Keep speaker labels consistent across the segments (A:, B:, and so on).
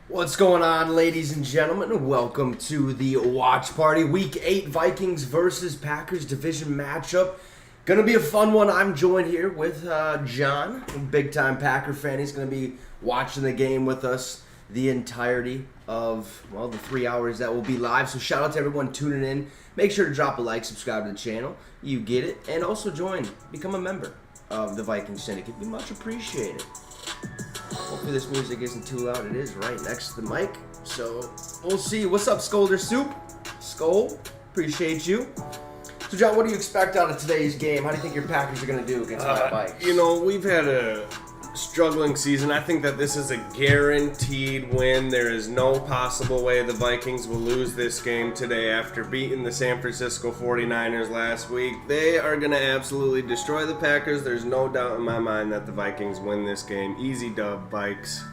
A: What's going on, ladies and gentlemen? Welcome to the watch party. Week 8 Vikings versus Packers division matchup. Gonna be a fun one. I'm joined here with John, a big-time Packer fan. He's gonna be watching the game with us the entirety of, well, the 3 hours that will be live. So shout out to everyone tuning in. Make sure to drop a like, subscribe to the channel. You get it. And also become a member of the Vikings Syndicate. Be much appreciated. Hopefully this music isn't too loud. It is right next to the mic. So we'll see. What's up, Scolder Soup? Skull, appreciate you. So John, what do you expect out of today's game? How do you think your Packers are going to do against my Vikings?
B: You know, we've had a struggling season. I think that this is a guaranteed win. There is no possible way the Vikings will lose this game today after beating the San Francisco 49ers last week. They are going to absolutely destroy the Packers. There's no doubt in my mind that the Vikings win this game. Easy dub, Vikes.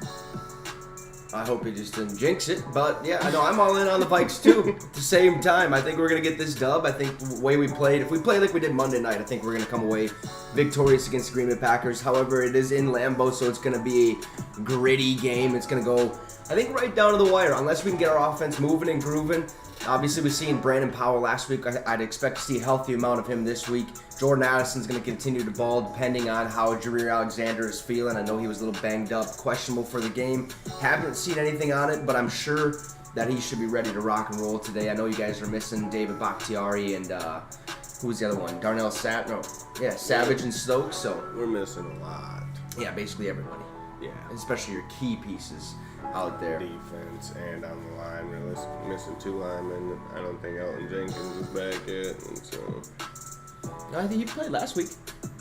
A: I hope he just didn't jinx it, but yeah, I know I'm all in on the Vikes too. At the same time, I think we're going to get this dub. I think the way we played, if we play like we did Monday night, I think we're going to come away victorious against the Green Bay Packers. However, it is in Lambeau, so it's going to be a gritty game. It's going to go, I think, right down to the wire, unless we can get our offense moving and grooving. Obviously, we've seen Brandon Powell last week. I'd expect to see a healthy amount of him this week. Jordan Addison's going to continue to ball depending on how Jareer Alexander is feeling. I know he was a little banged up, questionable for the game. Haven't seen anything on it, but I'm sure that he should be ready to rock and roll today. I know you guys are missing David Bakhtiari and who's the other one? Darnell Savage and Stokes. So
B: we're missing a lot.
A: Yeah, basically everybody.
B: Yeah.
A: Especially your key pieces out there.
B: Defense and on the line. We're missing 2 linemen. I don't think Elton Jenkins is back yet. And so.
A: No, I think he played last week.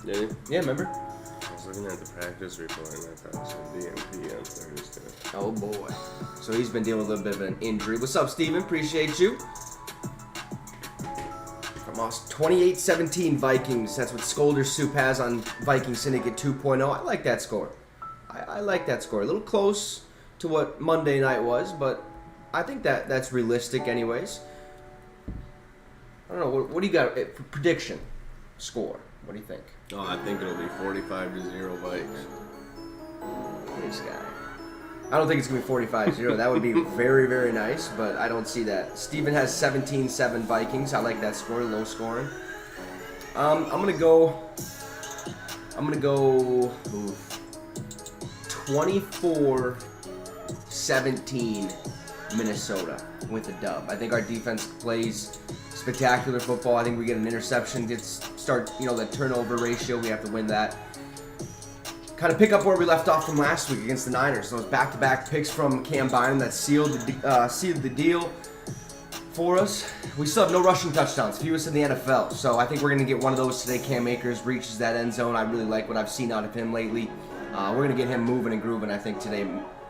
B: Did he?
A: Yeah, remember?
B: I was looking at the practice report and I thought it said DNP on Thursday.
A: Oh boy. So he's been dealing with a little bit of an injury. What's up, Steven? Appreciate you. From us, 28-17 Vikings. That's what Scolder Soup has on Viking Syndicate 2.0. I like that score. I like that score. A little close to what Monday night was, but I think that's realistic anyways. I don't know. What do you got? Prediction score. What do you think?
B: Oh, I think it'll be 45-0 Vikes.
A: This guy. I don't think it's going to be 45-0. That would be very, very nice, but I don't see that. Steven has 17-7 Vikings. I like that score, low scoring. I'm going to go 24-17 Minnesota with a dub. I think our defense plays spectacular football. I think we get an interception, start, that turnover ratio. We have to win that. kind of pick up where we left off from last week against the Niners. Those back-to-back picks from Cam Bynum that sealed the deal for us. We still have no rushing touchdowns, fewest in the NFL. So I think we're going to get one of those today. Cam Akers reaches that end zone. I really like what I've seen out of him lately. We're going to get him moving and grooving, I think, today.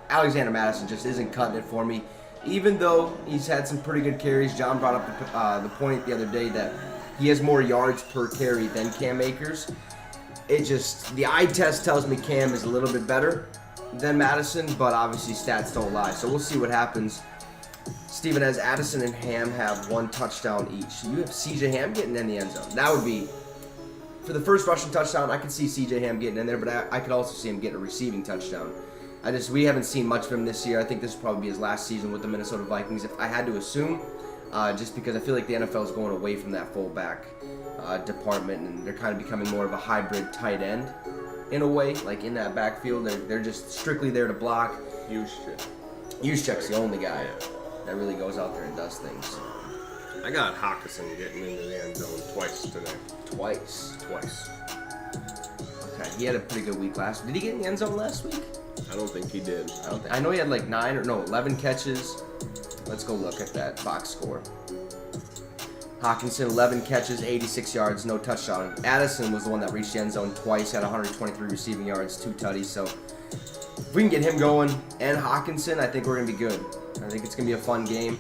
A: Alexander Madison just isn't cutting it for me. Even though he's had some pretty good carries. John brought up the point the other day that he has more yards per carry than Cam Akers. The eye test tells me Cam is a little bit better than Madison, but obviously stats don't lie. So we'll see what happens. Steven, as Addison and Ham have one touchdown each, you have CJ Ham getting in the end zone. That would be, for the first rushing touchdown, I could see CJ Ham getting in there, but I could also see him getting a receiving touchdown. We haven't seen much of him this year. I think this will probably be his last season with the Minnesota Vikings, if I had to assume, just because I feel like the NFL is going away from that fullback department, and they're kind of becoming more of a hybrid tight end in a way, like in that backfield. They're just strictly there to block. Juszczyk's the only guy that really goes out there and does things.
B: I got Hawkinson getting into the end zone twice today.
A: Twice. Okay, he had a pretty good week last week. Did he get in the end zone last week?
B: I don't think he did.
A: I know he had like 11 catches. Let's go look at that box score. Hawkinson, 11 catches, 86 yards, no touchdown. Addison was the one that reached the end zone twice, had 123 receiving yards, 2 tutties. So if we can get him going and Hawkinson, I think we're going to be good. I think it's going to be a fun game.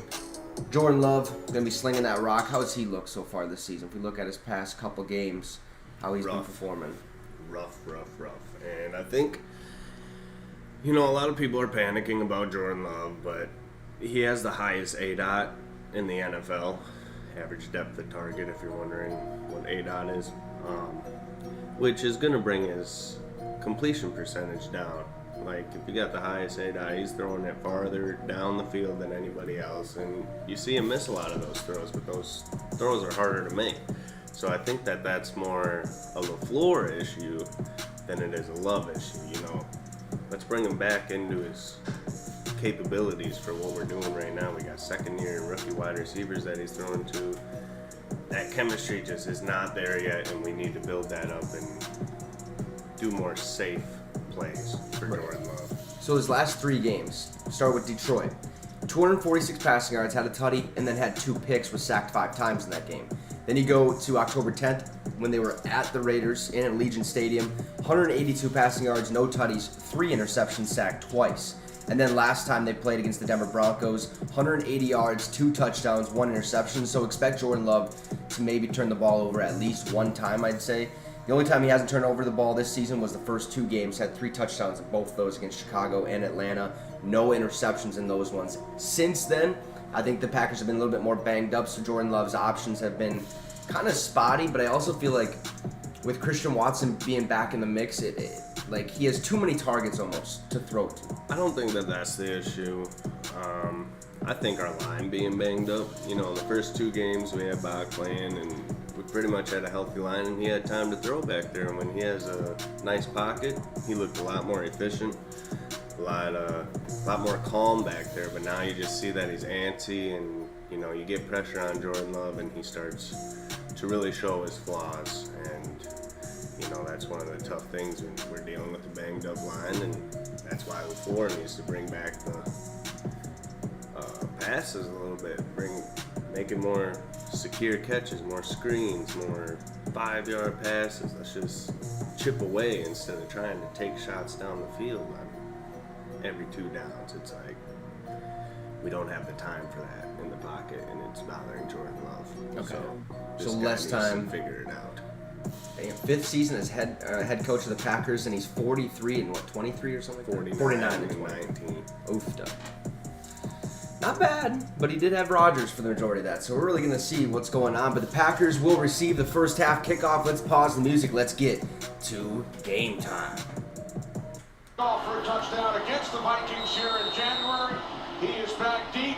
A: Jordan Love going to be slinging that rock. How has he looked so far this season? If we look at his past couple games, how he's been performing.
B: Rough. And I think, a lot of people are panicking about Jordan Love, but he has the highest ADOT in the NFL. Average depth of target, if you're wondering what ADOT is, which is going to bring his completion percentage down. Like, if you got the highest ADOT, he's throwing it farther down the field than anybody else, and you see him miss a lot of those throws, but those throws are harder to make. So I think that's more a LaFleur issue than it is a Love issue. Let's bring him back into his capabilities for what we're doing right now. We got second-year rookie wide receivers that he's throwing to. That chemistry just is not there yet, and we need to build that up and do more safe plays for Jordan Love.
A: So his last 3 games, start with Detroit. 246 passing yards, had a tutty, and then had 2 picks, was sacked 5 times in that game. Then you go to October 10th when they were at the Raiders in Allegiant Stadium. 182 passing yards, no tutties, 3 interceptions, sacked twice. And then last time they played against the Denver Broncos, 180 yards, 2 touchdowns, 1 interception. So expect Jordan Love to maybe turn the ball over at least 1 time, I'd say. The only time he hasn't turned over the ball this season was the first 2 games. Had 3 touchdowns in both those against Chicago and Atlanta. No interceptions in those ones. Since then, I think the Packers have been a little bit more banged up, so Jordan Love's options have been kind of spotty. But I also feel like with Christian Watson being back in the mix, like he has too many targets almost to throw to.
B: I don't think that's the issue. I think our line being banged up. In the first 2 games we had Bach playing, and we pretty much had a healthy line, and he had time to throw back there. And when he has a nice pocket, he looked a lot more efficient, a lot more calm back there. But now you just see that he's antsy, and you get pressure on Jordan Love, and he starts to really show his flaws. And that's one of the tough things when we're dealing with a banged up line, and that's why LaFleur needs to bring back the passes a little bit, making more secure catches, more screens, more 5-yard passes. Let's just chip away instead of trying to take shots down the field on every 2 downs. It's like we don't have the time for that in the pocket, and it's bothering Jordan Love.
A: Okay.
B: So
A: less time.
B: To figure it out.
A: 5th season as head coach of the Packers, and he's 43 and 23 or something?
B: 49 and 19.
A: Oofda. Not bad, but he did have Rodgers for the majority of that, so we're really going to see what's going on. But the Packers will receive the first half kickoff. Let's pause the music. Let's get to game time.
C: Off for a touchdown against the Vikings here in January. He is back deep.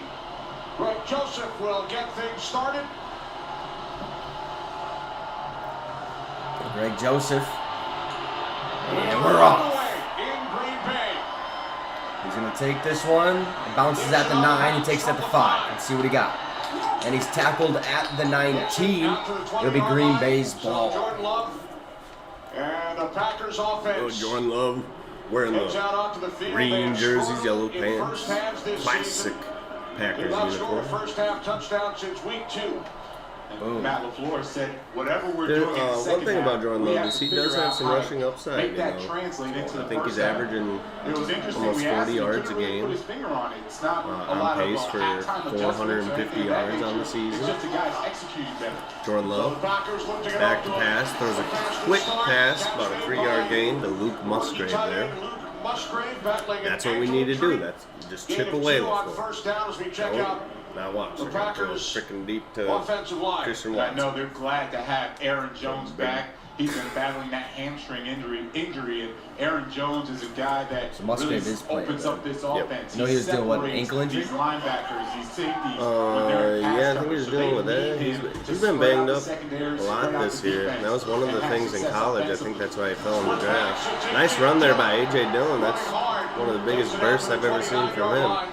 C: Greg Joseph will get things started.
A: Greg Joseph. And we're off.
C: In Green Bay.
A: He's going to take this one. It bounces at the 9. He takes it at the 5. Let's see what he got. And he's tackled at the 19. It'll be Green Bay's ball.
C: Jordan Love. And the Packers
B: Oh,
C: offense.
B: Jordan Love wearing
C: Goes
B: the
C: out onto the field.
B: green
C: They have
B: jerseys,
C: scored
B: yellow
C: in
B: pants.
C: first halves this
B: Classic
C: season.
B: Packers
C: They've not scored a
B: uniform.
C: first half touchdown since week 2.
B: Boom.
D: Matt LaFleur said, whatever we're
B: There,
D: doing in the second
B: one thing
D: half,
B: about Jordan
D: we
B: Love
D: have
B: is
D: to
B: he does
D: figure
B: have
D: out
B: some
D: how to
B: rushing upside.
D: Make
B: You
D: that
B: know,
D: translate into
B: I
D: the
B: think
D: first
B: he's
D: half.
B: averaging
D: It was interesting.
B: almost
D: We asked
B: 40
D: him, he
B: yards a
D: couldn't really
B: game.
D: put his finger on it. It's not a
B: on
D: lot
B: pace
D: of
B: for
D: halftime adjustments or
B: 450
D: anything of that
B: yards on the
D: nature.
B: season.
D: It's just the guys executing better.
B: Jordan
C: So
B: Love,
C: the Packers look to get
B: back
C: off
B: to
C: a
B: pass, throws a
C: fast
B: quick
C: start.
B: pass,
C: Catch
B: about a
C: made
B: 3-yard
C: by
B: gain to Luke
C: rookie
B: Musgrave
C: tight
B: there.
C: end Luke Musgrave battling
B: That's
C: an
B: what we
C: ankle
B: need to do.
C: injury.
B: That's just
C: Gain
B: chip
C: of
B: away
C: 2 on
B: LaFleur.
C: first down as we check
B: Oh,
C: out
B: now watch.
C: the
B: They're going to throw it
C: Packers
B: freaking deep to
C: offensive line.
B: Christian
D: And I know
B: Watson.
D: they're glad to have Aaron Jones
B: Big.
D: back. He's been battling that hamstring injury, and Aaron Jones is a guy that
A: So Musgrave
D: really
A: is playing,
D: opens
A: though.
D: up this
B: Yep.
D: offense.
A: You know he was dealing with an
D: separates
A: ankle injury?
D: These linebackers, these safeties. when they're in pass
B: Yeah, I think
D: coverage,
B: he's
D: so
B: dealing
D: they
B: with
D: need
B: that.
D: him
B: He's
D: to
B: been
D: spread out
B: banged
D: the
B: up
D: secondary,
B: a lot
D: spread out
B: this
D: the
B: year.
D: defense,
B: That was one of the
D: and have
B: things in
D: success
B: college. I think
D: offensively.
B: that's why he fell in the draft. Nice run there by A.J. Dillon. That's one of the biggest bursts I've ever seen from him.
A: Oh,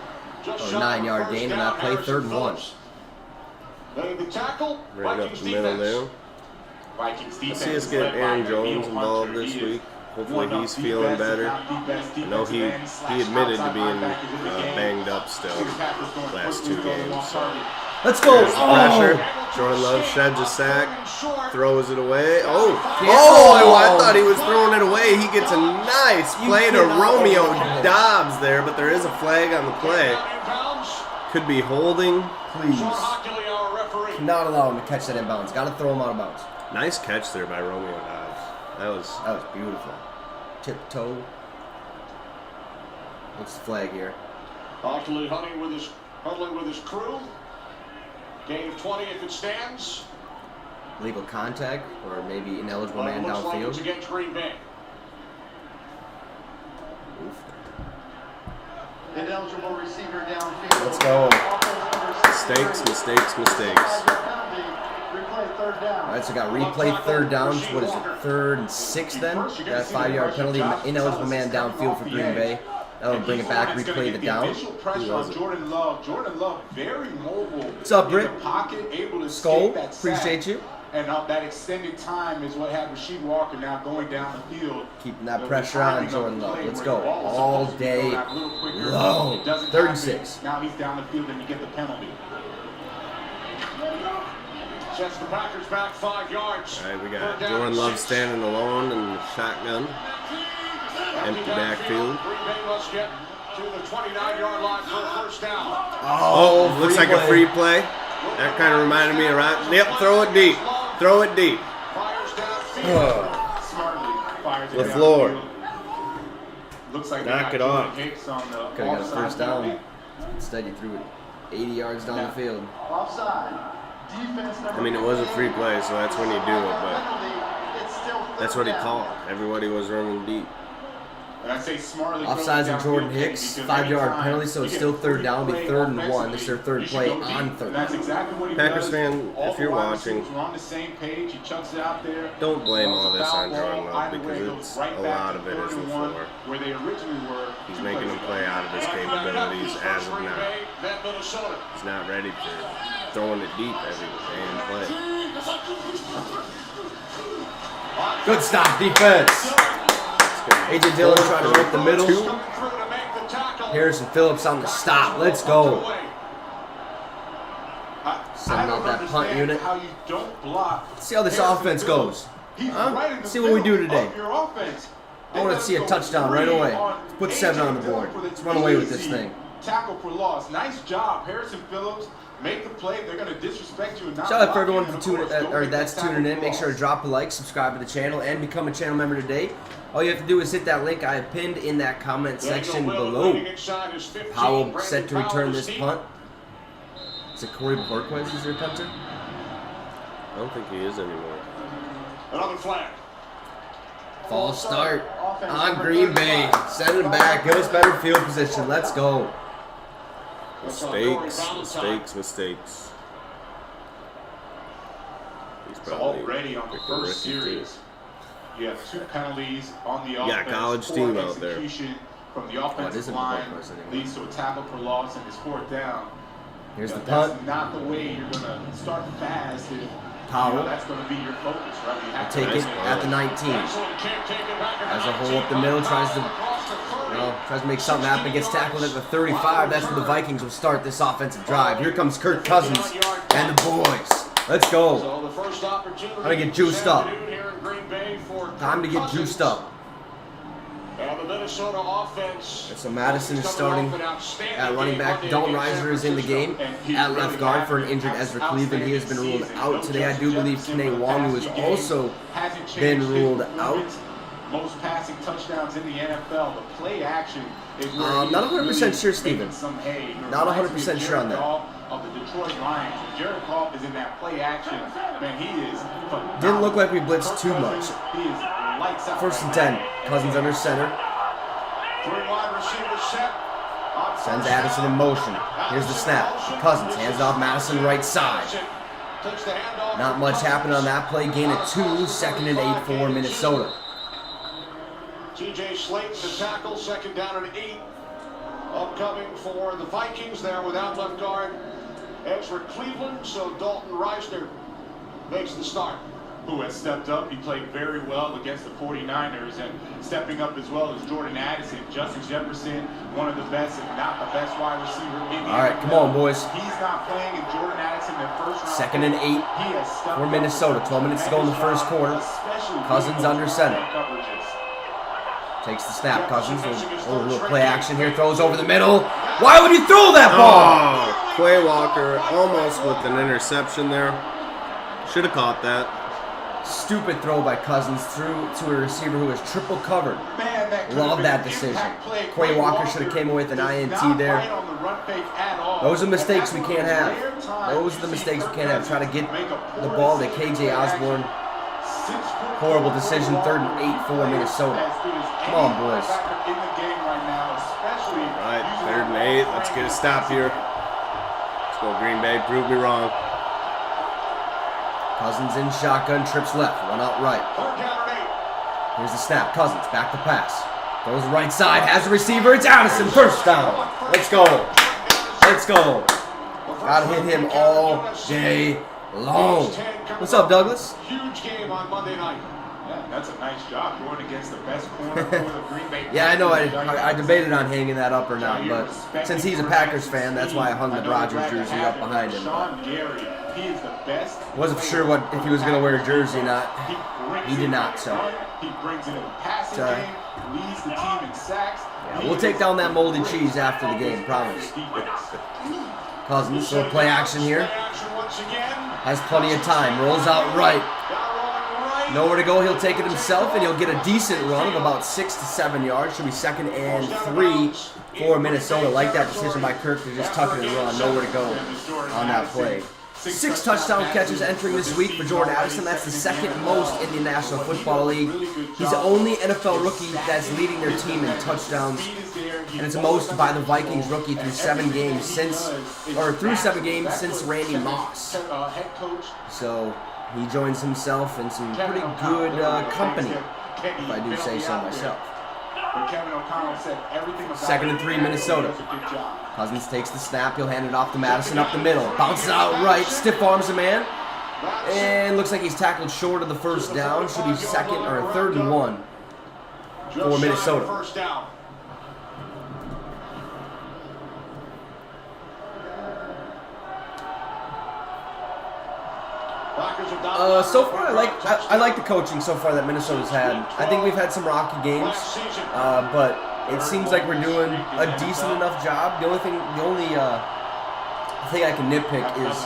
A: 9-yard gain on that play, 3rd and 1.
C: The tackle,
B: Right up
C: Vikings
B: the middle
C: defense.
B: there.
D: Vikings
B: Let's
D: defense
B: see us
D: is
B: get
D: led by
B: Aaron
D: Nabil
B: Jones
D: Hunter.
B: involved this
D: He is
B: week. Hopefully
D: one of
B: he's
D: the
B: feeling
D: best, if
B: better.
D: not the best
B: I know
D: defensive end slash
B: he admitted to
D: outside
B: being
D: linebackers in the game.
B: banged up still
D: The Packers going
B: last
D: quickly
B: 2
D: go to
B: games.
D: one
B: So
D: target.
A: Let's go.
B: there's the pressure. Jordan Love sheds a sack, throws it away. Oh, I thought he was throwing it away. He gets a nice play to Romeo Dobbs there, but there is a flag on the play. Could be holding.
A: Please. Not allow him to catch that inbounds. Got to throw him out of bounds.
B: Nice catch there by Romeo Dobbs.
A: That was beautiful. Tiptoe. What's the flag here?
C: Huddling with his crew. Gain of 20 if it stands.
A: Legal contact or maybe ineligible man
C: Looks like it's
A: downfield.
C: against Green Bay.
A: Oof.
E: Ineligible receiver downfield.
A: Let's go.
B: Mistakes.
E: Replay third down.
A: All right, so got replay 3rd down. What is it? 3rd and 6 then? Got a 5-yard penalty. Ineligible man downfield for Green Bay. That'll bring it back. Replay the down.
D: Initial pressure on Jordan Love. Jordan Love, very mobile.
A: What's up, Britt?
D: In the pocket, able to
A: Skull.
D: escape that sack.
A: Appreciate you.
D: And that extended time is what had Rasheed Walker now going down the field.
A: Keeping that
D: The
A: pressure on
D: timing of
A: Jordan
D: the
A: Love.
D: play
A: Let's
D: where
A: go.
D: the ball was
A: All
D: supposed to be
A: day
D: going out a little quicker.
A: long.
D: It doesn't
A: 3rd and
D: happen.
A: 6.
D: Now he's down the field and you get the penalty.
C: Sets the Packers back 5 yards.
B: All right, we got
C: 3rd down
B: Jordan
C: and
B: Love
C: 6.
B: standing alone in the shotgun. Empty backfield.
C: Green Bay must get to the 29-yard line for a first down.
B: Oh, looks like a free play. That kind of reminded me of right. Yep, throw it deep. Throw it deep.
C: Fires downfield.
D: Smartly fires it
B: LaFleur.
D: downfield. Looks like they
B: Knock
D: got
B: it
D: Jordan
B: off.
D: Hicks on the
A: Could have got a
D: offside
A: first down.
D: penalty.
A: Instead, you threw it 80 yards down the field.
E: Offside. Defense number
B: I mean, it was a free play, so that's when you do it, but
E: penalty. It's still
B: that's what he called. Everybody was running deep.
D: And I say smartly throws it
A: Offsides on
D: downfield,
A: Jordan
D: Kenny,
A: Hicks.
D: because
A: 5-yard
D: anytime
A: penalty, so
D: you
A: it's
D: get
A: still
D: a free
A: 3rd down. Be
D: play
A: 3rd and 1.
D: offensively,
A: This is their
D: you
A: 3rd
D: should
A: play
D: go
A: on
D: deep.
A: 3rd.
D: That's exactly what he
B: Packers
D: does.
B: fan,
D: All
B: if
D: the
B: you're
D: wide
B: watching,
D: receivers are on the same page. He chucks it out there.
B: don't blame all this on
D: Foul ball,
B: Jordan Love
D: either way,
B: because
D: goes
B: it's
D: right
B: a
D: back
B: lot
D: to
B: of it is
D: 3rd and 1,
B: LaFleur.
D: where they originally were.
B: He's making him play out of his capabilities as of now.
C: Then Minnesota.
B: He's not ready for throwing it deep every damn play.
A: Good stop, defense. A.J. Dillon trying to work the middle.
C: Coming through to make the tackle.
A: Harrison Phillips on the stop. Let's go. Sending out that punt unit.
D: How you don't block.
A: See how this
D: Harrison
A: offense
D: Phillips.
A: goes.
D: He's
A: Huh?
D: right in the
A: See what we do
D: middle
A: today.
D: of your offense.
A: I want to see a touchdown right away. Let's put 7 on the board. Let's run away with this thing.
D: Tackle for loss. Nice job, Harrison Phillips. Make the play. They're going to disrespect you and not
A: Shout out for
D: block you,
A: everyone
D: and
A: for
D: of
A: tuning
D: course, don't make
A: that's
D: that
A: tuning
D: tackle
A: in.
D: for
A: Make sure to
D: loss.
A: drop a like, subscribe to the channel, and become a channel member today. All you have to do is hit that link I have pinned in that comment section below. Powell set to return this punt. Is it Corey Borquez is your punter?
B: I don't think he is anymore.
C: Another flag.
A: False start on Green Bay. Send him back. Give us better field position. Let's go.
B: Mistakes. He's
D: So
B: probably
D: already on the
B: freaking
D: first
B: rookie, too.
D: series, you have 2 penalties on the
B: got
D: offense.
B: college
D: Poor
B: team out there.
D: execution from the
A: this
D: offensive
A: isn't
D: line
A: the first anymore.
D: leads to a tackle for loss and it's 4th down.
A: Here's the
D: That's
A: punt.
D: not the way you're going to start fast if
A: Powell.
D: That's going to be your focus, right? You have to
A: Take it at the 19.
C: Excellent kick taken back at
A: As
C: the
A: a hole up the middle, tries to make something happen, gets tackled at the 35. That's where the Vikings will start this offensive drive. Here comes Kirk Cousins and the boys. Let's go.
C: So the first opportunity
A: Time to get juiced up.
C: here in Green Bay for
A: Time to get
C: Cousins.
A: juiced up.
C: And the Minnesota offense.
A: So Madison is starting at running back. Dalton Reiser is in the game at left guard for an injured Ezra Cleveland. He has been ruled out today. I do believe Kene Wangu has also been ruled out.
D: Most passing touchdowns in the NFL. The play action is where
A: Not 100% sure, Steven. Not 100% sure on that.
D: Of the Detroit Lions. Jared Goff is in that play action. Man, he is phenomenal.
A: Didn't look like we blitzed too much.
D: He is lights out.
A: First and 10. Cousins under center.
C: Three wide receivers set. On
A: Sends
C: first
A: Addison in
C: down.
A: motion. Here's the snap. Cousins hands off Madison right side.
C: Takes the handoff.
A: Not much happened on that play. Gain of 2. Second and 8 for Minnesota.
C: TJ Slayton to tackle. Second down and 8. Upcoming for the Vikings there without left guard Ezra Cleveland. So Dalton Reisner makes the start.
D: Who has stepped up. He played very well against the 49ers, and stepping up as well as Jordan Addison. Justin Jefferson, one of the best, if not the best wide receiver in the
A: All right, come on, boys.
D: He's not playing, and Jordan Addison, their first round.
A: Second and 8
D: He has stepped
A: for
D: up
A: Minnesota. 12 minutes to go in the first quarter.
D: especially
A: Cousins under center.
D: coverages.
A: Takes the snap. Cousins. A little play action here. Throws over the middle. Why would you throw that ball?
B: Oh, Quay Walker almost with an interception there. Should have caught that.
A: Stupid throw by Cousins through to a receiver who was triple covered.
D: Man, that
A: Love that decision. Quay Walker should have came away with an INT there. Those are mistakes we can't have. Those are the mistakes we can't have. Try to get the ball to KJ Osborne. Horrible decision. 3rd and 8 for Minnesota. Come on, boys.
B: Right, 3rd and 8. Let's get a stop here. Let's go Green Bay. Prove me wrong.
A: Cousins in shotgun, trips left, one out right. Here's the snap. Cousins back to pass. Goes right side, has a receiver. It's Addison. First down. Let's go. Let's go. Gotta hit him all day long. What's up, Douglas?
C: Huge game on Monday night.
D: Yeah, that's a nice job going against the best corner for the Green Bay.
A: Yeah, I know. I debated on hanging that up or not, but since he's a Packers fan, that's why I hung the Rodgers jersey up behind him.
D: Sean Gary, he is the best.
A: Wasn't sure if he was going to wear a jersey or not. He did not, so.
D: He brings it in the passing game, leads the team in sacks.
A: Yeah, we'll take down that moldy cheese after the game, promise. Cousins, so play action here. Has plenty of time. Rolls out right. Nowhere to go. He'll take it himself, and he'll get a decent run of about 6 to 7 yards. Should be 2nd and 3 for Minnesota. Like that decision by Kirk to just tuck it and run. Nowhere to go on that play. 6 touchdown catches entering this week for Jordan Addison. That's the 2nd most in the National Football League. He's the only NFL rookie that's leading their team in touchdowns, and it's most by the Vikings rookie through 7 games since Randy Moss. So he joins himself in some pretty good company, if I do say so myself. 2nd and 3, Minnesota. Cousins takes the snap. He'll hand it off to Madison up the middle. Bounces out right. Stiff arms a man. And looks like he's tackled short of the first down. Should be 3rd and 1 for Minnesota.
C: First down.
A: So far, I like the coaching so far that Minnesota's had. I think we've had some rocky games, but it seems like we're doing a decent enough job. The only thing I can nitpick is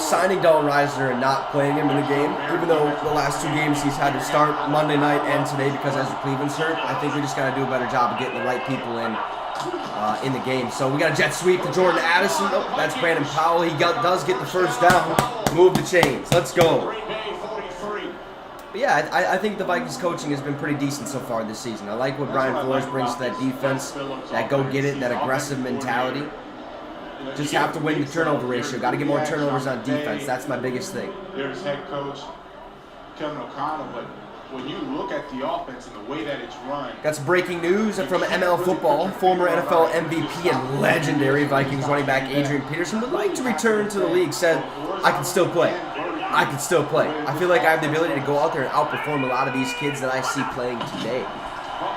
A: signing Dalton Reisner and not playing him in the game. Even though the last 2 games he's had to start Monday night and today because Ezra Cleveland's hurt, I think we just got to do a better job of getting the right people in the game. So we got a jet sweep to Jordan Addison. Oh, that's Brandon Powell. He does get the first down. Move the chains. Let's go. But yeah, I think the Vikings coaching has been pretty decent so far this season. I like what Brian Flores brings to that defense, that go-get-it, that aggressive mentality. Just have to win the turnover ratio. Got to get more turnovers on defense. That's my biggest thing.
D: There's head coach Kevin O'Connell, but when you look at the offense and the way that it's run.
A: Got some breaking news from ML Football. Former NFL MVP and legendary Vikings running back Adrian Peterson would like to return to the league. Said, I can still play. I can still play. I feel like I have the ability to go out there and outperform a lot of these kids that I see playing today.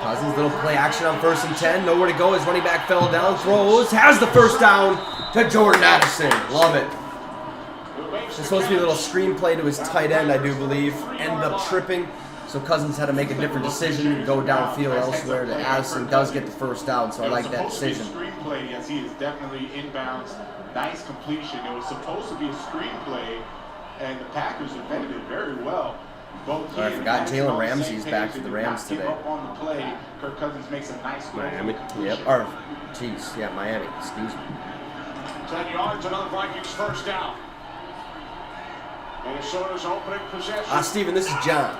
A: Cousins, little play action on 1st and 10. Nowhere to go. His running back fell down. Throws. Has the first down to Jordan Addison. Love it. It's supposed to be a little screenplay to his tight end, I do believe. Ended up tripping. So Cousins had to make a different decision and go downfield elsewhere. To Addison does get the first down, so I like that decision.
D: Screenplay, yes, he is definitely inbounds. Nice completion. It was supposed to be a screenplay, and the Packers defended it very well.
A: Oh, I forgot Jalen Ramsey's back for the Rams today.
D: On the play, Kirk Cousins makes a nice
B: Miami.
A: Yep. Or, jeez, yeah, Miami. Excuse me.
C: 10 yards, another Vikings first down. Minnesota's opening possession.
A: Steven, this is John.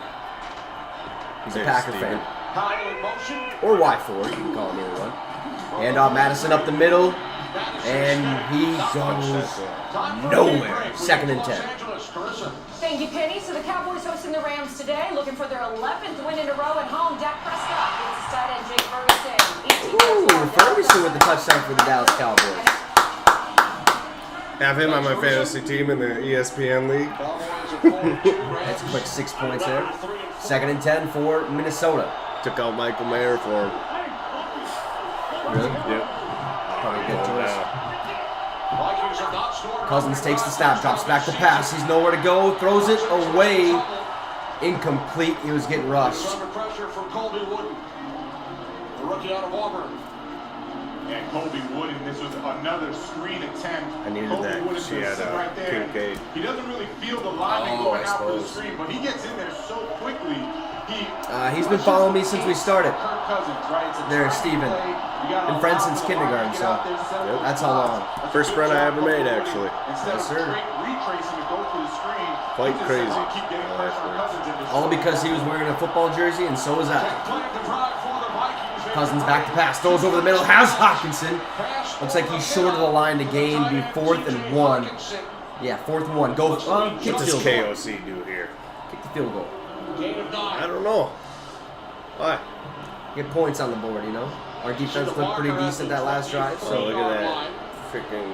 A: He's a
B: Hey,
A: Packer
B: Steven.
A: fan.
C: Powell in motion.
A: Or Y4, you can call him either one. Hand off Madison up the middle, and he goes nowhere. 2nd and 10.
F: Thank you, Penny. So the Cowboys hosting the Rams today, looking for their 11th win in a row at home. Dak Prescott gets his tight end Jake Ferguson.
A: Ooh, Ferguson with the touchdown for the Dallas Cowboys.
B: Have him on my fantasy team in the ESPN league.
A: That's a quick 6 points there. 2nd and 10 for Minnesota.
B: Took out Michael Mayer for him.
A: Really?
B: Yep.
A: Probably a good choice.
C: Vikings are not scoring.
A: Cousins takes the snap, drops back to pass. He's nowhere to go, throws it away. Incomplete. He was getting rushed.
C: Under pressure from Colby Wooden, the rookie out of Auburn.
D: And Colby Wooden, this was another screen attempt.
B: I needed
D: Colby
B: that.
D: Wooden's
B: She
D: gonna
B: had
D: sit
B: a
D: right there.
B: Kincaid.
D: He doesn't really feel the lineman
A: Oh,
D: going
A: I
D: out for the
B: suppose.
D: screen, but he gets in there so quickly.
A: He's been following me since we started.
D: Kirk Cousins, right? It's a
A: There,
D: try
A: Steven.
D: play. You gotta
A: Been friends
D: allow
A: since
D: the
A: kindergarten,
D: line to
A: so
D: get out there, settle
A: that's
D: the
A: how
D: box.
A: long.
D: That's a
B: First
D: good
B: run I
D: job
B: ever
D: by
B: made,
D: Wooden.
B: actually.
D: Instead
A: Yes,
D: of
A: sir.
D: retracing to go for the screen,
B: Quite
D: he just
B: crazy.
D: said, "I'll keep getting pressure on Cousins in this
A: All
D: one."
A: because he was wearing a football jersey, and so was I.
C: Play the drive for the Vikings.
A: Cousins back to pass, throws over the middle, has Hawkinson. Looks like he's short of the line to gain, be 4th and 1. Yeah, 4th and 1. Go, kick
B: What
A: the
B: does
A: field goal.
B: KOC do here?
A: Kick the field goal.
C: Gain of
B: I
C: 9.
B: don't know. Why?
A: Get points on the board, you know. Our defense looked pretty decent that last drive,
B: So
A: so
B: look at that. Freaking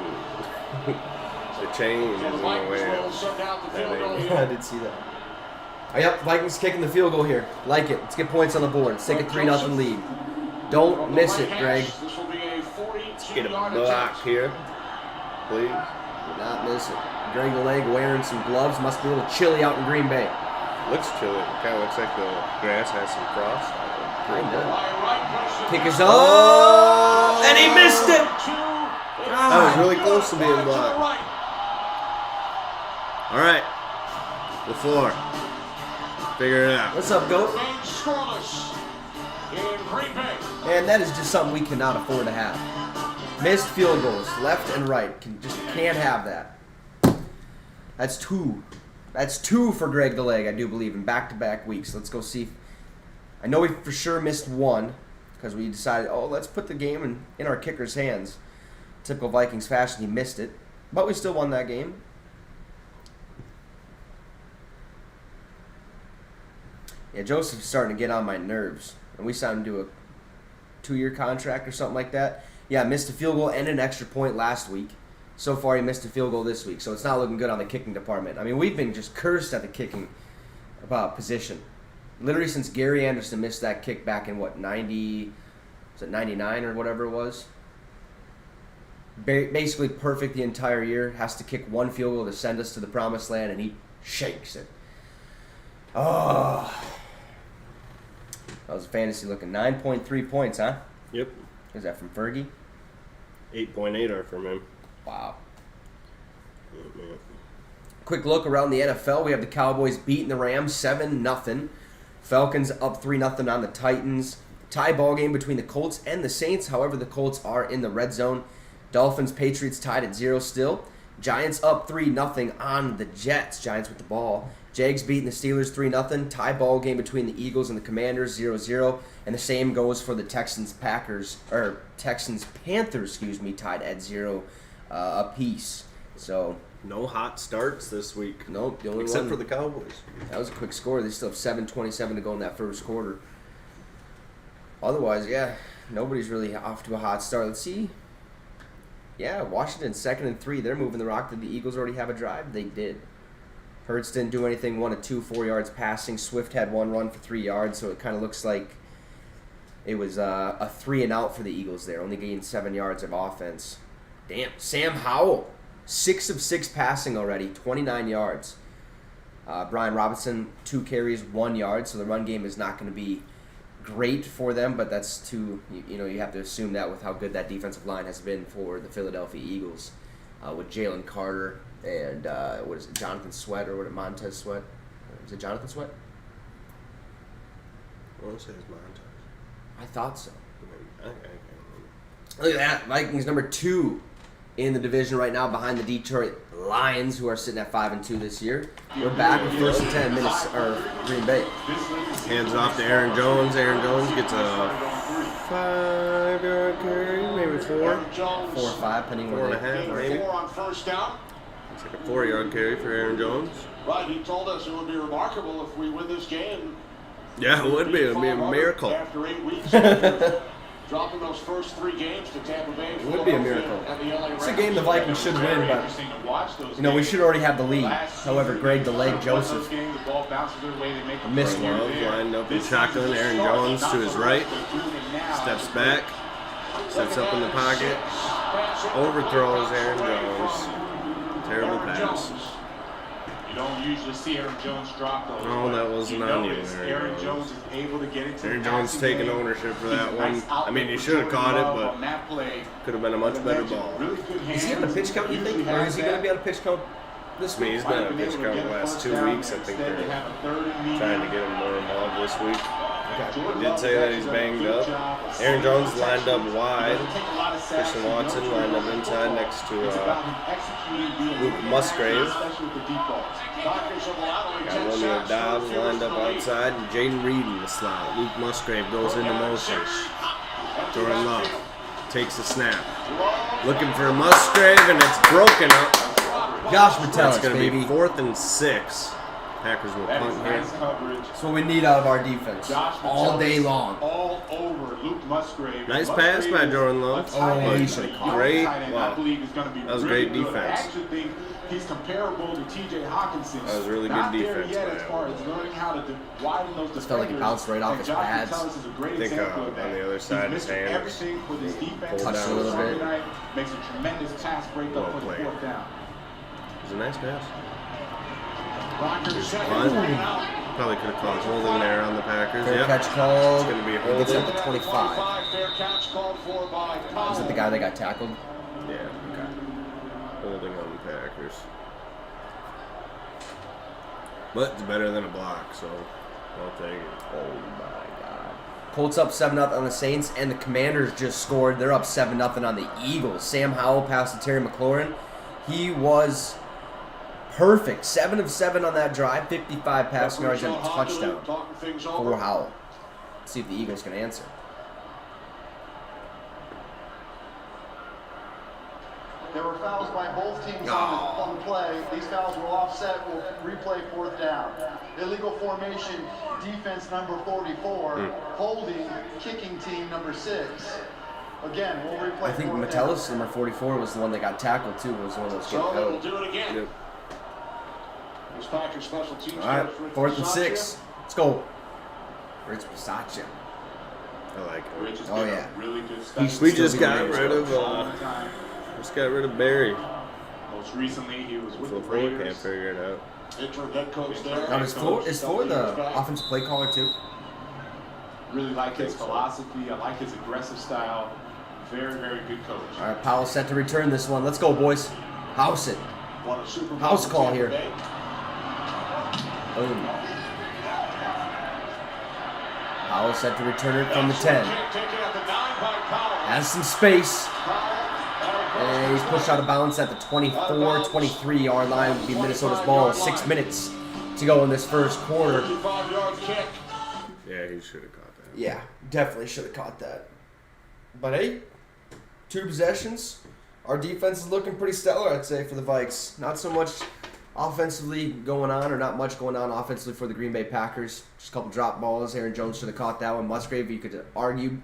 B: the change is in the way of that.
A: I did see that. Oh, yep, Vikings kicking the field goal here. Like it. Let's get points on the board. Let's take a 3-0 lead. Don't miss it, Greg.
C: This will be a 42
B: Get a
C: yard
B: block here, please.
A: Do not miss it. Greg the leg wearing some gloves. Must be a little chilly out in Green Bay.
B: Looks chilly. Kind of looks like the grass has some frost.
A: Kinda. Kick is up, and he missed it.
B: That was really close to being blocked. All right, the floor. Figure it out.
A: What's up, Goat?
C: Scoreless in Green Bay.
A: And that is just something we cannot afford to have. Missed field goals, left and right. Can't have that. That's 2. That's 2 for Greg the Leg, I do believe, in back-to-back weeks. Let's go see. I know we for sure missed 1 because we decided, let's put the game in our kicker's hands. Typical Vikings fashion, he missed it. But we still won that game. Yeah, Joseph's starting to get on my nerves. And we signed him to a 2-year contract or something like that. Yeah, missed a field goal and an extra point last week. So far, he missed a field goal this week, so it's not looking good on the kicking department. I mean, we've been just cursed at the kicking position. Literally since Gary Anderson missed that kick back in, 99 or whatever it was? Basically perfect the entire year. Has to kick 1 field goal to send us to the promised land, and he shakes it. Oh. That was a fantasy looking. 9.3 points, huh?
B: Yep.
A: Is that from Fergie?
B: 8.8 are from him.
A: Wow.
B: Oh, man.
A: Quick look around the NFL. We have the Cowboys beating the Rams 7-0. Falcons up 3-0 on the Titans. Tie ball game between the Colts and the Saints. However, the Colts are in the red zone. Dolphins, Patriots tied at 0 still. Giants up 3-0 on the Jets. Giants with the ball. Jags beating the Steelers 3-0. Tie ball game between the Eagles and the Commanders 0-0. And the same goes for the Texans-Panthers, tied at 0 apiece. So
B: No hot starts this week.
A: Nope, the only
B: Except
A: one.
B: for the Cowboys.
A: That was a quick score. They still have 7:27 to go in that first quarter. Otherwise, yeah, nobody's really off to a hot start. Let's see. Yeah, Washington 2nd and 3. They're moving the rock. Did the Eagles already have a drive? They did. Hurts didn't do anything. 1 of 2, 4 yards passing. Swift had 1 run for 3 yards, so it kind of looks like it was a 3 and out for the Eagles there. Only gained 7 yards of offense. Damn, Sam Howell, 6 of 6 passing already, 29 yards. Brian Robinson, 2 carries, 1 yard, so the run game is not going to be great for them, but that's too, you have to assume that with how good that defensive line has been for the Philadelphia Eagles with Jalen Carter and what is it, Jonathan Sweat or what, Montez Sweat? Is it Jonathan Sweat?
B: I want to say it's Montez.
A: I thought so.
B: I can't remember.
A: Look at that, Vikings number 2 in the division right now behind the Detroit Lions, who are sitting at 5-2 this year. We're back with 1st and 10 minutes, or Green Bay.
B: Hands off to Aaron Jones. Aaron Jones gets a 5-yard carry, maybe 4.
A: 4 or 5, depending on
B: 4.5, maybe.
C: 4 on first down.
B: It's like a 4-yard carry for Aaron Jones.
C: Right, he told us it would be remarkable if we win this game.
B: Yeah, it would be. It would be a miracle.
C: After 8 weeks, after dropping those first 3 games to Tampa Bay.
A: It would be a miracle. It's a game the Vikings should win, but we should already have the lead. However, Greg delayed Joseph. Missed one.
B: Love lined up in shotgun. Aaron Jones to his right. Steps back. Steps up in the pocket. Overthrows Aaron Jones. Terrible pass.
D: You don't usually see Aaron Jones drop those.
B: No, that wasn't on you,
D: Aaron Jones is able to get into
B: Aaron Jones taking ownership for that one. I mean, he should have caught it, but could have been a much better ball.
A: Is he on a pitch count, you think? Or is he going to be on a pitch count this
B: I mean,
A: week?
B: he's been on a pitch count the last 2 weeks. I think they're trying to get him more involved this week. He did say that he's banged up. Aaron Jones lined up wide. Christian Watson lined up inside next to Luke Musgrave. Got Romeo Dobbs lined up outside. And Jaden Reed in the slot. Luke Musgrave goes into motion. Jordan Love takes the snap. Looking for Musgrave, and it's broken up.
A: Josh Metellus,
B: It's going to
A: baby.
B: be 4th and 6. Packers will punt here.
A: That's what we need out of our defense. All day long.
D: All over Luke Musgrave.
B: Nice pass by Jordan Love.
A: Oh, he should have caught it.
B: Great.
D: I
B: Wow.
D: believe is going to be
B: That was
D: really
B: great
D: good.
B: defense.
D: I actually think he's comparable to T.J. Hawkinson.
B: That was really good
D: Not
B: defense
D: there yet
B: by
D: as
B: him.
D: far as learning how to widen those defenders.
A: felt like it bounced right off
D: And
A: his
D: Josh
A: pads.
D: Metellus is a great
B: I think,
D: example of
B: on
D: that.
B: the other side,
D: He's
B: his
D: missing
B: hand
D: everything with his defense.
B: pulled
A: down a little bit.
D: Tonight, makes a tremendous pass breakup
B: Well
D: for the
B: played.
D: 4th down.
B: It was a nice pass.
C: Rodgers second
B: Fun.
C: three out.
B: Probably could have called holding there on the Packers.
A: Fair
B: Yep.
A: catch called.
B: It's going to be
A: He gets
B: holding.
A: up to 25.
C: Fair catch called for by Powell.
A: Is it the guy that got tackled?
B: Yeah. Okay. Holding on the Packers. But it's better than a block, so I'll take it.
A: Oh my God. Colts up 7-0 on the Saints, and the Commanders just scored. They're up 7-0 on the Eagles. Sam Howell passed to Terry McLaurin. He was perfect. 7 of 7 on that drive, 55 passing yards and a touchdown
C: Talking things
A: for
C: over.
A: Howell. Let's see if the Eagles can answer.
E: There were fouls by both teams on the play. These fouls will offset. We'll replay 4th down. Illegal formation, defense number 44. Holding, kicking team number 6. Again, we'll replay.
A: I think
E: 4th
A: Metellus, number 44, was the one that got tackled too. Was one of those
C: So
A: get
C: they'll
A: held.
C: do it again.
B: Yep.
C: This Packers special teams.
A: All right,
C: coach, Rich
A: 4th and
C: Bisaccia.
A: 6. Let's go. Rich Bisaccia.
B: I like it.
D: Rich has
A: Oh,
D: been a
A: yeah.
D: really good
A: He
D: special
A: should
B: We
A: still
B: just
A: be
B: got
A: the Raiders
B: rid
A: coach.
B: of
D: time.
B: Barry.
D: Most recently, he was with the
B: Before we can't
D: Raiders.
B: figure it out.
C: Interim head coach there.
A: Now, is Floyd the offensive play caller too?
D: Really like his
B: think so.
D: philosophy. I like his aggressive style. Very, very good coach.
A: All right, Powell set to return this one. Let's go, boys. House it.
C: Won a Super Bowl
A: House
C: for
A: call
C: Tampa
A: here.
C: Bay.
A: Boom. Powell set to return it from the 10.
C: Kick taken at the 9 by Powell.
A: Has some space.
C: Powell,
A: And he's pushed out of bounds at the 24, 23-yard line. Would be Minnesota's ball. 6 minutes to go in this first quarter.
C: 55-yard kick.
B: Yeah, he should have caught that.
A: Yeah, definitely should have caught that. But hey, 2 possessions. our defense is looking pretty stellar, I'd say, for the Vikes. Not so much offensively going on, or not much going on offensively for the Green Bay Packers. Just a couple drop balls. Aaron Jones should have caught that one. Musgrave, you could argue,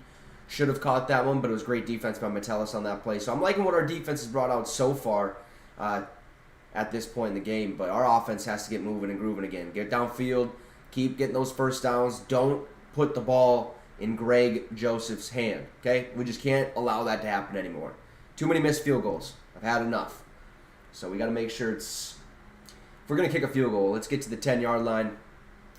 A: should have caught that one, but it was great defense by Metellus on that play. So I'm liking what our defense has brought out so far at this point in the game. But our offense has to get moving and grooving again. Get downfield, keep getting those first downs. Don't put the ball in Greg Joseph's hand, okay? We just can't allow that to happen anymore. Too many missed field goals. I've had enough. So we got to make sure it's... If we're going to kick a field goal, let's get to the 10-yard line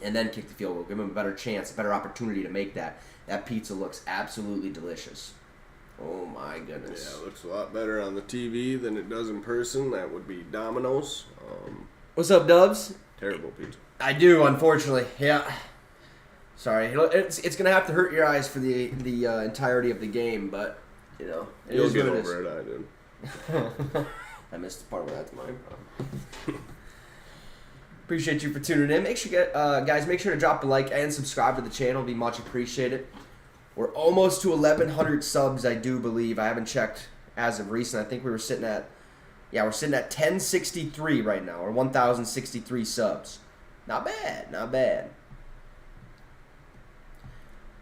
A: and then kick the field goal. Give them a better chance, a better opportunity to make that. That pizza looks absolutely delicious. Oh, my goodness.
B: Yeah, it looks a lot better on the TV than it does in person. That would be Domino's.
A: What's up, Dubs?
B: Terrible pizza.
A: I do, unfortunately. Yeah. Sorry. It's going to have to hurt your eyes for the entirety of the game, but, you know.
B: You'll get over it, I did.
A: I missed the part where that's mine. Appreciate you for tuning in. Make sure, guys, make sure to drop a like and subscribe to the channel. It'd be much appreciated. We're almost to 1,100 subs, I do believe. I haven't checked as of recent. I think we're sitting at 1063 right now, or 1,063 subs. Not bad, not bad.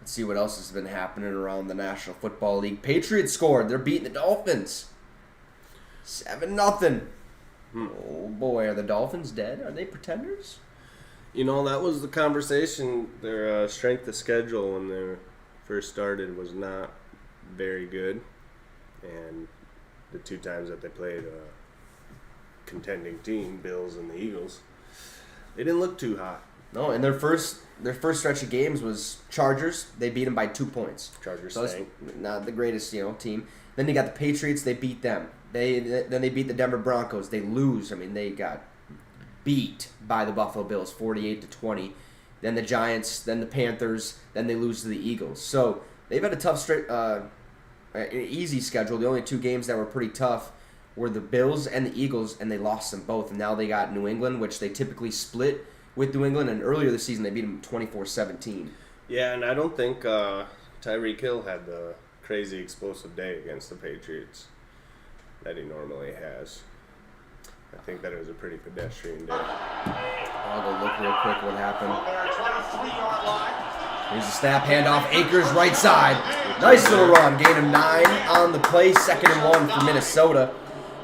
A: Let's see what else has been happening around the National Football League. Patriots scored. They're beating the Dolphins. 7-0. Oh boy, are the Dolphins dead? Are they pretenders?
B: You know, that was the conversation. Their strength of schedule when they first started was not very good. And the two times that they played a contending team, Bills and the Eagles, they didn't look too hot.
A: No, and their first stretch of games was Chargers. They beat them by 2 points.
B: Chargers
A: so
B: stank.
A: Not the greatest, team. Then you got the Patriots. They beat them. Then they beat the Denver Broncos. They lose. I mean, they got beat by the Buffalo Bills, 48-20. Then the Giants. Then the Panthers. Then they lose to the Eagles. So they've had a tough easy schedule. The only two games that were pretty tough were the Bills and the Eagles, and they lost them both. And now they got New England, which they typically split with New England. And earlier this season, they beat them 24-17.
B: Yeah, and I don't think Tyreek Hill had the crazy explosive day against the Patriots that he normally has. I think that it was a pretty pedestrian day.
A: I'll go look real quick what happened.
C: From their 23-yard line.
A: Here's the snap, handoff, Akers right side. Nice little run, gain of 9 on the play, 2nd and 1 for Minnesota.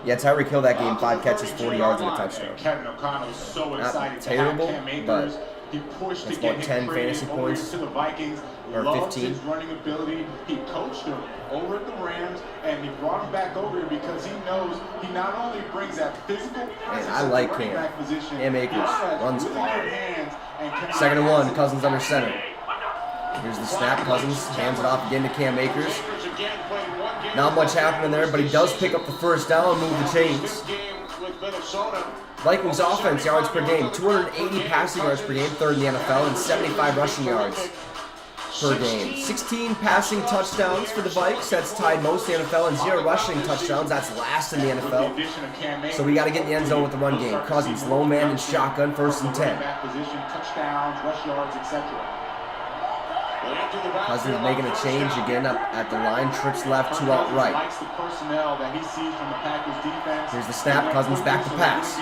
A: Yeah, Tyreek Hill that game, 5 catches, 40 yards and a touchdown.
D: Kevin O'Connell is so excited
A: Not
D: to
A: terrible,
D: have Cam Akers.
A: but
D: he pushed
A: that's
D: to get
A: about
D: him
A: 10 fantasy
D: traded over
A: points,
D: to the Vikings.
A: or
D: Loves
A: 15.
D: his running ability. He coached him over at the Rams, and he brought him back over here because he knows he not only brings that physical presence
A: I like
D: at the running
A: Cam.
D: back position,
A: Cam Akers
D: he has
A: runs
D: really
A: it.
D: good hands and can
A: 2nd and 1, Cousins under center. Here's the snap, Cousins hands it off again to Cam Akers.
C: Akers again played one game.
A: Not much happening there, but he does pick up the first down, move the chains.
C: This game with Minnesota.
A: Vikings offense yards per game, 280 passing yards per game, 3rd in the NFL, and 75 rushing yards per game. 16 passing touchdowns for the Vikes, that's tied most in the NFL, and 0 rushing touchdowns, that's last in the NFL. So we got to get in the end zone with the run game. Cousins, low man and shotgun, 1st and 10.
D: Position, touchdowns, rush yards, etc.
A: Cousins making a change again up at the line, trips left, 2 out right.
D: Likes the personnel that he sees from the Packers defense.
A: Here's the snap, Cousins back to pass.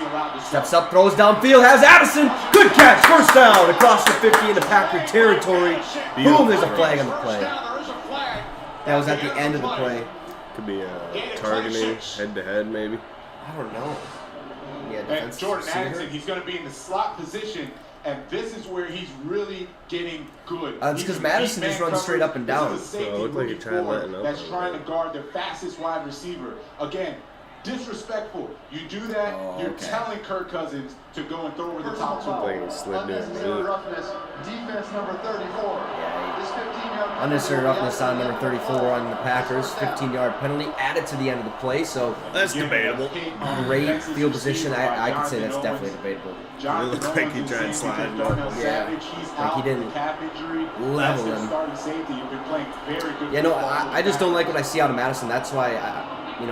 A: Steps up, throws downfield, has Addison. Good catch, 1st down across the 50 into Packer territory. Boom, there's a flag on the play. That was at the end of the play.
B: Could be targeting head-to-head, maybe.
A: I don't know. Yeah,
D: And
A: defensive
D: Jordan
A: receiver.
D: Addison, he's going to be in the slot position, and this is where he's really getting good.
A: It's because Madison just runs straight up and down.
D: This is a safety
B: So it looked like he
D: moving
B: tried
D: forward
B: letting up
D: that's
B: on
D: trying
B: that.
D: to guard their fastest wide receiver. Again, disrespectful. You do that,
A: Oh,
D: you're
A: okay.
D: telling Kirk Cousins to go and throw over the top
E: Personal
D: two.
B: Like he slid to his
E: unnecessary
B: knee.
E: roughness, defense number 34. This 15-yard
A: Unnecessary roughness on number 34 on the Packers. 15-yard penalty added to the end of the play, so
B: That's debatable.
A: great field position. I could say that's definitely debatable.
B: It looked like he tried sliding up.
A: Yeah. Like he didn't level him. Yeah, no, I just don't like what I see out of Madison. That's why,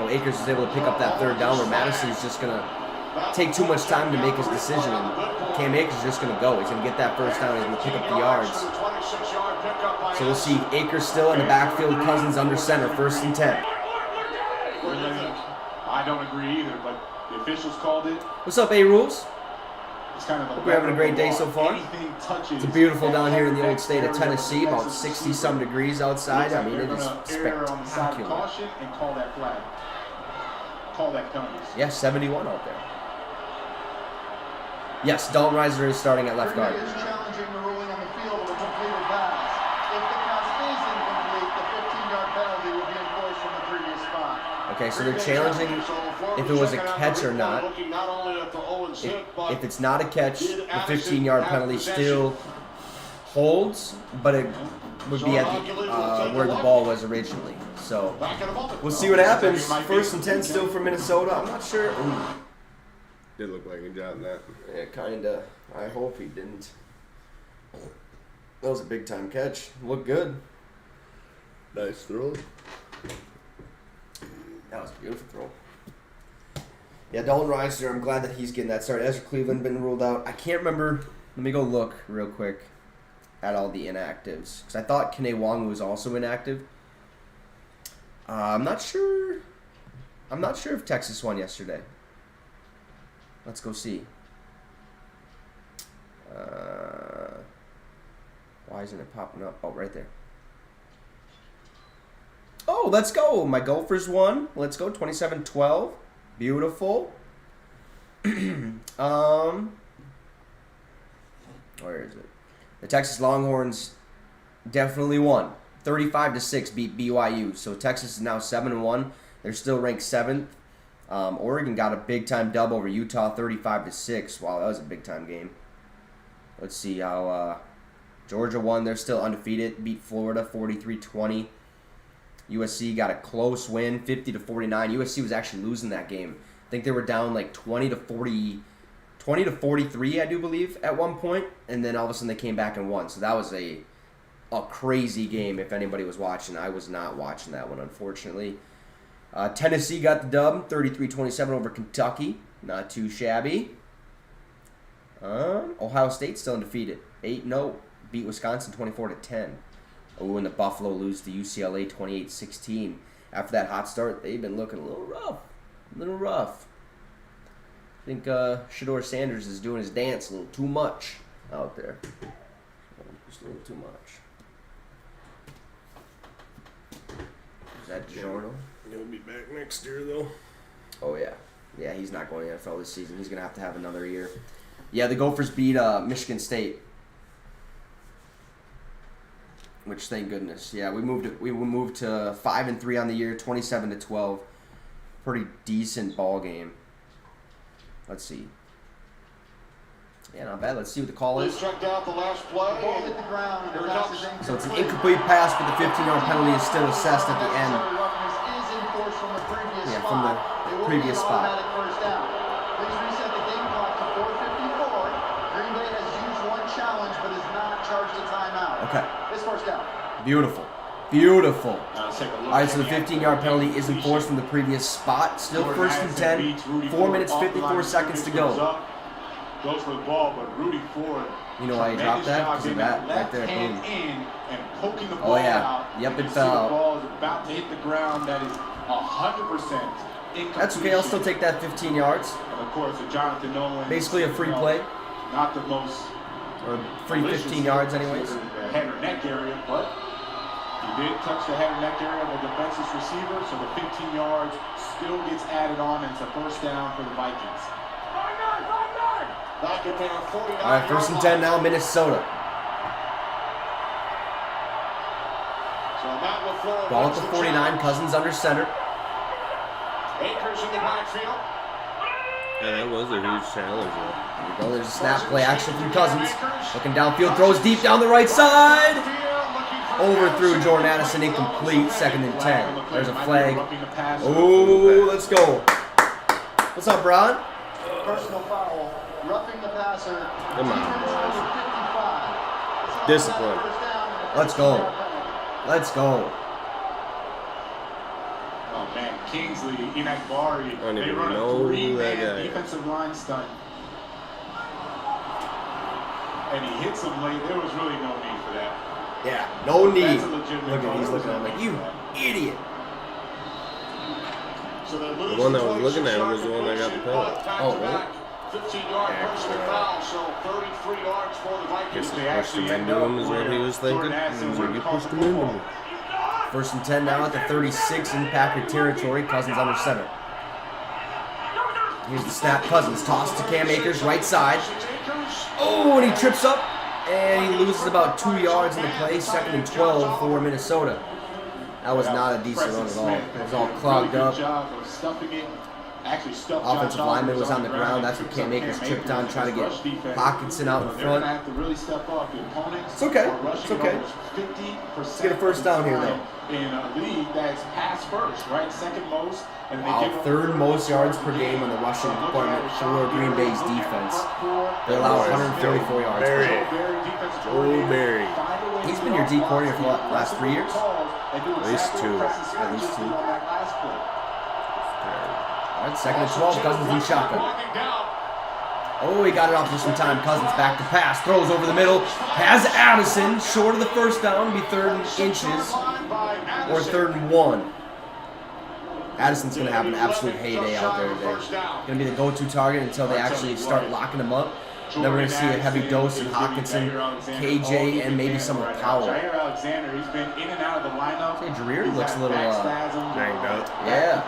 A: Akers was able to pick up that 3rd down where Madison's just going to take too much time to make his decision. And Cam Akers is just going to go. He's going to get that 1st down. He's going to pick up the yards. So we'll see Akers still in the backfield. Cousins under center. 1st and 10.
D: I don't agree either, but the officials called it.
A: What's up, A-Rules?
D: It's kind of a
A: Hope you're having a great day so far.
D: Anything touches.
A: It's beautiful down here in the old state of Tennessee, about 60-some degrees outside. I mean, it is spectacular.
D: Caution and call that flag. Call that penalties.
A: Yeah, 71 out there. Yes, Dalton Reiser is starting at left guard.
E: Is challenging the ruling on the field of a completed pass. If the pass is incomplete, the 15-yard penalty will be enforced from the previous spot.
A: Okay, so they're challenging if it was a catch or not. If it's not a catch, the 15-yard penalty still holds, but it would be at the, where the ball was originally. So we'll see what happens. 1st and 10 still for Minnesota. I'm not sure. Ooh.
B: Did look like he dropped that.
A: Yeah, kinda. I hope he didn't. That was a big time catch. Looked good.
B: Nice throw.
A: That was a beautiful throw. Yeah, Dalton Reiser, I'm glad that he's getting that start. Ezra Cleveland been ruled out. I can't remember. Let me go look real quick at all the inactives. Because I thought Kene Wong was also inactive. I'm not sure. I'm not sure if Texas won yesterday. Let's go see. Why isn't it popping up? Oh, right there. Oh, let's go. My Gophers won. Let's go. 27-12. Beautiful. Where is it? The Texas Longhorns definitely won. 35-6 beat BYU. So Texas is now 7-1. They're still ranked 7th. Oregon got a big-time dub over Utah, 35-6. Wow, that was a big-time game. Let's see how Georgia won. They're still undefeated. Beat Florida, 43-20. USC got a close win, 50-49. USC was actually losing that game. I think they were down like 20-43, I do believe, at one point. And then all of a sudden they came back and won. So that was a crazy game if anybody was watching. I was not watching that one, unfortunately. Tennessee got the dub, 33-27 over Kentucky. Not too shabby. Ohio State still undefeated, 8-0. Beat Wisconsin 24-10. Oh, and the Buffalo lose to UCLA 28-16. After that hot start, they've been looking a little rough. I think Shedeur Sanders is doing his dance a little too much out there. Just a little too much. Is that DiGiorno?
B: He'll be back next year, though.
A: Oh, yeah. Yeah, he's not going to the NFL this season. He's going to have another year. Yeah, the Gophers beat Michigan State. Which, thank goodness. Yeah, we moved to 5-3 on the year, 27-12. Pretty decent ball game. Let's see. Yeah, not bad. Let's see what the call is.
C: Checked out the last play.
E: Ball hit the ground. And the pass is incomplete.
A: So it's an incomplete pass, but the 15-yard penalty is still assessed at the end. Yeah, from the previous spot.
E: First down. Please reset the game clock to 4:54. Green Bay has used one challenge, but has not charged a timeout.
A: Okay.
E: This first down.
A: Beautiful. All right, so the 15-yard penalty is enforced from the previous spot. Still 1st and 10. 4 minutes, 54 seconds to go.
D: Goes for the ball, but Rudy Ford.
A: You know why he dropped that? Because of that right there. Boom. Oh, yeah. Yep, it fell.
D: The ball is about to hit the ground. That is 100% incomplete.
A: That's okay. I'll still take that 15 yards.
D: And of course, Jonathan Nolan.
A: Basically a free play.
D: Not the most.
A: Or free 15 yards, anyways.
D: The head or neck area, but he did touch the head or neck area of the defensive receiver, so the 15 yards still gets added on, and it's a first down for the Vikings.
C: Back at their 49.
A: All right, 1st and 10 now, Minnesota. Ball at the 49, Cousins under center.
C: Akers in the backfield.
B: Yeah, that was a huge challenge, though.
A: There we go, there's a snap play action from Cousins. Looking downfield, throws deep down the right side. Overthrew Jordan Addison, incomplete, 2nd and 10. There's a flag. Oh, let's go. What's up, Bron?
E: Personal foul. Roughing the passer.
B: Come on. Discipline.
A: Let's go. Let's go.
D: Oh man, Kingsley, Inakbari,
B: I don't
D: they
B: even
D: run a
B: know who that
D: three-man
B: guy is.
D: defensive line stunt. And he hits him late. There was really no need for that.
A: Yeah, no need.
D: That's a legitimate
A: Look at
D: call.
A: he's looking at him like, you idiot.
C: So So they're
B: The one that was looking at him was the one that got the penalty.
A: Oh, really?
C: 15-yard personal foul, so 33 yards for the Vikings.
B: Guess they pushed him into him is what he was thinking. He was like, you pushed him into me.
A: 1st and 10 now at the 36 in Packer territory. Cousins under center. Here's the snap. Cousins tossed to Cam Akers, right side. Oh, and he trips up, and he loses about 2 yards in the play. 2nd and 12 for Minnesota. That was not a decent run at all. It was all clogged up. Offensive lineman was on the ground. That's what Cam Akers tripped on, trying to get Hockenson out in front. It's okay. It's okay. Let's get a first down here, though.
D: In a league that's pass first, right? Second most. And
A: Wow, 3rd most yards per game on the rushing department for Green Bay's defense. They allow 134 yards.
B: Joe Barry.
A: He's been your D coordinator for the last 3 years?
B: At least 2.
A: At least 2. All right, 2nd and 12. Cousins in shotgun. Oh, he got it off just in time. Cousins back to pass. Throws over the middle. Has Addison. Short of the first down. Be 3rd and inches. Or 3rd and 1. Addison's going to have an absolute heyday out there today. Going to be the go-to target until they actually start locking him up. Then we're going to see a heavy dose of Hockenson, KJ, and maybe some of Powell.
D: Jair Alexander, he's been in and out of the lineup.
A: Hey, Jareer looks a little
B: banged up.
A: Yeah.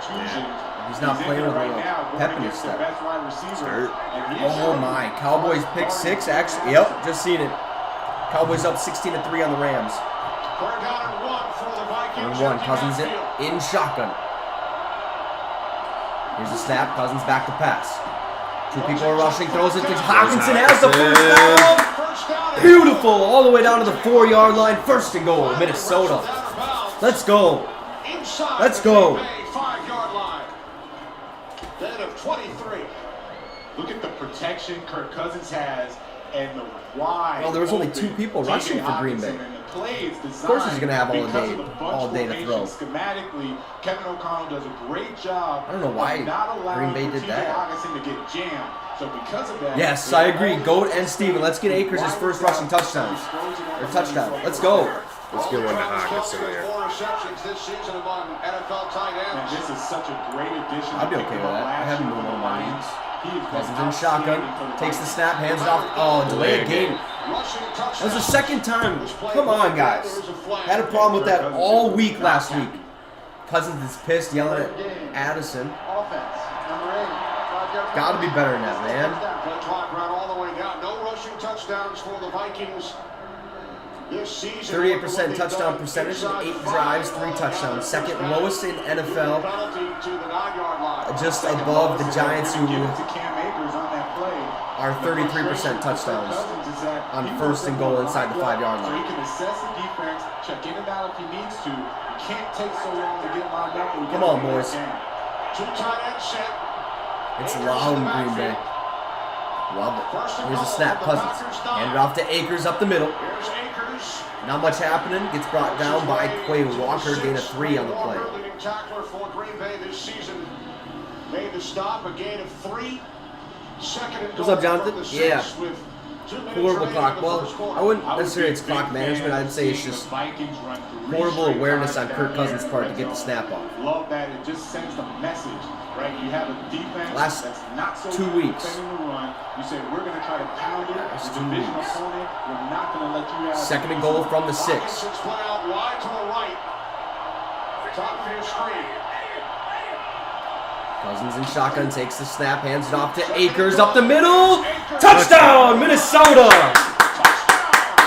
A: He's not playing with a little pep in his step. Oh my, Cowboys pick 6, actually. Yep, just seen it. Cowboys up 16-3 on the Rams. And 1, Cousins in shotgun. Here's the snap, Cousins back to pass. 2 people are rushing, throws it to Hockenson, has the first down. Beautiful, all the way down to the 4-yard line. 1st and goal, Minnesota. Let's go. Let's go.
C: 5-yard line. Then of 23.
D: Look at the protection Kirk Cousins has and the wide.
A: Well, there was only 2 people rushing for Green Bay. Of course he's going to have all day to throw.
D: Schematically, Kevin O'Connell does a great job.
A: I don't know why Green Bay did that.
D: To get jammed. So because of that,
A: yes, I agree. Goat and Steven. Let's get Akers his first rushing touchdowns. Or touchdown. Let's go.
B: Let's get one to Hockenson there.
C: 4 receptions this season among NFL tight ends.
D: This is such a great addition.
A: I'd be okay with that. I haven't moved on my leads. Cousins in shotgun. Takes the snap, hands it off. Oh, delay a game. That was the 2nd time. Come on, guys. Had a problem with that all week last week. Cousins is pissed, yelling at Addison. Got to be better than that, man.
C: The clock ran all the way down. No rushing touchdowns for the Vikings this season.
A: 38% touchdown percentage in 8 drives, 3 touchdowns. 2nd lowest in NFL. Just above the Giants, who are 33% touchdowns on 1st and goal inside the 5-yard line.
D: So he can assess the defense, check in and out if he needs to. You can't take so long to get lined up.
A: Come on, boys.
C: 2 tight ends set.
A: It's loud in Green Bay. Love it. Here's a snap. Cousins. Hand it off to Akers up the middle. Not much happening. Gets brought down by Quay Walker. Gain of 3 on the play.
C: Leading tackler for Green Bay this season. Made the stop. A gain of 3. 2nd and goal.
A: What's up, Jonathan?
C: from the 6
A: Yeah.
C: with 2 minutes
A: Horrible
C: remaining
A: clock.
C: in the
A: Well,
C: first quarter.
A: I wouldn't necessarily it's clock management. I'd say it's just horrible awareness on Kirk Cousins' part to get the snap off.
D: Love that. It just sends a message, right? You have a defense
A: Last
D: that's not so
A: 2
D: good
A: weeks.
D: defending the run. You say we're going to try to pound it.
A: Last
D: The
A: 2
D: division
A: weeks.
D: opponent, we're not going to let you have
A: 2nd and goal from the 6.
C: Hawkinson's play out wide to the right. Top of your screen.
A: Cousins in shotgun takes the snap, hands it off to Akers up the middle. Touchdown, Minnesota!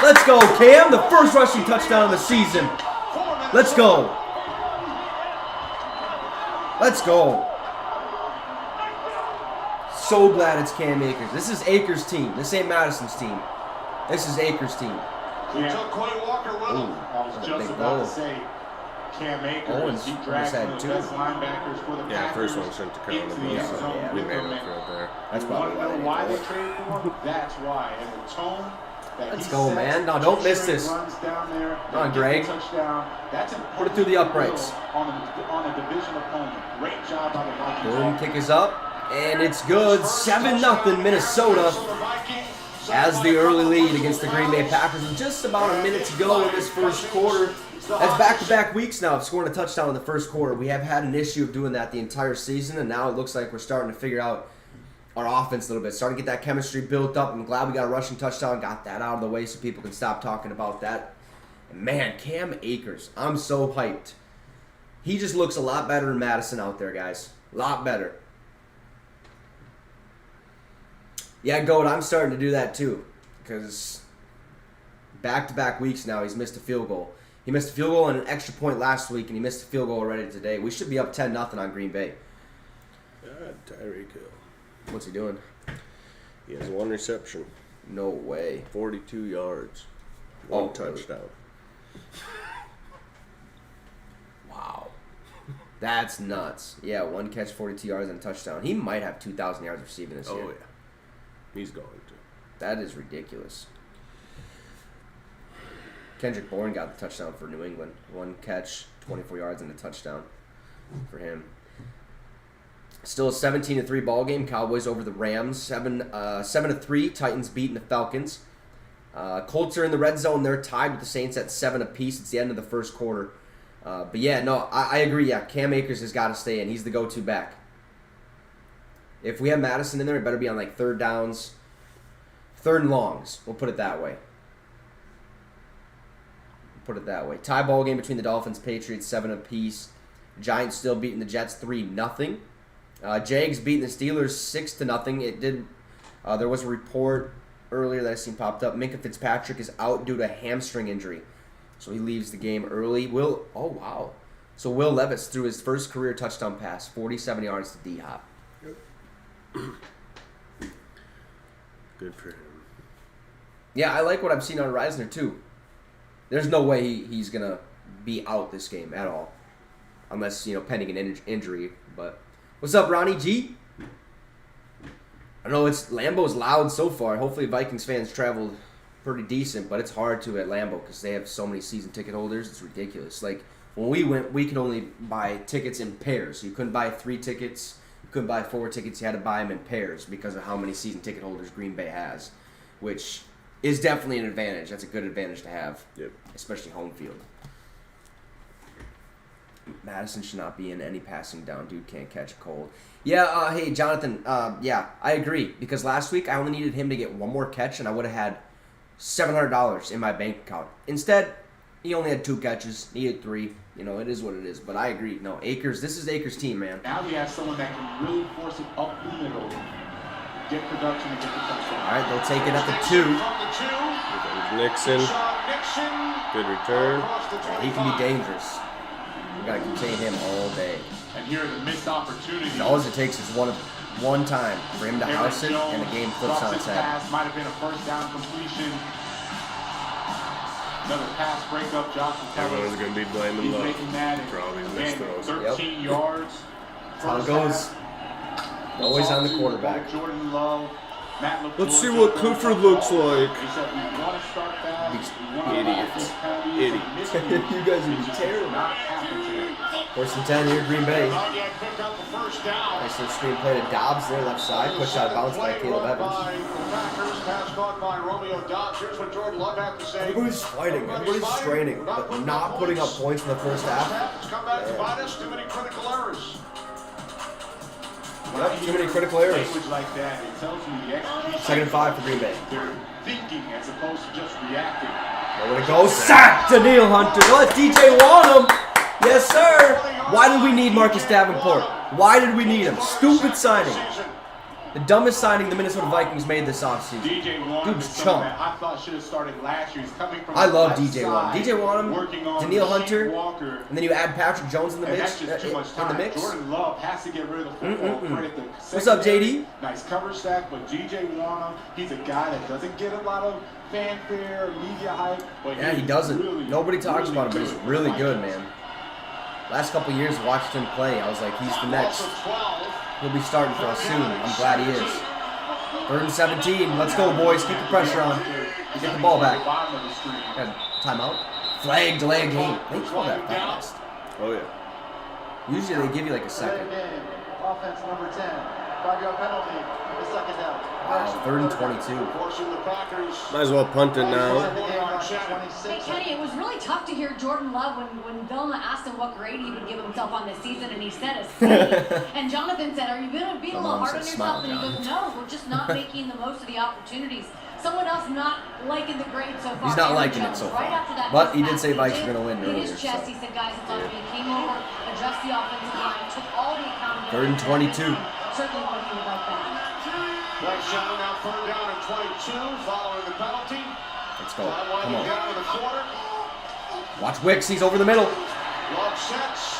A: Let's go, Cam. The first rushing touchdown of the season. Let's go. Let's go. So glad it's Cam Akers. This is Akers' team. This ain't Madison's team. This is Akers' team.
C: He took Quay Walker with him.
D: I was just
A: Big
D: about
A: goal.
D: to say, Cam Akers,
A: Owens
D: he
A: almost
D: dragged
A: had
D: one of
A: 2.
D: the best linebackers for the
B: Yeah,
D: Packers
B: first one shouldn't have come on the
D: into
B: ball.
D: end zone
A: Yeah,
B: We
D: with
B: made
D: them.
B: up for it there.
A: That's
D: You
A: probably
D: want to know
A: why
D: why
A: they
D: they traded for him? That's why. And the tone that
A: Let's
D: he
A: go,
D: sets,
A: man. No, don't miss
D: straight
A: this.
D: runs down there,
A: Come on,
D: they get the
A: Greg.
D: touchdown. That's important
A: Put it through the uprights.
D: on a division opponent. Great job by the Vikings.
A: Boom, kick is up, and it's good. 7-0 Minnesota.
C: So the Vikings
A: has the early lead against the Green Bay Packers with just about a minute to go in this first quarter. That's back-to-back weeks now of scoring a touchdown in the first quarter. We have had an issue of doing that the entire season, and now it looks like we're starting to figure out our offense a little bit. Starting to get that chemistry built up. I'm glad we got a rushing touchdown, got that out of the way so people can stop talking about that. And man, Cam Akers, I'm so hyped. He just looks a lot better than Madison out there, guys. A lot better. Yeah, Goat, I'm starting to do that too. Because back-to-back weeks now, he's missed a field goal. He missed a field goal and an extra point last week, and he missed a field goal already today. We should be up 10-0 on Green Bay.
B: Tyreek Hill.
A: What's he doing?
B: He has 1 reception.
A: No way.
B: 42 yards. 1
A: Oh,
B: touchdown.
A: Wow. That's nuts. Yeah, 1 catch, 42 yards, and a touchdown. He might have 2,000 yards receiving this year.
B: Oh, yeah. He's going to.
A: That is ridiculous. Kendrick Bourne got the touchdown for New England. 1 catch, 24 yards, and a touchdown for him. Still a 17-3 ball game. Cowboys over the Rams. 7-3. Titans beating the Falcons. Colts are in the red zone. They're tied with the Saints at 7 apiece. It's the end of the first quarter. But yeah, no, I agree. Yeah, Cam Akers has got to stay in. He's the go-to back. If we have Madison in there, it better be on like 3rd downs, 3rd and longs. We'll put it that way. Tie ball game between the Dolphins, Patriots, 7 apiece. Giants still beating the Jets 3-0. Jags beating the Steelers 6-0. It did. There was a report earlier that I seen popped up. Minka Fitzpatrick is out due to a hamstring injury, so he leaves the game early. Oh wow. So Will Levis threw his first career touchdown pass, 47 yards to D-Hop.
B: Good for him.
A: Yeah, I like what I've seen on Reisner too. There's no way he's gonna be out this game at all, unless pending an injury. But what's up, Ronnie G? I know Lambeau's loud so far. Hopefully, Vikings fans traveled pretty decent, but it's hard to at Lambeau because they have so many season ticket holders. It's ridiculous. Like when we went, we could only buy tickets in pairs. You couldn't buy 3 tickets. You couldn't buy 4 tickets. You had to buy them in pairs because of how many season ticket holders Green Bay has, which is definitely an advantage. That's a good advantage to have,
B: Yep.
A: Especially home field. Madison should not be in any passing down. Dude can't catch a cold. Yeah, hey, Jonathan, yeah, I agree. Because last week I only needed him to get 1 more catch, and I would have had $700 in my bank account. Instead, he only had 2 catches, needed 3. It is what it is. But I agree. No, Akers, this is Akers' team, man.
D: Now we have someone that can really force it up the middle, get production, and get the touchdown.
A: All right, they'll take it at the 2.
B: Nixon. Good return.
A: Yeah, he can be dangerous. We got to contain him all day.
D: And here are the missed opportunities.
A: And all it takes is one time for him to house it, and the game flips on its head.
D: Pass might have been a first down completion. Another pass breakup, Josh.
B: Everyone's going to be blaming Love
D: making that
B: for all these missed throws.
D: 13 yards.
A: That's how it goes. Always on the quarterback.
D: Jordan Love.
B: Let's see what Clifford looks like.
D: He said we want to start fast.
B: Idiots. Idiots.
A: You guys would be terrible. First and 10 here, Green Bay. Nice little screen play to Dobbs there, left side. Push out bounce by Caleb Evans. Everybody's fighting. Everybody's straining. But not putting up points in the first half.
C: Too many critical errors.
A: Yep, too many critical errors.
D: Language like that, it tells you the execution.
A: 2nd and 5 for Green Bay.
D: They're thinking as opposed to just reacting.
A: Nowhere to go. Sack to Neil Hunter. Let's DJ Wanham. Yes, sir. Why did we need Marcus Davenport? Why did we need him? Stupid signing. The dumbest signing the Minnesota Vikings made this offseason.
D: DJ Wanham
A: Dude's
D: is
A: chump.
D: someone that I thought should have started last year. He's coming from
A: I
D: the
A: love
D: left
A: DJ Wanham.
D: side,
A: DJ Wanham,
D: working on
A: Daniil
D: Rasheed
A: Hunter,
D: Walker.
A: and then you add Patrick Jones in the
D: And
A: mix.
D: that's just too much time. Jordan Love has to get rid of the football. Credit the
A: What's up,
D: secondary.
A: JD?
D: Nice cover stack, but DJ Wanham, he's a guy that doesn't get a lot of fanfare, media hype. But
A: Yeah, he
D: he's
A: doesn't.
D: really,
A: Nobody talks about him, but he's
D: good.
A: really good, man. Last couple years, watched him play. I was like, he's the next. He'll be starting for us soon. I'm glad he is. 3rd and 17. Let's go, boys. Keep the pressure on. Get the ball back. Got timeout. Flag, delay a game. They call that fast.
B: Oh, yeah.
A: Usually they give you like a second.
E: Play game. Offense number 10. 5-yard penalty. The second down.
A: Wow, 3rd and 22.
C: Forcing the Packers.
B: Might as well punt it now.
F: Hey, Kenny, it was really tough to hear Jordan Love when Vilma asked him what grade he would give himself on this season, and he said a C. And Jonathan said, are you going to be a little hard on yourself? And he goes, no, we're just not making the most of the opportunities. Someone else not liking the grade so far.
A: He's not liking it so far.
F: Right after that,
A: but he did say Vikes are going to win
F: in
A: earlier.
F: his chest,
A: So.
F: he said, guys, it's on me. Came over, addressed the offensive line, took all the accountability.
A: 3rd and 22.
F: Certainly what he would like that.
C: Nice shot, now 3rd down and 22 following the penalty.
A: Let's go.
C: Time
A: Come
C: winding down
A: on.
C: to the quarter.
A: Watch Wicks. He's over the middle.
C: Love sets.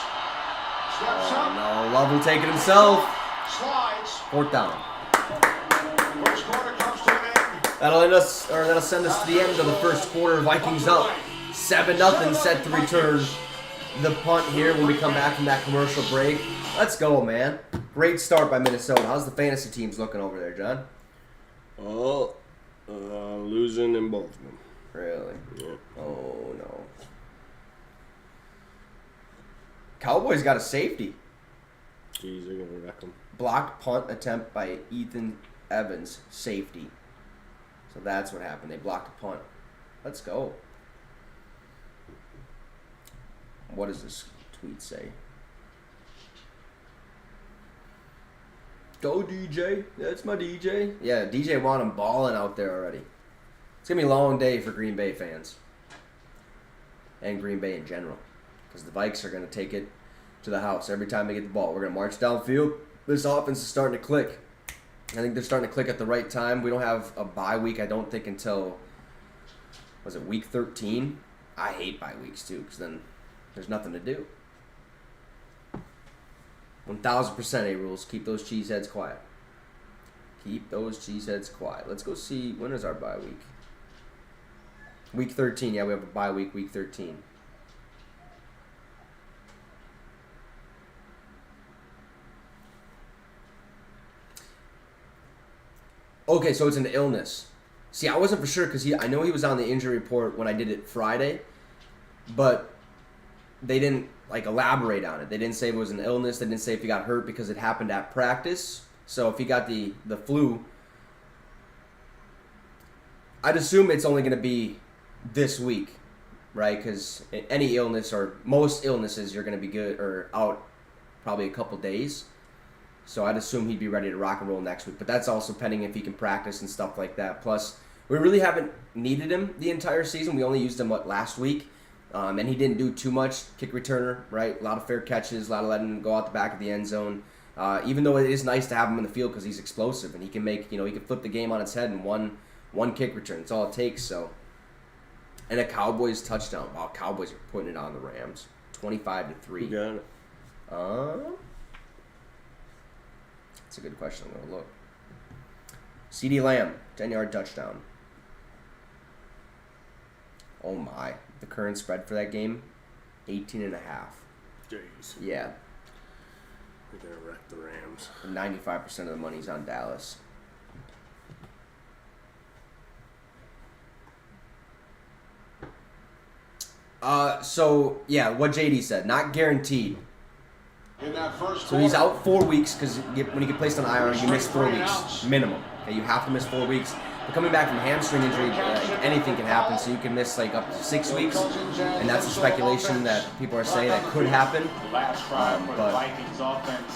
C: Steps
A: Oh,
C: up.
A: no. Love will take it himself.
C: Slides.
A: 4th down.
C: First quarter comes to an end.
A: That'll send us to the end of the first quarter. Vikings up 7-0, set to return the punt here when we come back from that commercial break. Let's go, man. Great start by Minnesota. How's the fantasy teams looking over there, John?
B: Oh, losing in both of them.
A: Really?
B: Yeah.
A: Oh, no. Cowboys got a safety.
B: Jeez, they're going to wreck them.
A: Blocked punt attempt by Ethan Evans, safety. So that's what happened. They blocked a punt. Let's go. What does this tweet say? Go DJ. That's my DJ. Yeah, DJ want him balling out there already. It's going to be a long day for Green Bay fans. And Green Bay in general. Because the Vikes are going to take it to the house every time they get the ball. We're going to march downfield. This offense is starting to click. I think they're starting to click at the right time. We don't have a bye week, I don't think, until, was it week 13? I hate bye weeks, too, because then there's nothing to do. 1,000% A-Rules. Keep those cheeseheads quiet. Keep those cheeseheads quiet. Let's go see, when is our bye week? Week 13. Yeah, we have a bye week, week 13. Okay, so it's an illness. See, I wasn't for sure because I know he was on the injury report when I did it Friday, but they didn't elaborate on it. They didn't say it was an illness. They didn't say if he got hurt because it happened at practice. So if he got the flu, I'd assume it's only going to be this week, right? Because any illness or most illnesses, you're going to be good or out probably a couple days. So I'd assume he'd be ready to rock and roll next week. But that's also pending if he can practice and stuff like that. Plus, we really haven't needed him the entire season. We only used him, last week? And he didn't do too much. Kick returner, right? A lot of fair catches, a lot of letting him go out the back of the end zone. Even though it is nice to have him in the field because he's explosive and he can make, he can flip the game on its head in one kick return. That's all it takes. So, and a Cowboys touchdown. Wow, Cowboys are putting it on the Rams, 25-3.
B: You got it.
A: That's a good question. I'm gonna look. CeeDee Lamb, 10-yard touchdown. Oh my. The current spread for that game, 18.5.
B: Jeez.
A: Yeah.
B: They're going to wreck the Rams.
A: 95% of the money's on Dallas. So, yeah, what JD said, not guaranteed.
C: In that first
A: So he's
C: quarter.
A: out 4 weeks because when you get placed on IR, you miss 4 weeks minimum. Okay, you have to miss 4 weeks. But coming back from hamstring injury, anything can happen. So you can miss up to 6 weeks, and that's the speculation that people are saying that could happen. But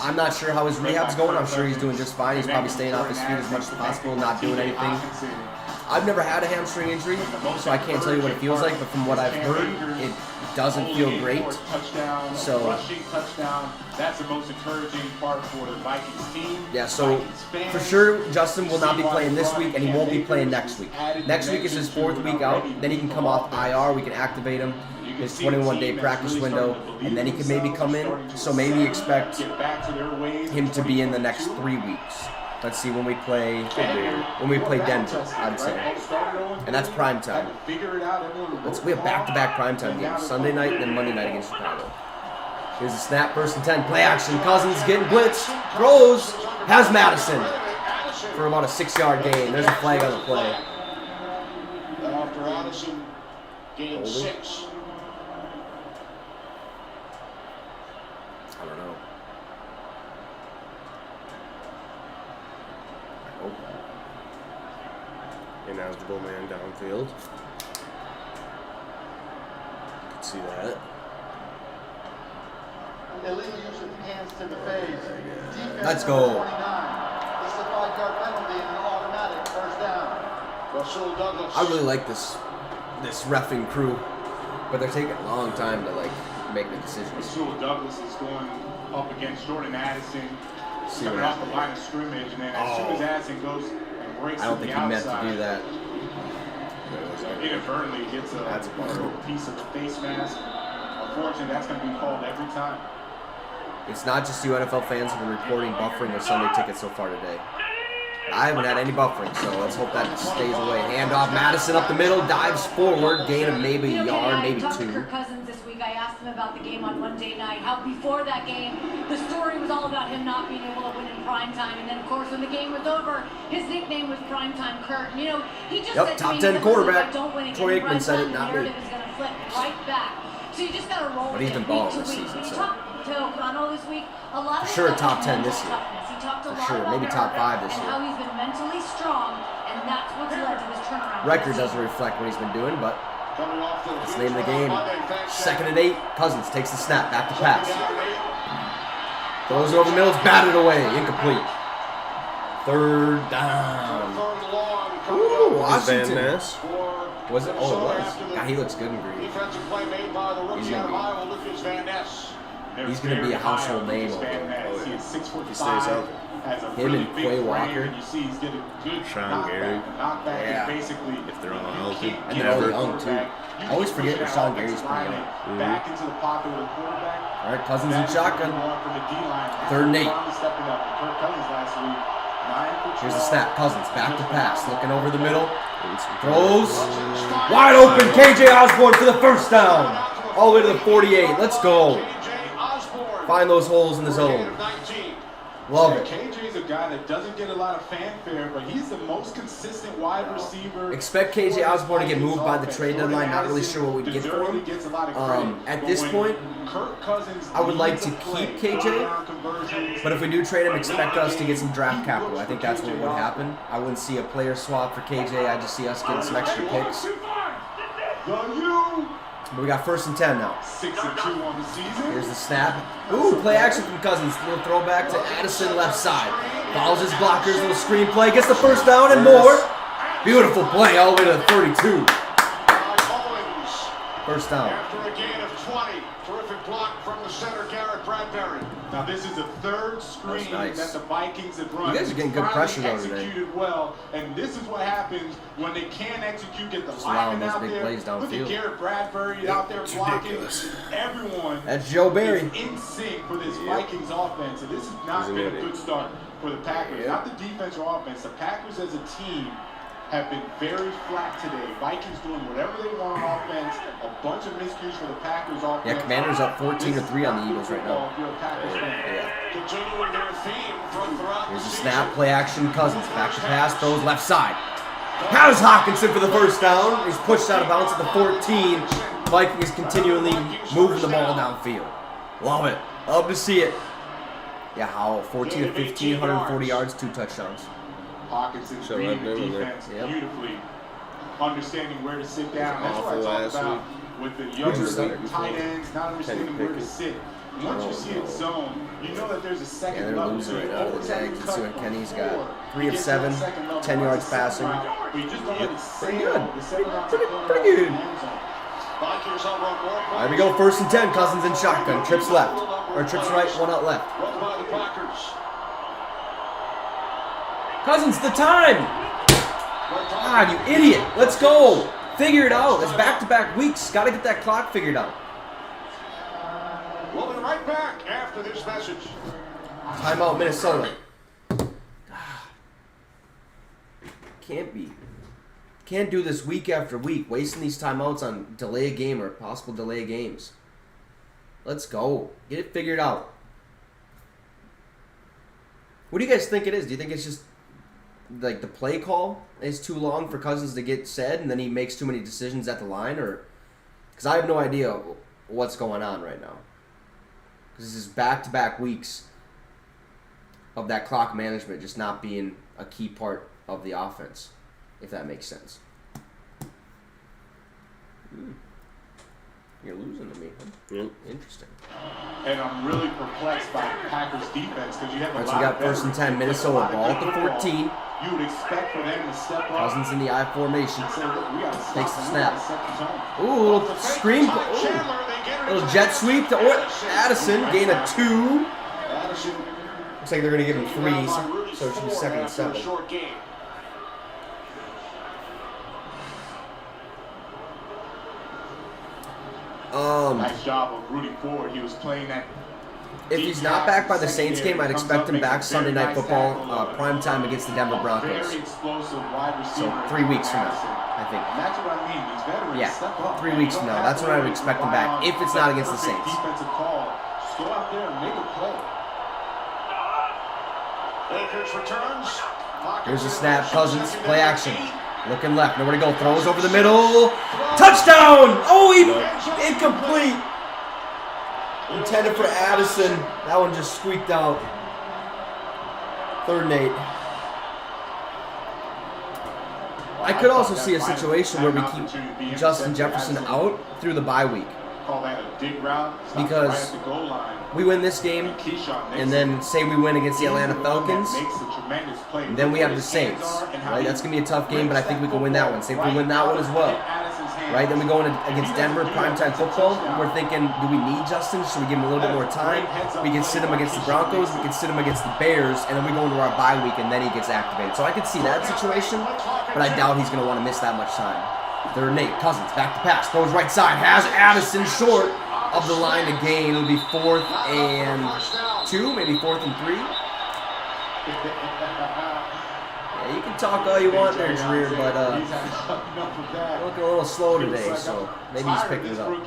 A: I'm not sure how his rehab's going. I'm sure he's doing just fine. He's probably staying off his feet as much as possible, not doing anything. I've never had a hamstring injury, so I can't tell you what it feels like. But from what I've heard, it doesn't feel great. So
D: rushing touchdown, that's the most encouraging part for the Vikings team.
A: yeah, so for sure Justin will not be playing this week, and he won't be playing next week. Next week is his 4th week out. Then he can come off IR. We can activate him. His 21-day practice window, and then he can maybe come in. So maybe expect him to be in the next 3 weeks. Let's see when we play Denver, I'd say. And that's prime time. We have back-to-back primetime games. Sunday night and then Monday night against Chicago. Here's a snap, 1st and 10. Play action. Cousins getting blitzed. Throws. Has Madison for about a 6-yard gain. There's a flag on the play.
C: After Addison gained 6.
A: I don't know.
B: recognizable man downfield. Can see that.
E: Illegal use of hands to the face. Defense
A: Let's
E: number
A: go.
E: 29. This is a 5-yard penalty and an automatic first down.
C: Russell Douglas.
A: I really like this reffing crew, but they're taking a long time to like make the decisions.
D: Russell Douglas is going up against Jordan Addison,
A: See
D: coming
A: what
D: off the line of scrimmage, and then as soon as Addison goes and breaks
A: I don't
D: to
A: think
D: the
A: he meant
D: outside,
A: to do that.
D: inadvertently gets
B: That's a
D: a
B: bummer.
D: little piece of the face mask. Unfortunately, that's going to be called every time.
A: It's not just you NFL fans who have been reporting buffering their Sunday tickets so far today. I haven't had any buffering, so let's hope that stays away. Handoff, Madison up the middle, dives forward, gain of maybe a yard, maybe
F: I talked to
A: two.
F: Kirk Cousins this week. I asked him about the game on Monday night. How before that game, the story was all about him not being able to win in prime time, and then of course when the game was over, his nickname was Primetime Kirk. You know, he just said to
A: top
F: me,
A: 10
F: "Listen,
A: quarterback.
F: if I don't win a
A: Troy
F: game in
A: Aikman said
F: prime
A: it,
F: time,
A: not
F: the
A: me.
F: narrative is going to flip right back." So you just got to roll
A: But
F: with
A: he's been
F: it week
A: balling
F: to
A: this
F: week.
A: season,
F: When you
A: so.
F: talk to O'Connell this week, a lot of
A: For sure
F: it
A: top
F: was
A: 10
F: mental
A: this year.
F: toughness. He talked a
A: For
F: lot
A: sure,
F: about
A: maybe top
F: character
A: 5 this
F: and
A: year.
F: how he's been mentally strong, and that's what's led to his turnaround.
A: Record
F: this
A: doesn't
F: season.
A: reflect what he's been doing, but
C: Coming off the
A: it's the
C: huge
A: name of the
C: run on
A: game.
C: Monday, thanks,
A: 2nd
C: Jack.
A: and 8, Cousins takes the snap, back to pass.
C: Second down and 8.
A: Throws it over the middle, it's batted away, incomplete. 3rd down.
C: Third and long, coming
A: Ooh,
C: up
B: Van
A: Washington.
B: Ness.
C: for
A: Was it? Oh, it
C: Minnesota
A: was.
C: after the
A: God, he looks good in green.
C: defensive play made by the
A: He's
C: rookie out of
A: gonna
C: Iowa, Lucas Van Ness.
D: They're
A: He's gonna be
D: very
A: a household
D: high on
A: name
D: Lucas
A: over
D: Van
A: there.
D: Ness.
B: Oh,
D: He
B: yeah.
D: is 6'5",
B: He stays healthy.
D: has a
A: Him
D: really
A: and
D: big
A: Quay
D: frame,
A: Walker.
D: and you see he's getting good
B: Sean
D: knockback.
B: Gary.
D: The knockback
A: Yeah.
D: is basically
B: If they're all
D: you
B: healthy.
D: can't
A: And
D: get
A: they're all
D: the
A: young, too.
D: quarterback. You
A: I always
D: can
A: forget
D: push
A: that
D: that
A: Sean Gary's
D: offensive
A: pretty young.
D: lineman back into the pocket with a quarterback.
A: All right, Cousins in
D: That is what
A: shotgun.
D: you want from the D-line.
A: 3rd and 8.
D: Finally stepping up. Kirk Cousins last week, 9 for 12.
A: Here's the snap. Cousins back to pass, looking over the middle.
B: And some
A: Throws. Wide open. KJ Osborne for the first down. All the way to the 48. Let's go.
C: KJ Osborne.
A: Find those holes in the
C: For a gain
A: zone.
C: of 19.
A: Love it.
D: KJ's a guy that doesn't get a lot of fanfare, but he's the most consistent wide receiver.
A: Expect KJ Osborne to get moved by the trade deadline. Not really sure what we'd get for him.
D: Gets a lot of credit,
A: At
D: but
A: this
D: when
A: point,
D: Kirk Cousins
A: I would like
D: needs
A: to
D: a play,
A: keep KJ,
D: third down conversions,
A: But if we do trade him, expect us to get some draft capital. I think that's what would happen. I wouldn't see a player swap for KJ. I just see us getting some extra picks.
D: the U,
A: But we got 1st and 10 now.
D: 6-2 on the season.
A: Here's the snap. Ooh, play action from Cousins. Little throwback to Addison left side. Follows his blockers, little screen play. Gets the 1st down and more. Beautiful play all the way to the 32.
C: By Owens.
A: 1st down.
C: After a gain of 20. Terrific block from the center, Garrett Bradbury.
D: Now this is the 3rd screen
A: nice.
D: that the Vikings have run.
A: You guys are getting good
D: Finally
A: pressure though today.
D: executed well, and this is what happens when they can execute. Get the
A: Just allowing
D: lineman
A: those
D: out
A: big
D: there.
A: plays
D: Look
A: downfield.
D: at Garrett Bradbury out there
B: It's
D: blocking.
B: ridiculous.
D: Everyone
A: That's Joe Barry.
D: is in sync for this Vikings offense, and this has not
B: He's an
D: been a
B: idiot.
D: good start for the Packers.
A: Yeah.
D: Not the defense or offense. The Packers as a team have been very flat today. Vikings doing whatever they want on offense. A bunch of miscues for the Packers offense.
A: Yeah, Commanders up 14-3 on the Eagles right now.
D: If you're a Packers fan.
A: Yeah.
C: Continuing their theme from throughout
A: Here's
C: the
A: the
C: season.
A: snap, play action, Cousins. Back to pass, throws left side. Has Hawkinson for the 1st down. He's pushed out of bounds at the 14. Vikings continually moving the ball downfield. Love it. Love to see it. Yeah, how 14 to 15, 140 yards, 2 touchdowns.
D: Hawkinson
B: Should
D: reading
B: have
D: the
B: been in there.
D: defense
A: Yep.
D: beautifully, understanding where to sit down. That's what I
B: awful
D: talk
B: last
D: about
B: week.
D: with the
A: Who'd
D: younger
A: you start
D: tight
B: before?
D: ends, not understanding where to sit. Once you see it zone, you know that there's a
A: Yeah,
D: second
A: they're
D: level.
A: losing
D: So
A: right
D: you
A: now to the
D: always have
A: Jags.
D: to
A: Let's see
D: cut
A: what Kenny's
D: before
A: got.
D: you
A: 3 of
D: get to
A: 7,
D: the second level.
A: 10 yards
D: Once the second
A: passing.
D: round, but you just don't let it
A: Pretty
D: sail.
A: good.
D: The second round's
A: Pretty
D: going
A: good.
D: out in the end zone.
C: Vikings on run more.
A: All right, we go 1st and 10. Cousins in shotgun. Trips left. Or trips right, 1 out left.
C: Run by the Packers.
A: Cousins, the time! God, you idiot. Let's go. Figure it out. It's back-to-back weeks. Got to get that clock figured out.
C: We'll be right back after this message.
A: Timeout, Minnesota. Can't be. Can't do this week after week, wasting these timeouts on delay a game or possible delay games. Let's go. Get it figured out. What do you guys think it is? Do you think it's just like the play call is too long for Cousins to get said and then he makes too many decisions at the line? Or because I have no idea what's going on right now. Because this is back-to-back weeks of that clock management just not being a key part of the offense. if that makes sense. You're losing to me. Huh?
B: Yep.
A: Interesting.
D: And I'm really perplexed by the Packers defense because you have a
A: All right, so
D: lot
A: we got
D: of
A: first and 10, Minnesota, ball at the 14.
D: You would expect for them to step up.
A: Cousins in the I formation.
D: And say, look, we gotta stop
A: Takes the
D: and we
A: snap.
D: gotta set the tone.
A: Ooh, little screen. Ooh. Little jet sweep to Addison. Gain of 2.
C: Addison.
A: Looks like they're going to give him 3, so it should be second and 7.
C: Short game.
D: Nice job of rooting forward. He was playing that.
A: If he's not back by the Saints game, I'd expect him back Sunday Night Football, prime time against the Denver Broncos.
D: Very explosive wide receiver.
A: So 3 weeks from now, I think.
D: And that's what I mean. These veterans
A: Yeah,
D: step up.
A: 3 weeks from now. That's when I would expect him back, if it's not against the Saints.
D: Defensive call. Just go out there and make a play.
C: Akers returns.
A: Here's the snap. Cousins, play action. Looking left, nowhere to go. Throws over the middle. Touchdown! Oh, incomplete. Intended for Addison. That one just squeaked out. 3rd and 8. I could also see a situation where we keep Justin Jefferson out through the bye week.
D: Call that a dig route.
A: Because
D: right at the goal line.
A: We win this game, and then say we win against the Atlanta Falcons, and then we have the Saints, right? That's going to be a tough game, but I think we can win that one. Say if we win that one as well, right? Then we go in against Denver, primetime football. We're thinking, do we need Justin? Should we give him a little bit more time? We can sit him against the Broncos, we can sit him against the Bears, and then we go into our bye week, and then he gets activated. So I could see that situation, but I doubt he's going to want to miss that much time. 3rd and 8, Cousins, back to pass, throws right side, has Addison short of the line to gain. It'll be 4th and 2, maybe 4th and 3. Yeah, you can talk all you want there, Jareer, but looking a little slow today, so maybe he's picking it up.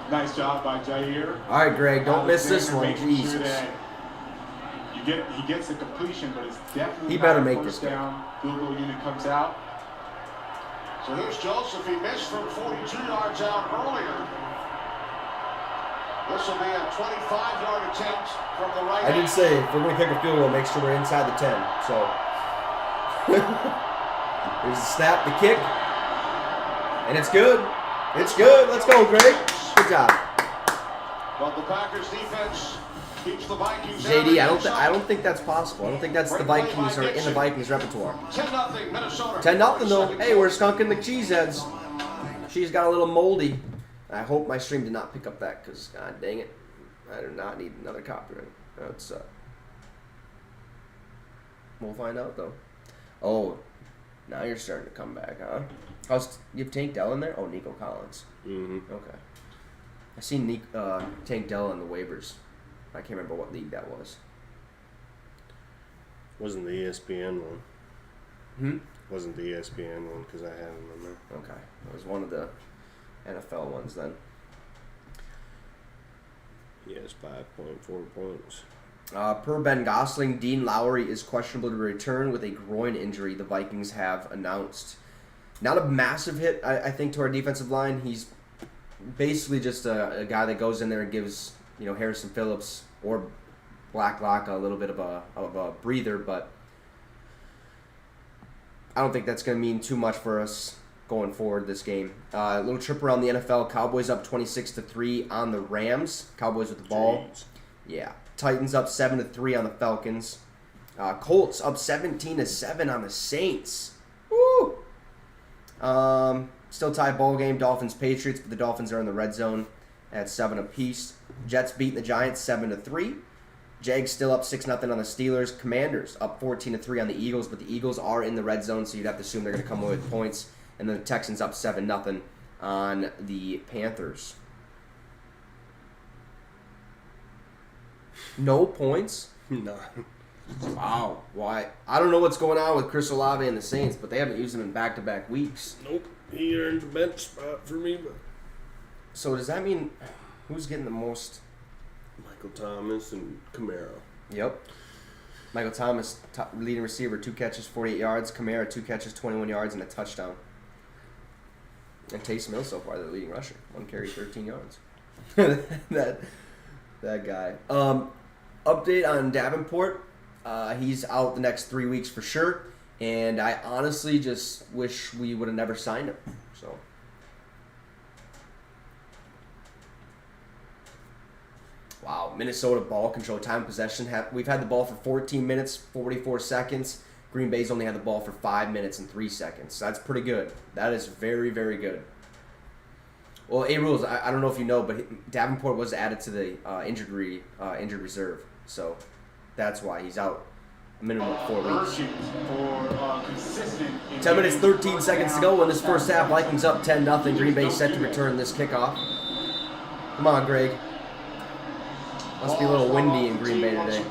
D: Nice job by Jair.
A: All right, Greg, don't miss this one, Jesus.
D: He gets the completion, but it's definitely
A: He better
D: not a
A: make
D: first
A: this
D: down. Field goal unit comes out.
C: So here's Joseph. He missed from 42 yards out earlier. This will be a 25-yard attempt from the right.
A: I did say if we're going to kick a field goal, make sure we're inside the 10. So here's the snap, the kick, and it's good. It's good. Let's go, Greg. Good job.
C: But the Packers defense keeps the Vikings.
A: JD, I don't think that's possible. I don't think that's the Vikings or in the Vikings repertoire.
C: 10-0 Minnesota.
A: 10-0 though. Hey, we're skunking the cheeseheads. She's got a little moldy. I hope my stream did not pick up that, because god dang it, I do not need another copyright. That's we'll find out though. Oh, now you're starting to come back, huh? You have Tank Dell in there? Oh, Nico Collins.
B: Mm-hmm.
A: Okay. I seen Tank Dell in the waivers. I can't remember what league that was.
B: Wasn't the ESPN one.
A: Hmm?
B: Wasn't the ESPN one, because I had him in there.
A: Okay. It was one of the NFL ones then.
B: He has 5.4 points.
A: Per Ben Gosling, Dean Lowry is questionable to return with a groin injury the Vikings have announced. Not a massive hit, I think, to our defensive line. He's basically just a guy that goes in there and gives Harrison Phillips or Blacklock a little bit of a breather, but I don't think that's going to mean too much for us going forward this game. A little trip around the NFL. Cowboys up 26-3 on the Rams. Cowboys with the ball.
B: Jeez.
A: Yeah. Titans up 7-3 on the Falcons. Colts up 17-7 on the Saints. Woo! Still tied ball game. Dolphins Patriots, but the Dolphins are in the red zone at 7 apiece. Jets beating the Giants 7-3. Jags still up 6-0 on the Steelers. Commanders up 14-3 on the Eagles, but the Eagles are in the red zone, so you'd have to assume they're going to come away with points. And then the Texans up 7-0 on the Panthers. No points?
B: No.
A: Wow. Why? I don't know what's going on with Chris Olave and the Saints, but they haven't used him in back-to-back weeks.
B: Nope. He earned a bench spot for me, but
A: So does that mean who's getting the most?
B: Michael Thomas and Camaro.
A: Yep. Michael Thomas, leading receiver, 2 catches, 48 yards. Kamara, 2 catches, 21 yards, and a touchdown. And Taysom Hill so far, the leading rusher. 1 carry, 13 yards. that guy. Update on Davenport. He's out the next 3 weeks for sure. And I honestly just wish we would have never signed him. So. Wow, Minnesota ball control, time of possession. We've had the ball for 14 minutes, 44 seconds. Green Bay's only had the ball for 5 minutes and 3 seconds. So that's pretty good. That is very, very good. Well, rules. I don't know if you know, but Davenport was added to the injured reserve. So that's why he's out a minimum of 4 weeks. 10 minutes, 13 seconds to go in this first half. Vikings up 10-0. Green Bay set to return this kickoff. Come on, Greg. Must be a little windy in Green Bay today.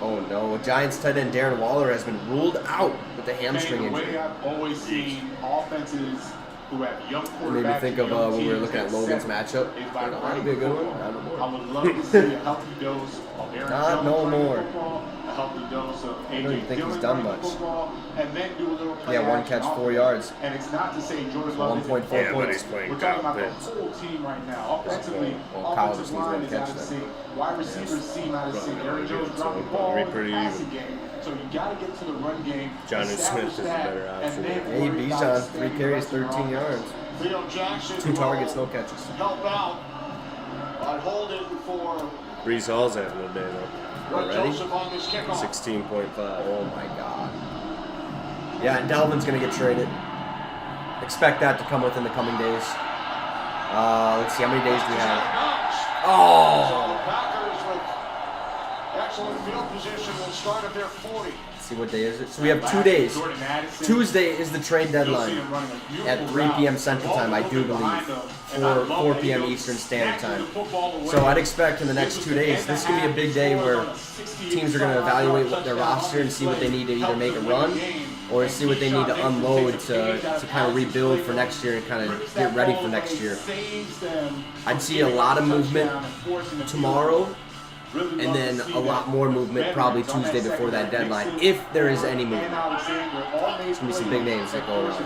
A: Oh no, Giants tight end Darren Waller has been ruled out with the hamstring injury.
D: The way I've always seen offenses who have young quarterbacks.
A: Made me think of when we were looking at Logan's matchup. That'd be a good one. Not no more.
D: I would love to see a healthy dose of Aaron
A: Not
D: Jones
A: no more.
D: football, a healthy dose of AJ
A: I don't even think he's
D: Dillon
A: done
D: running
A: much.
D: football, and then do a little play
A: Yeah, 1
D: action
A: catch, 4
D: offense.
A: yards.
D: And it's not to say Jordan Love isn't
A: 1.4
B: Yeah, but
A: points.
B: he's playing
D: We're talking about the
B: Vince.
D: whole team right now. Offensively,
A: Well, Kyle just
D: offensive
A: needs
D: line
A: one
D: is
A: catch
D: out of
A: then.
D: sync. Wide receivers seem out of sync.
B: Probably
D: Aaron Jones
B: good,
D: dropping
B: so
D: the ball
B: it'll
D: in
B: be
D: the
B: pretty
D: passing game. So you got to get to the run game.
B: Johnny
D: establish
B: Smith is a
D: that,
B: better
D: and
B: option
D: then
B: there.
A: Hey,
D: worry
A: Bijan,
D: about
A: 3
D: extending
A: carries,
D: the rest of
A: 13
D: your
A: yards.
D: offense.
C: Theo Jackson
A: 2 targets, no catches.
C: help out on holding for
B: Brees Hall's having a day though.
C: Brett
A: Already?
C: Joseph on this kickoff.
B: 16.5.
A: Oh my God. Yeah, and Dalvin's going to get traded. Expect that to come within the coming days. Let's see, how many days do we have?
C: So
A: Oh!
C: the Packers with excellent field position will start at their 40.
A: Let's see, what day is it? So we have 2 days.
D: Jordan Addison,
A: Tuesday is the trade
D: you'll see
A: deadline
D: him running a beautiful
A: at 3 p.m.
D: route.
A: Central
D: The ball
A: time, I
D: was
A: do
D: moving behind
A: believe,
D: him, and I
A: or
D: love
A: 4
D: that he
A: p.m.
D: goes
A: Eastern Standard
D: snatching
A: Time.
D: the football away.
A: So I'd expect in the next 2 days, this could be a big day where teams are going to evaluate what their roster and see what they need to either make a run or see what they need to unload to kind of rebuild for next year and kind of get ready for next year. I'd see a lot of movement tomorrow and then a lot more movement probably Tuesday before that deadline, if there is any movement. There's going to be some big names that go around.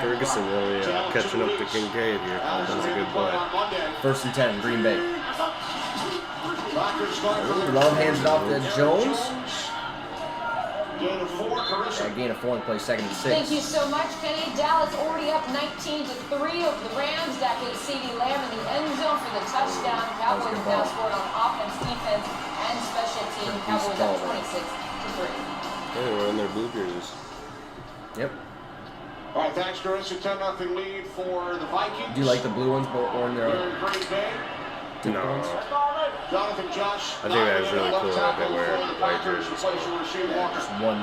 B: Ferguson really catching up to Kincaid here. That was a good play.
A: 1st and 10, Green Bay.
C: Packers start for their
A: Love hands it off to Jones.
C: gain of 4, Carissa.
A: Gain of 4 and play 2nd and 6.
G: Thank you so much, Kenny. Dallas already up 19-3 over the Rams. That gave CeeDee Lamb in the end zone for the touchdown. Cowboys have now scored on offense, defense, and special team. Cowboys up 26-3.
B: Hey, we're in their blue jerseys.
A: Yep.
C: All right, thanks, Carissa. 10-0 lead for the Vikings.
A: Do you like the blue ones or in
C: Here
A: their
C: in Green Bay.
B: No.
C: Jonathan Josh.
B: I think that was really cool that they wear
C: the
B: white
C: Packers,
B: jerseys.
C: replacing Rasheed Walker.
A: just one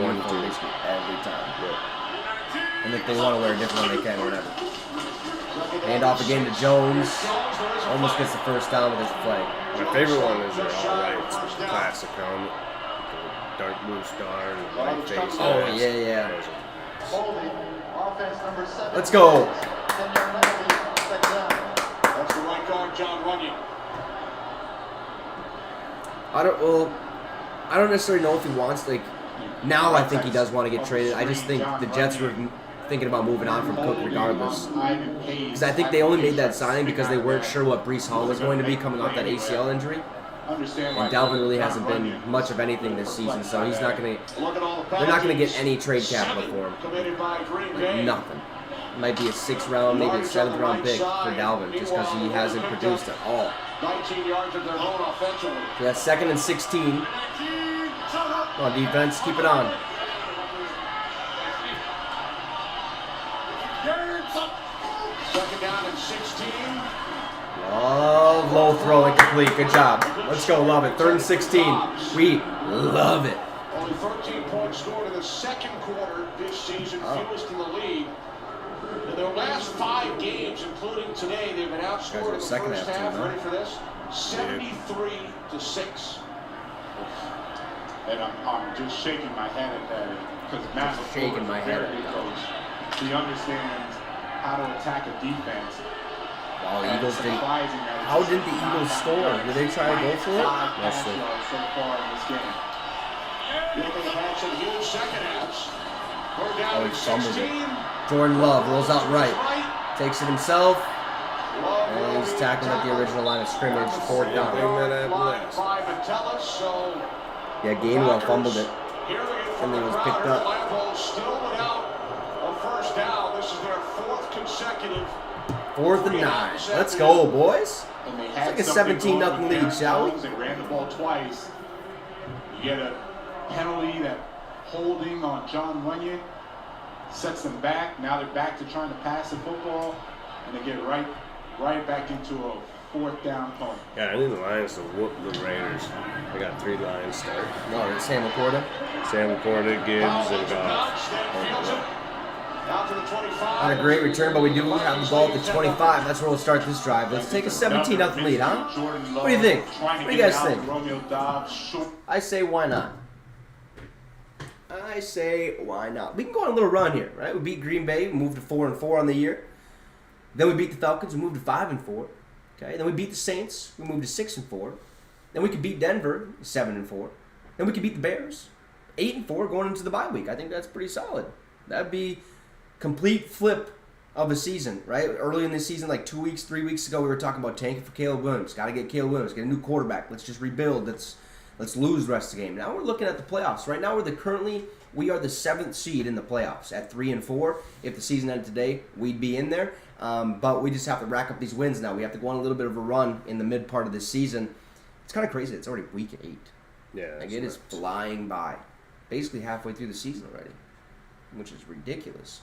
A: uniform
B: two.
A: basically every time? And if they want to wear a different one, they can or whatever. Hand off again to Jones. Almost gets the first down with his flag.
B: My favorite one is their all white. It's the classic helmet. The dark blue star and the white face.
A: Oh, yeah.
E: Holding, offense number 7.
A: Let's go.
E: 10-yard penalty, second down.
C: That's the right guard, John Runyon.
A: I don't necessarily know if he wants, now I think he does want to get traded. I just think the Jets were thinking about moving on from Cook regardless. Because I think they only made that signing because they weren't sure what Brees Hall was going to be coming off that ACL injury. And Dalvin really hasn't been much of anything this season, so he's not going to. They're not going to get any trade capital for him.
C: Committed by Green Bay.
A: Nothing. Might be a 6th round, maybe a 7th round pick for Dalvin, just because he hasn't produced at all.
C: 19 yards of their own offensively.
A: So that's 2nd and 16. Come on, defense, keep it on.
C: Second down and 16.
A: Oh, low throw, incomplete. Good job. Let's go, love it. 3rd and 16. We love it.
C: Only 13 points scored in the second quarter this season, fewest in the league. In their last 5 games, including today, they've been outscored in the
A: second
C: first
A: half
C: half.
A: too, huh?
C: Ready for this? 73-6.
D: And I'm just shaking my head at that because Matt LaFleur
A: shaking my
D: is a
A: head
D: very
A: at
D: good
A: that.
D: coach. He understands how to attack a defense.
A: Wow,
D: And
A: Eagles
D: it's
A: didn't.
D: surprising that it's
A: How
D: just
A: did the
D: not
A: Eagles
D: that
A: score?
D: much.
A: Did they try to go for it?
D: 5
A: Yes,
D: pass
A: sir.
D: yards so far in this game.
C: Looking to pass in huge second halves. We're down
A: Oh, he
C: at
A: fumbled it.
C: 16.
A: Jordan Love rolls out right. Takes it himself. And he's tackled at the original line of scrimmage, 4th down. Yeah, Gainwell fumbled it. And then it was picked up.
C: Still without a first down. This is their 4th consecutive.
A: 4th and 9. Let's go, boys. It's like a 17-0 lead, shall we?
D: They ran the ball twice. You get a penalty, that holding on John Runyon sets them back. Now they're back to trying to pass the football, and they get right back into a 4th down punt.
B: Yeah, I need the Lions to whoop the Raiders. I got 3 Lions start.
A: No, it's Sam Laporta.
B: Sam Laporta, Gibbs, and Goff.
A: Not a great return, but we do have the ball at the 25. That's where we'll start this drive. Let's take a 17-0 lead, huh? What do you think? What do you guys think? I say why not? I say why not? We can go on a little run here, right? We beat Green Bay, we moved to 4-4 on the year. Then we beat the Falcons, we moved to 5-4. Okay. Then we beat the Saints, we moved to 6-4. Then we could beat Denver, 7-4. Then we could beat the Bears, 8-4, going into the bye week. I think that's pretty solid. That'd be complete flip of a season, right? Early in the season, like 2 weeks, 3 weeks ago, we were talking about tanking for Caleb Williams. Got to get Caleb Williams, get a new quarterback. Let's just rebuild. Let's lose the rest of the game. Now we're looking at the playoffs. Right now, we are the 7th seed in the playoffs at 3-4. If the season ended today, we'd be in there. But we just have to rack up these wins now. We have to go on a little bit of a run in the mid part of this season. It's kind of crazy. It's already week 8.
B: Yeah,
A: like it is flying by. Basically halfway through the season already, which is ridiculous.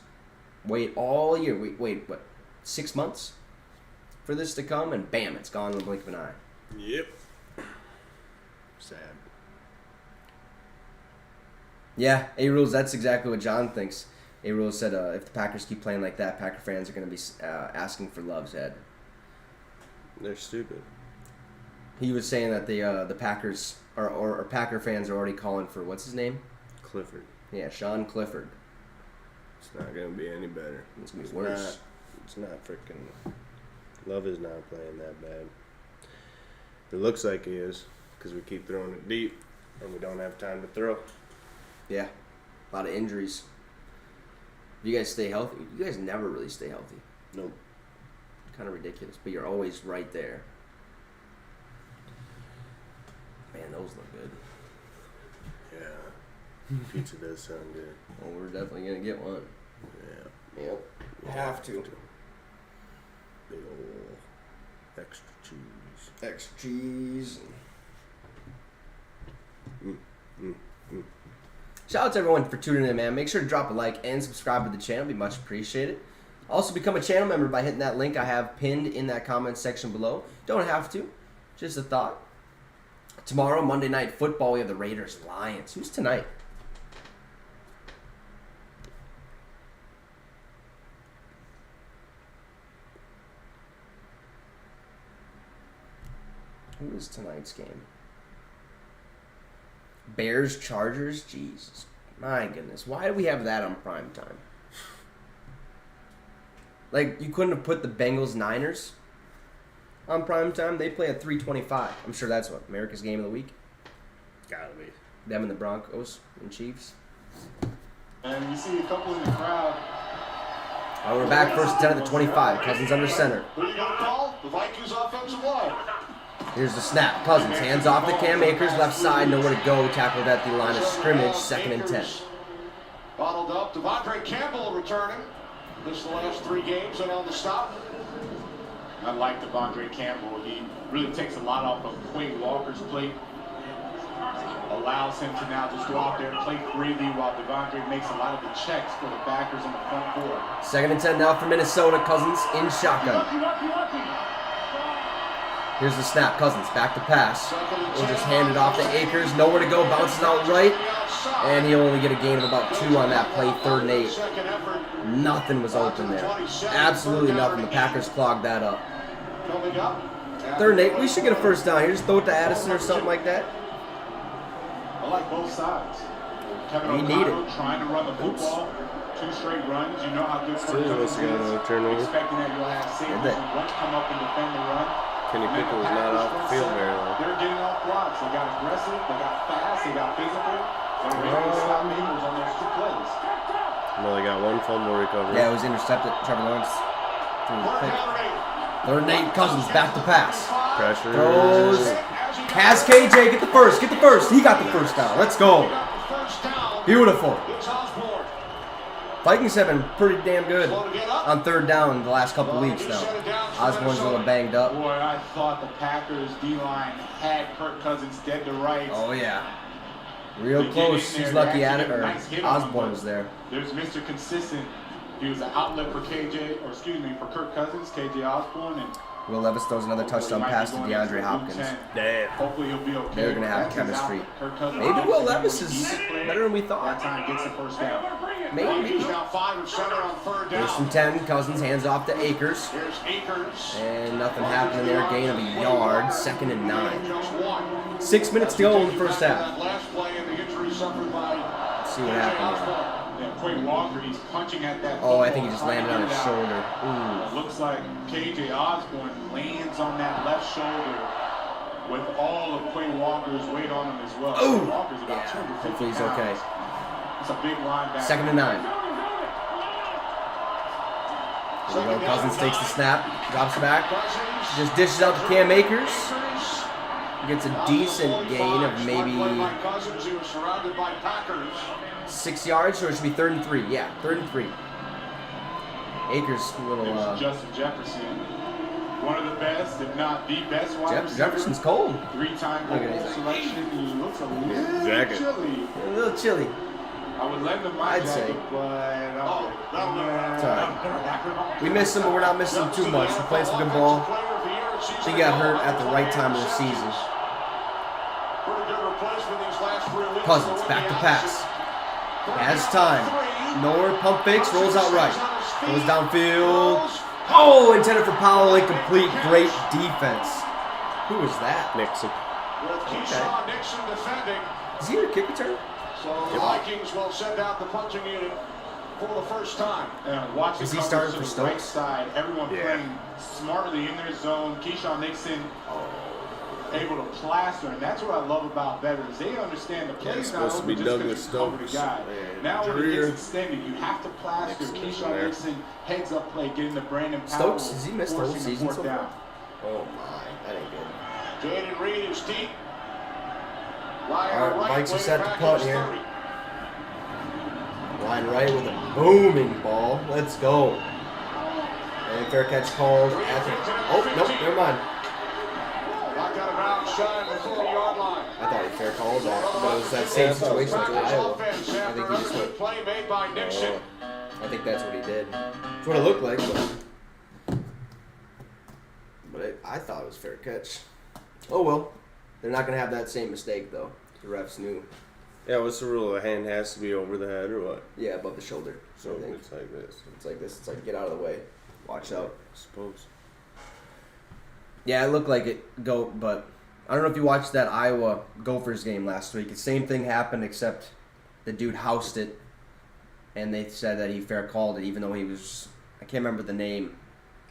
A: Wait all year. Wait, what? 6 months for this to come, and bam, it's gone in the blink of an eye.
B: Yep. Sad.
A: Yeah, A-Rules, that's exactly what John thinks. A-Rules said if the Packers keep playing like that, Packer fans are going to be asking for loves, Ed.
B: They're stupid.
A: He was saying that the Packers or Packer fans are already calling for, what's his name?
B: Clifford.
A: Yeah, Sean Clifford.
B: It's not going to be any better.
A: It's going to be worse.
B: It's not freaking... Love is not playing that bad. It looks like he is, because we keep throwing it deep, and we don't have time to throw.
A: Yeah, a lot of injuries. You guys stay healthy? You guys never really stay healthy.
B: Nope.
A: Kind of ridiculous, but you're always right there. Man, those look good.
B: Yeah. Pizza does sound good.
A: Well, we're definitely going to get one.
B: Yeah.
A: Yep. Have to.
B: Big ol' extra cheese.
A: Extra cheese. Shout out to everyone for tuning in, man. Make sure to drop a like and subscribe to the channel. It'd be much appreciated. Also, become a channel member by hitting that link I have pinned in that comment section below. Don't have to. Just a thought. Tomorrow, Monday Night Football, we have the Raiders-Lions. Who's tonight? Who is tonight's game? Bears-Chargers? Jesus. My goodness. Why do we have that on prime time? Like, you couldn't have put the Bengals-Niners on prime time? They play at 3:25. I'm sure that's what, America's game of the week?
B: Gotta be.
A: Them and the Broncos and Chiefs.
D: And you see a couple in the crowd.
A: Oh, we're back. First 10 at the 25. Cousins under center.
C: Who you gonna call? The Vikings offensive line.
A: Here's the snap. Cousins hands off to Cam Akers. Left side, nowhere to go. Tackled at the line of scrimmage. 2nd and 10.
C: Bottled up. Devondre Campbell returning. Missed the last 3 games and on the stop.
D: I like Devondre Campbell. He really takes a lot off of Quay Walker's plate. Allows him to now just go out there and play freely while Devondre makes a lot of the checks for the backers in the front court. 2nd
A: and 10 now for Minnesota. Cousins in shotgun. Here's the snap. Cousins back to pass. We'll just hand it off to Akers. Nowhere to go. Bounces out right. And he'll only get a gain of about 2 on that play. 3rd and 8. Nothing was open there. Absolutely nothing. The Packers clogged that up. 3rd and 8. We should get a first down here. Just throw it to Addison or something like that.
D: I like both sides. Kevin
A: We need
D: O'Connell
A: it.
D: trying to run the football. 2 straight runs. You know how good
B: Still supposed to get another turnover.
D: Expecting that you'll have safeties and once come up and defend the run.
B: Kenny Pickett was not off the field very long.
D: They're getting off blocks. They got aggressive. They got fast. They got physical. They were able to stop Akers on those 2 plays.
B: No, they got 1 fumble recovery.
A: Yeah, it was intercepted. Trevor Lawrence threw the pick. 3rd and 8, Cousins back to pass.
B: Pressure.
A: Throws. Has KJ, get the first. He got the first down. Let's go. Beautiful. Vikings have been pretty damn good on 3rd down the last couple weeks now. Osborne's a little banged up.
D: Boy, I thought the Packers D-line had Kirk Cousins dead to rights.
A: Oh, yeah. Real close. He's lucky at it, or Osborne was there.
D: There's Mr. Consistent. He was an outlet for for Kirk Cousins, KJ Osborne, and
A: Will Levis throws another touchdown pass to DeAndre Hopkins.
B: Damn.
D: hopefully he'll be okay.
A: They're going to have
D: That's his
A: chemistry.
D: outlet. Kirk Cousins
A: Maybe Will
D: obviously
A: Levis
D: was
A: is
D: a deep play.
A: better than we
D: That
A: thought.
D: time gets the first down.
A: Maybe.
C: Now 5 and 7 on 3rd down.
A: 1st and 10, Cousins hands off to Akers.
C: Here's Akers.
A: And nothing happening there. Gain of a yard. 2nd and 9.
C: Just 1.
A: 6 minutes to go in the first half.
C: That last play and the injury suffered by
A: See what happens here.
D: And Quay Walker, he's punching at that.
A: Oh, I think he
D: football,
A: just landed on his
D: trying to get it
A: shoulder.
D: out. It looks like KJ Osborne lands on that left shoulder with all of Quay Walker's weight on him as well.
A: Ooh.
D: Quay Walker's about
A: Yeah,
D: 250
A: hopefully he's
D: pounds.
A: okay.
D: It's a big linebacker.
A: 2nd and 9. Here we go. Cousins takes the snap, drops back, just dishes out to Cam Akers. Gets a decent gain of maybe 6 yards, so it should be 3rd and 3. Yeah, 3rd and 3. Akers, a
D: It
A: little.
D: was Justin Jefferson, one of the best, if not the best wide receiver.
A: Jefferson's cold.
D: 3-time
A: Look at
D: Pro Bowl
A: his
D: selection. He looks a little
B: Jacket.
D: chilly.
A: A little chilly.
D: I would lend him my
A: I'd
D: jacket,
A: say.
D: but
A: It's all right. We miss him, but we're not missing him too much. We're playing some good ball. I think he got hurt at the right time of the season. Cousins back to pass. Has time. Nor pump fakes, rolls out right. Goes downfield. Oh, intended for Powell, incomplete. Great defense. Who was that?
B: Nixon.
C: With Keyshawn Nixon defending.
A: Is he your kick return?
C: So the Vikings will send out the punching unit for the first time.
D: And watch
A: Is
D: the
A: he starting
D: coverage
A: for
D: to the right
A: Stokes?
D: side. Everyone
B: Yeah.
D: playing smartly in their zone. Keyshawn Nixon able to plaster, and that's what I love about veterans. They understand the play is not
B: supposed to
D: over
B: be
D: just
B: Douglas
D: because you cover the
B: Stokes.
D: guy.
B: And
D: Now when it
B: Dreer.
D: gets extended, you have to plaster.
B: Nixon was
D: Keyshawn
B: there.
D: Nixon heads up play, getting the Brandon Powell.
A: Stokes, has he missed the whole
D: forcing
A: season
D: fourth
A: so
D: down.
A: far? Oh my, that ain't good.
C: Jaden Reed is deep.
A: All right,
C: Right,
A: Vikes are
C: way
A: set to
C: back
A: punt
C: is
A: here.
C: 30.
A: Ryan Wright with a booming ball. Let's go. And fair catch called at the. Oh, nope, never mind.
C: Knocked out of bounds shy of the 40-yard line.
A: I thought he fair called that. But it was that same situation with Iowa.
C: Offense
A: I think
C: after
A: he just
C: a good
A: went.
C: play made by Nixon.
A: I think that's what he did. That's what it looked like, but I thought it was fair catch. Oh well. They're not going to have that same mistake, though. The refs knew.
B: Yeah, what's the rule? A hand has to be over the head or what?
A: Yeah, above the shoulder.
B: So
A: I think
B: it's like this.
A: it's like this. It's like get out of the way. Watch out.
B: I suppose.
A: Yeah, it looked like it, Goat, but I don't know if you watched that Iowa Gophers game last week. The same thing happened, except the dude housed it, and they said that he fair called it, even though he was, I can't remember the name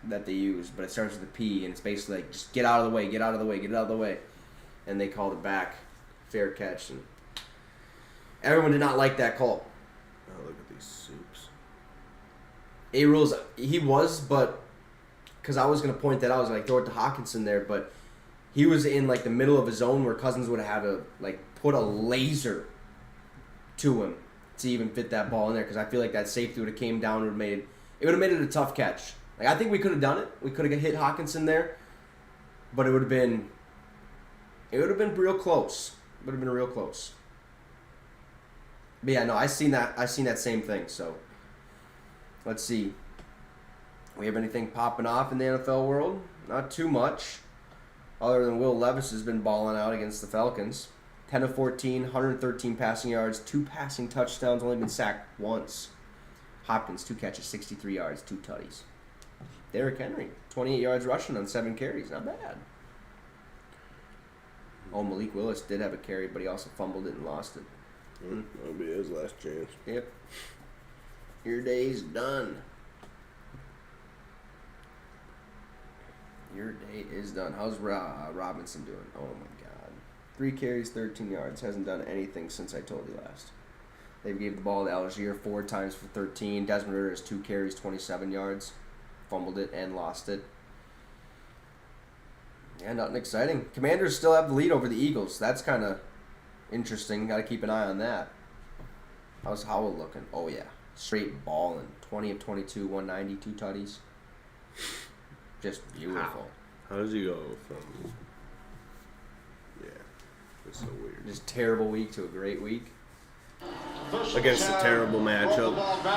A: that they used, but it starts with a P, and it's basically like, just get out of the way, get out of the way, get out of the way. And they called it back, fair catch, and everyone did not like that call.
B: Oh, look at these soups.
A: A-Rules, he was, but because I was going to point that out, I was like, throw it to Hawkinson there, but he was in like the middle of a zone where Cousins would have had to like put a laser to him to even fit that ball in there, because I feel like that safety would have came down and made it a tough catch. Like, I think we could have done it. We could have hit Hawkinson there, but it would have been real close. It would have been real close. But yeah, no, I seen that same thing. So let's see. We have anything popping off in the NFL world? Not too much, other than Will Levis has been balling out against the Falcons. 10 of 14, 113 passing yards, 2 passing touchdowns, only been sacked once. Hopkins, 2 catches, 63 yards, 2 tutties. Derrick Henry, 28 yards rushing on 7 carries. Not bad. Oh, Malik Willis did have a carry, but he also fumbled it and lost it.
B: That'll be his last chance.
A: Yep. Your day's done. Your day is done. How's Robinson doing? Oh, my God. 3 carries, 13 yards. Hasn't done anything since I told you last. They gave the ball to Algier 4 times for 13. Desmond Ritter has 2 carries, 27 yards. Fumbled it and lost it. Yeah, nothing exciting. Commanders still have the lead over the Eagles. That's kind of interesting. Got to keep an eye on that. How's Howell looking? Oh, yeah. Straight balling. 20 of 22, 190, 2 tutties. Just beautiful.
B: How does he go from... Yeah, it's so weird.
A: Just terrible week to a great week.
B: Against a terrible matchup.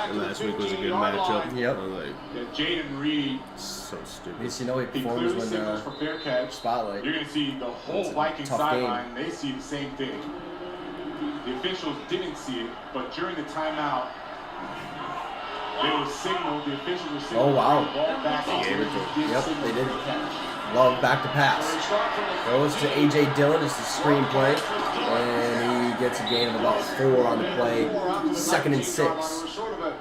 B: And last week was a good matchup.
A: Yep.
B: I was like,
D: Jaden Reed.
B: so stupid.
A: At least you know he
D: He
A: performs
D: clearly signals for
A: when
D: fair catch.
A: spotlight.
D: You're going to see the whole
A: It's a
D: Vikings
A: tough
D: sideline. They see the same thing. The officials didn't see it, but during the timeout, they were signaled. The officials were signaled.
A: Oh, wow.
D: The ball back
B: They gave it to him.
A: Yep,
D: signal
A: they did.
D: for catch.
A: Love back to pass. Goes to A.J. Dillon. It's the screen play. And he gets a gain of about 4 on the play. 2nd and 6.
C: Sort of a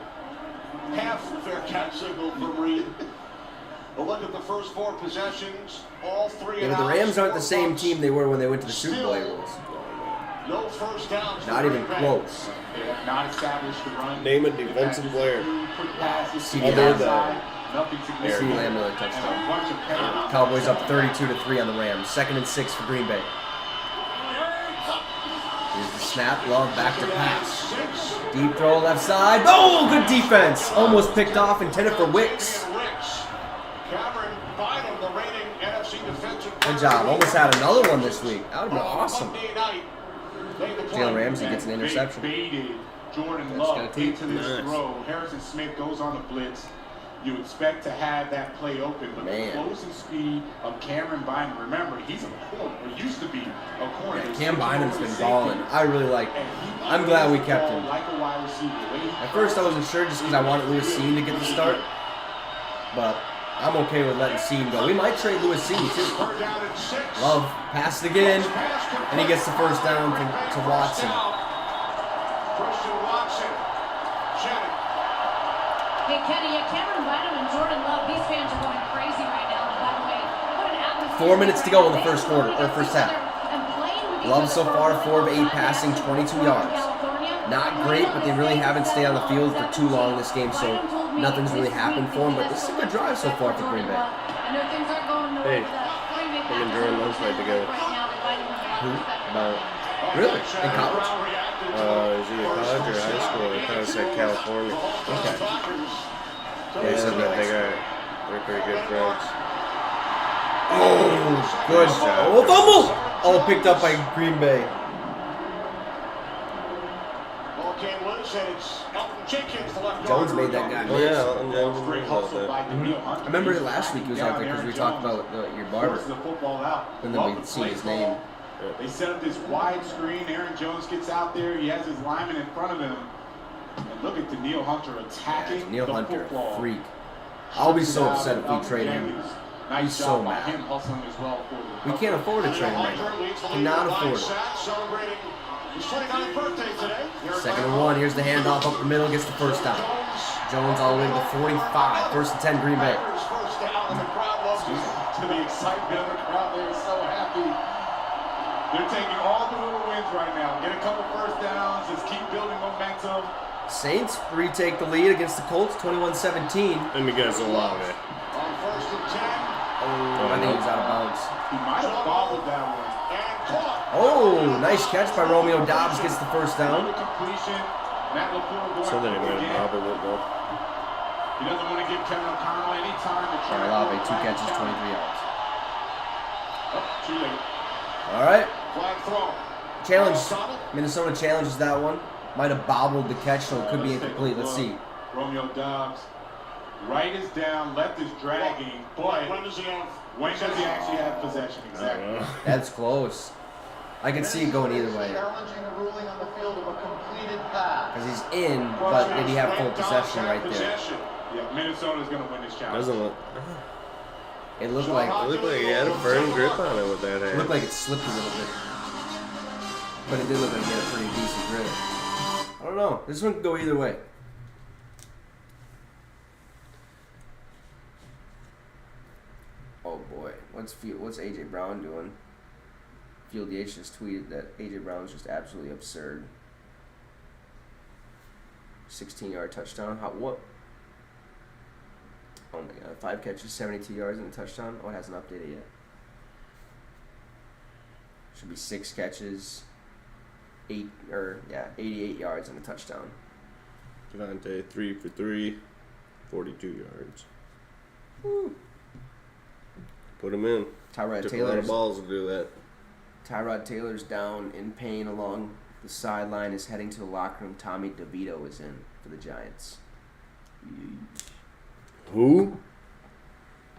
C: half fair catch signal from Reed. But look at the first 4 possessions. All 3
A: Yeah, but the Rams aren't the same team they were when they went to the Super Bowl.
C: No first downs.
A: Not even close.
D: They have not established the run.
B: Name a defensive player.
D: Quick passes.
A: CD
B: Other
A: Lamb.
D: Nothing
A: CD
D: significant.
A: Lamb another
D: And a
A: touchdown.
D: bunch of penalties.
A: Cowboys up 32-3 on the Rams. 2nd and 6 for Green Bay. Here's the snap. Love back to pass. Deep throw left side. Oh, good defense. Almost picked off. Intended for Wicks.
C: Cameron Bynum, the reigning NFC defensive.
A: Good job. Almost had another one this week. That would have been awesome.
C: Monday night, made the play.
A: Jalen Ramsey gets an
D: They
A: interception.
D: baited Jordan
A: That's
D: Love
A: gotta keep-
D: into this
B: Nice.
D: throw. Harrison Smith goes on the blitz. You expect to have that play open, but
A: Man.
D: the closing speed of Cameron Bynum, remember, he's a corner, or used to be a corner.
A: Yeah,
D: They
A: Cam
D: switched him
A: Bynum's
D: over to
A: been
D: safety,
A: balling. I really like
D: and he
A: I'm glad we
D: plays
A: kept
D: the
A: him.
D: ball like a wide receiver. The way he
A: At first, I wasn't sure just because I wanted Lewis Cine to get the start. But I'm okay with letting Cine go. We might trade Lewis Cine, too.
C: Third down and 6.
A: Love passed again. And he gets the first down to Watson.
C: Christian Watson. Shannon.
F: Hey, Kenny, Cameron Bynum and Jordan Love, these fans are going crazy right now. By the way, what an atmosphere.
A: 4 minutes to go in the first quarter, or first half. Love so far, 4 of 8 passing, 22 yards. Not great, but they really haven't stayed on the field for too long this game, so nothing's really happened for them. But this is a good drive so far for Green Bay.
B: Hey, him and Jordan Love played together.
A: Who? About really? In college?
B: Is either college or high school. I thought it said California.
A: Okay.
B: They said that they're pretty good friends.
A: Oh, good. Oh, fumble! Oh, picked up by Green Bay.
C: Ball came loose, and it's Elton Jenkins, the left
A: Jones
C: guard.
A: made that guy
B: Oh
A: miss.
B: yeah, Elton Jones
D: Great
B: was
D: hustle
B: out
D: by
B: there.
D: Daniil Hunter.
A: I remember last week he was out there because we talked about your barber.
D: Forces the football out.
A: And then
D: Love
A: we
D: the
A: see
D: play
A: his
D: call.
A: name.
D: They set up this wide screen. Aaron Jones gets out there. He has his lineman in front of him. And look at Daniil Hunter attacking
A: Neil
D: the
A: Hunter,
D: football.
A: freak. I'll be so upset if we trade him.
D: Nice
A: He's
D: job
A: so
D: by
A: mad.
D: him hustling as well for the
A: We can't afford to trade him right now. Cannot afford it.
C: Celebrating his 29th birthday today. Here at
A: 2nd and 1. Here's the handoff up the middle. Gets the first down. Jones all the way to the 45. 1st and 10 Green Bay.
C: First down, and the crowd loves it.
D: To the excitement of the crowd, they're so happy. They're taking all the little wins right now. Get a couple first downs. Just keep building momentum.
A: Saints retake the lead against the Colts, 21-17.
B: And because of Olave.
C: On 1st and 10.
A: Oh, I think he was out of bounds.
D: He might have bobbled that one.
C: And caught.
A: Oh, nice catch by Romeo Dobbs. Gets the first down.
D: Another completion. Matt LaFleur going
B: So that he
D: for it
B: might
D: again.
B: have bobbled it though.
D: He doesn't want to give Kevin O'Connell any time to try to
A: Olave,
D: go
A: 2
D: back
A: catches,
D: down.
A: 23 yards.
D: Oh, too late.
A: All right.
C: Flag throw.
A: Challenge. Minnesota challenges that one. Might have bobbled the catch, so it could be
D: Let's take a
A: incomplete. Let's
D: look.
A: see.
D: Romeo Dobbs. Right is down, left is dragging, but
C: When does he have?
D: when does he actually have possession? Exactly.
A: That's close. I can see it going either way.
E: Challenging the ruling on the field of a completed pass.
A: Because he's in, but did he have full possession right there?
D: Yeah, Minnesota's going to win this challenge.
B: Doesn't look.
A: It looked like
B: It looked like he had a firm grip on it with that
A: it
B: hand.
A: looked like it slipped a little bit. But it did look like he had a pretty decent grip. I don't know. This one could go either way. Oh boy. What's AJ Brown doing? Field DH just tweeted that AJ Brown's just absolutely absurd. 16-yard touchdown. What? Oh my god. 5 catches, 72 yards and a touchdown. Oh, it hasn't updated yet. Should be 6 catches, 88 yards and a touchdown.
B: Devontae 3 for 3, 42 yards.
A: Woo.
B: Put him in.
A: Tyrod
B: Took a lot of
A: Taylor's
B: balls to do that.
A: Tyrod Taylor's down in pain along the sideline, is heading to the locker room. Tommy DeVito is in for the Giants.
B: Who?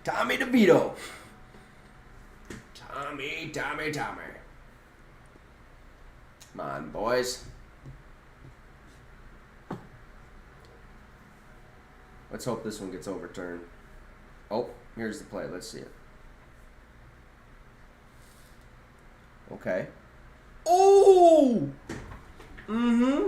A: Tommy DeVito. Tommy. Come on, boys. Let's hope this one gets overturned. Oh, here's the play. Let's see it. Okay. Oh! Mm-hmm.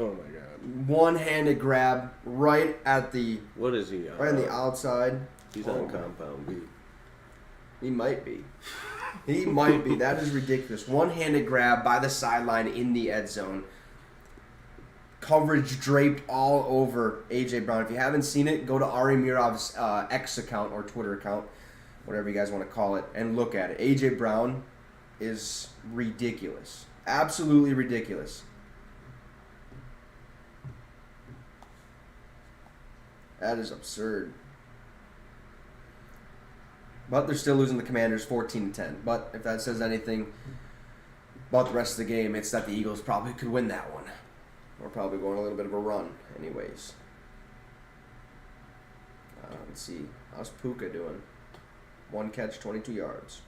B: Oh my God.
A: One-handed grab right at the
B: What is he on?
A: right on the outside.
B: He's on compound B.
A: He might be. He might be. That is ridiculous. One-handed grab by the sideline in the end zone. Coverage draped all over A.J. Brown. If you haven't seen it, go to Ari Mirov's X account or Twitter account, whatever you guys want to call it, and look at it. A.J. Brown is ridiculous. Absolutely ridiculous. That is absurd. But they're still losing the Commanders 14-10. But if that says anything about the rest of the game, it's that the Eagles probably could win that one. We're probably going a little bit of a run anyways. Let's see. How's Puka doing? 1 catch, 22 yards.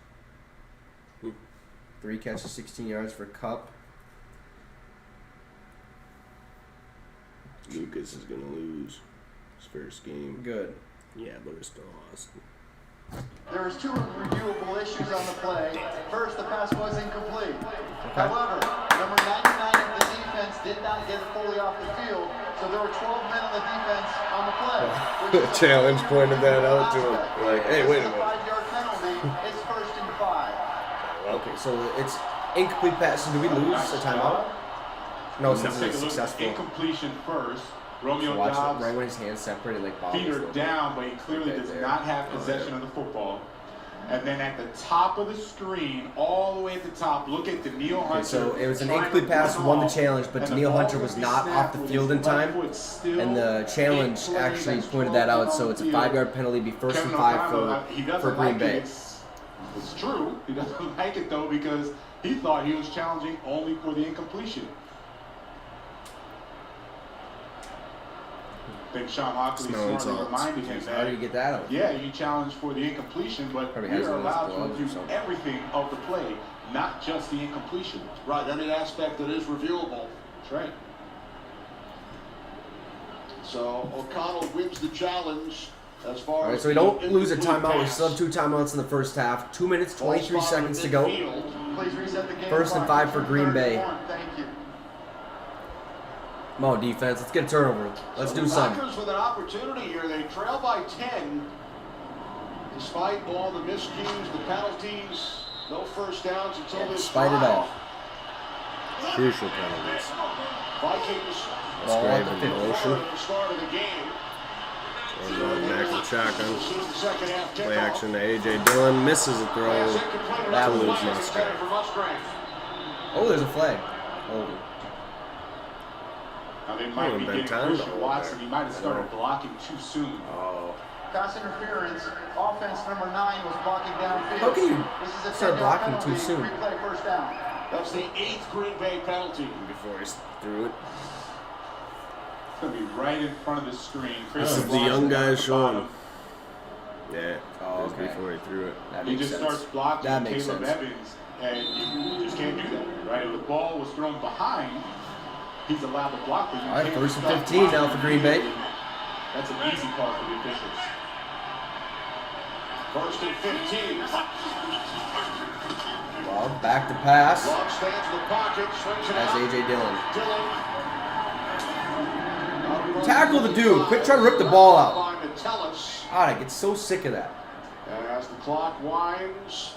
A: 3 catches, 16 yards for Cup.
B: Lucas is going to lose his first game.
A: Good.
B: Yeah, but it's still Austin.
E: There was 2 reviewable issues on the play. First, the pass was incomplete.
A: Okay.
E: However, number 99 of the defense did not get fully off the field, so there were 12 men on the defense on the play. which is a
B: Challenge pointed that out to him.
E: aspect.
B: Like, hey, wait a
E: This is
B: minute.
E: 5-yard penalty. It's 1st and 5.
A: Okay, so it's incomplete pass. So do we lose a timeout? No, since
D: Let's take
A: it's
D: a look at
A: successful.
D: incompletion first. Romeo
A: Watch it,
D: Dobbs,
A: right when his hands separated like balls.
D: feet are down, but he clearly
A: Okay,
D: does
A: there.
D: not have possession of the football. And then at the top of the screen, all the way at the top, look at Daniil Hunter.
A: Okay, so it was an
D: trying to
A: incomplete pass,
D: run
A: won the
D: off,
A: challenge, but
D: and the
A: Daniil
D: ball
A: Hunter
D: would
A: was
D: be
A: not
D: snapped
A: off the
D: with
A: field
D: his
A: in time,
D: left foot still
A: and the
D: in
A: challenge
D: play.
A: actually
D: That's
A: pointed that
D: 12
A: out. So
D: on
A: it's a
D: the field.
A: 5-yard penalty, be 1st
D: Kevin
A: and 5
D: O'Connell, he doesn't
A: for Green
D: like
A: Bay.
D: it. It's true. He doesn't like it though because he thought he was challenging only for the incompletion. I think Sean Hockley
B: Smelling
D: smartly
B: salts.
D: reminded him
A: How do you
D: that,
A: get that out?
D: yeah, you challenge for the incompletion, but
A: Probably
D: we
A: has
D: are
A: it in his
D: allowed to
A: gloves or
D: review
A: something.
D: everything of the play, not just the incompletion.
C: Right, any aspect that is reviewable.
D: That's right.
C: So O'Connell wins the challenge as far
A: All right,
C: as
A: so we don't
C: the
A: lose a
C: incomplete
A: timeout. We
C: pass.
A: still have 2 timeouts in the first half. 2 minutes,
C: Ball
A: 23
C: spotted
A: seconds to go.
C: midfield.
E: Please reset the game
A: 1st and
E: clock.
A: 5 for Green Bay.
E: 3rd and 1. Thank you.
A: Come on, defense. Let's get a turnover. Let's
C: So
A: do
C: the
A: something.
C: Packers with an opportunity here. They trail by 10. Despite all the miscues, the penalties, no first downs until
A: Yeah,
C: this
A: despite it
C: drive.
A: all.
B: Crucial penalties.
C: Vikings
A: Ball at the
B: Grave
A: 50.
B: in motion.
C: at the start of the game.
B: And going back to shotgun.
C: This is the second half
B: Play
C: kickoff.
B: action to A.J. Dillon. Misses a
C: Pass
B: throw.
C: incomplete.
A: That
C: Another
A: was
C: flag is
B: Musgrave.
C: intended for Musgrave.
A: Oh, there's a flag. Oh.
D: Now they might be
B: been
D: getting
B: time to
D: Christian
B: hold
D: Watson.
B: there.
D: He might have started blocking too soon.
B: Oh.
E: Pass interference. Offense number 9 was blocking downfield.
A: How can you
E: This is a
A: start
E: 10-yard
A: blocking
E: penalty.
A: too soon?
E: Replay 1st down.
C: That's the 8th Green Bay penalty.
B: Before he threw it.
D: It's going to be right in front of the screen.
B: This is
D: Christian
B: the young
D: Watson
B: guy
D: at the
B: showing.
D: bottom.
B: Yeah.
A: Oh,
B: That was
A: okay.
B: before he threw it.
A: That
D: He
A: makes
D: just
A: sense.
D: starts blocking
A: That makes
D: Caleb
A: sense.
D: Evans, and you just can't do that, right? If the ball was thrown behind, he's allowed to block, but you
A: All right,
D: can't
A: 1st and
D: start
A: 15 now
D: blocking
A: for Green Bay.
D: immediately. That's an easy call for the officials.
C: 1st and 15.
A: Well, back to pass
C: Long stands in the pocket, swings it
A: as
C: out.
A: A.J. Dillon.
C: Dillon.
A: Tackle the dude. Quit trying to rip the ball out.
C: Line to Tellis.
A: God, I get so sick of that.
C: As the clock winds,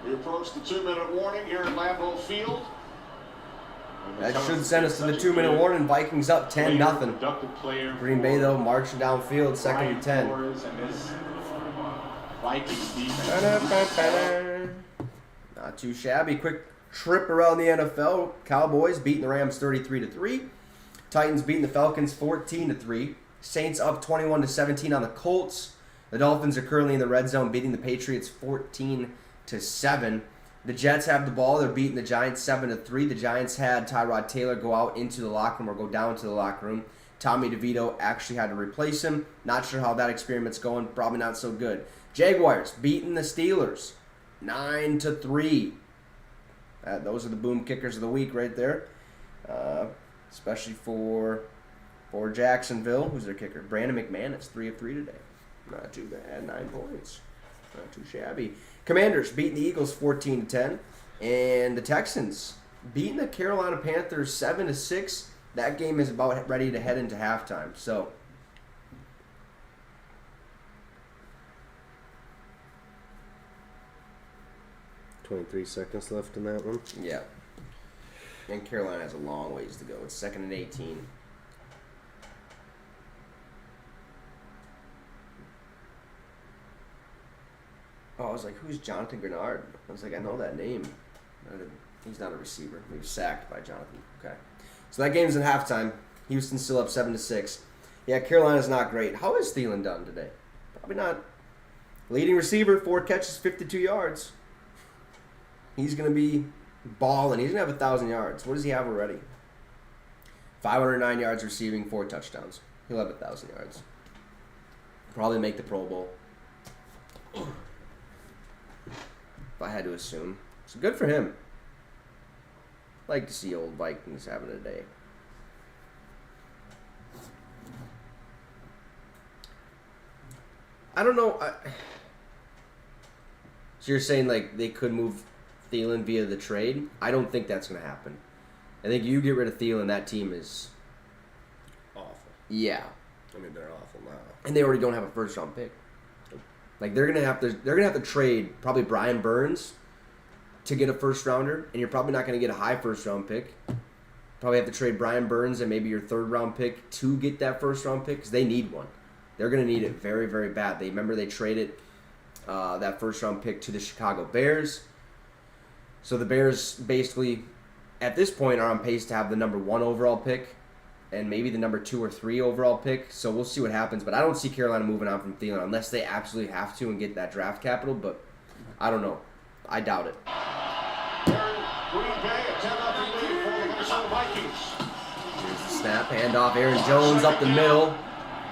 C: we approach the 2-minute warning here at Lambeau Field.
A: That should send us to the 2-minute warning. Vikings up 10-0.
D: Productive player
A: Green Bay, though, marching downfield, 2nd and 10.
D: And this Vikings defense.
A: Not too shabby. Quick trip around the NFL. Cowboys beating the Rams 33-3. Titans beating the Falcons 14-3. Saints up 21-17 on the Colts. The Dolphins are currently in the red zone, beating the Patriots 14-7. The Jets have the ball. They're beating the Giants 7-3. The Giants had Tyrod Taylor go out into the locker room or go down to the locker room. Tommy DeVito actually had to replace him. Not sure how that experiment's going. Probably not so good. Jaguars beating the Steelers 9-3. Those are the boom kickers of the week right there. Especially for Jacksonville. Who's their kicker? Brandon McManus, 3 of 3 today. Not too bad. 9 points. Not too shabby. Commanders beating the Eagles 14-10. And the Texans beating the Carolina Panthers 7-6. That game is about ready to head into halftime. So
B: 23 seconds left in that one.
A: yeah. And Carolina has a long ways to go. It's 2nd and 18. Oh, I was like, who's Jonathan Grenard? I was like, I know that name. He's not a receiver. He was sacked by Jonathan. Okay. So that game's in halftime. Houston's still up 7-6. Yeah, Carolina's not great. How is Thielen done today? Probably not. Leading receiver, 4 catches, 52 yards. He's going to be balling. He's going to have 1,000 yards. What does he have already? 509 yards receiving, 4 touchdowns. He'll have 1,000 yards. Probably make the Pro Bowl. If I had to assume. So good for him. Like to see old Vikings having a day. I don't know. So you're saying like they could move Thielen via the trade? I don't think that's going to happen. I think you get rid of Thielen, that team is
B: Awful.
A: yeah.
B: I mean, they're awful now.
A: And they already don't have a first round pick. Like they're gonna have to trade probably Brian Burns to get a first rounder, and you're probably not gonna get a high first round pick. Probably have to trade Brian Burns and maybe your 3rd round pick to get that first round pick because they need one. They're gonna need it very, very bad. They traded that first round pick to the Chicago Bears. So the Bears basically at this point are on pace to have the number 1 overall pick and maybe the number 2 or 3 overall pick. So we'll see what happens. But I don't see Carolina moving on from Thielen unless they absolutely have to and get that draft capital. But I don't know. I doubt it.
C: Green Bay, a 10-0 lead for the Minnesota Vikings.
A: Here's the snap. Handoff. Aaron Jones up the middle.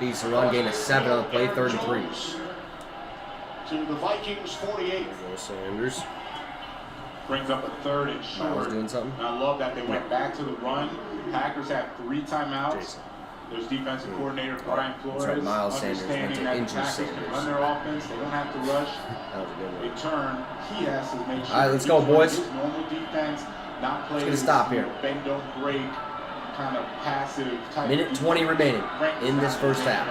A: Beats the run, gain of 7 on the play, 3rd and 3.
C: To the Vikings, 48.
B: There goes Sanders.
D: Brings up a 3rd and
A: Miles
D: short.
A: doing something.
D: And I love that they went back to the run. Packers have 3 timeouts.
B: Jason.
D: There's defensive coordinator Brian Flores
A: right, Miles Sanders went
D: understanding
A: to
D: that the
A: injure
D: Packers
A: Sanders.
D: can run their offense. They don't have to rush.
A: That was a good
D: They
A: one.
D: turn. He has to make sure.
A: All right, let's
D: he's
A: go,
D: running
A: boys.
D: his normal defense, not play.
A: get a stop here.
D: Bend don't break, kind of passive type.
A: Minute 20 remaining in this first half.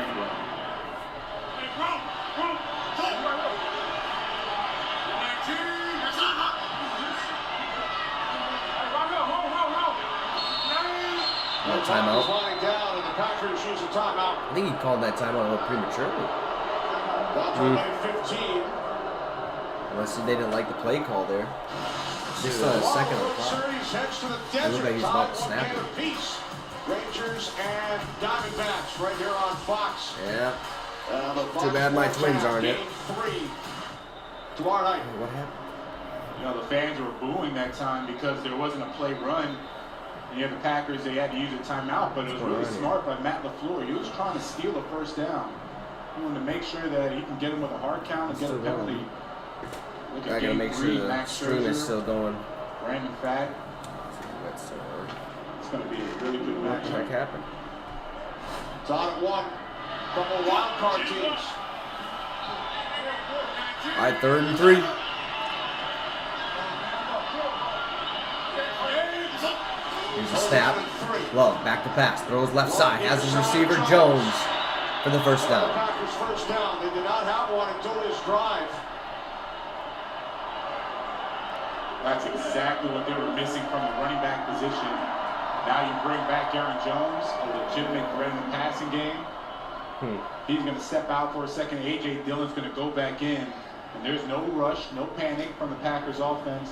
A: No timeout.
C: Flying down, and the Packers use a timeout.
A: I think he called that timeout a little prematurely.
C: Down to lane 15.
A: Unless they didn't like the play call there. Just a second on the clock.
C: Series heads to the
A: It looked like he was about to snap it.
C: Peace. Rangers and Diamondbacks right here on Fox.
A: Yeah.
C: The Fox
A: Too bad my
C: Sports
A: Twins
C: app,
A: aren't in.
C: Game 3 tomorrow night.
A: What happened?
D: You know, the fans were booing that time because there wasn't a play run. And you have the Packers, they had to use a timeout, but it was really smart by Matt LaFleur. He was trying to steal a first down. He wanted to make sure that he can get him with a hard count and get a penalty. Look
A: I
D: at
A: gotta
D: game
A: make
D: 3,
A: sure the
D: Max
A: stream is
D: Scherzer,
A: still going.
D: Brandon Fagg.
A: That's so hard.
D: It's going to be a really good
A: What the heck
D: matchup.
A: happened?
C: It's on at 1. Couple wild card teams.
A: All right, 3rd and 3. Here's the snap. Love, back to pass. Throws left side. Has his receiver, Jones, for the first down.
C: Packers first down. They did not have one until this drive.
D: That's exactly what they were missing from the running back position. Now you bring back Aaron Jones, a legitimate threat in the passing game. He's going to step out for a second. A.J. Dillon's going to go back in. And there's no rush, no panic from the Packers offense.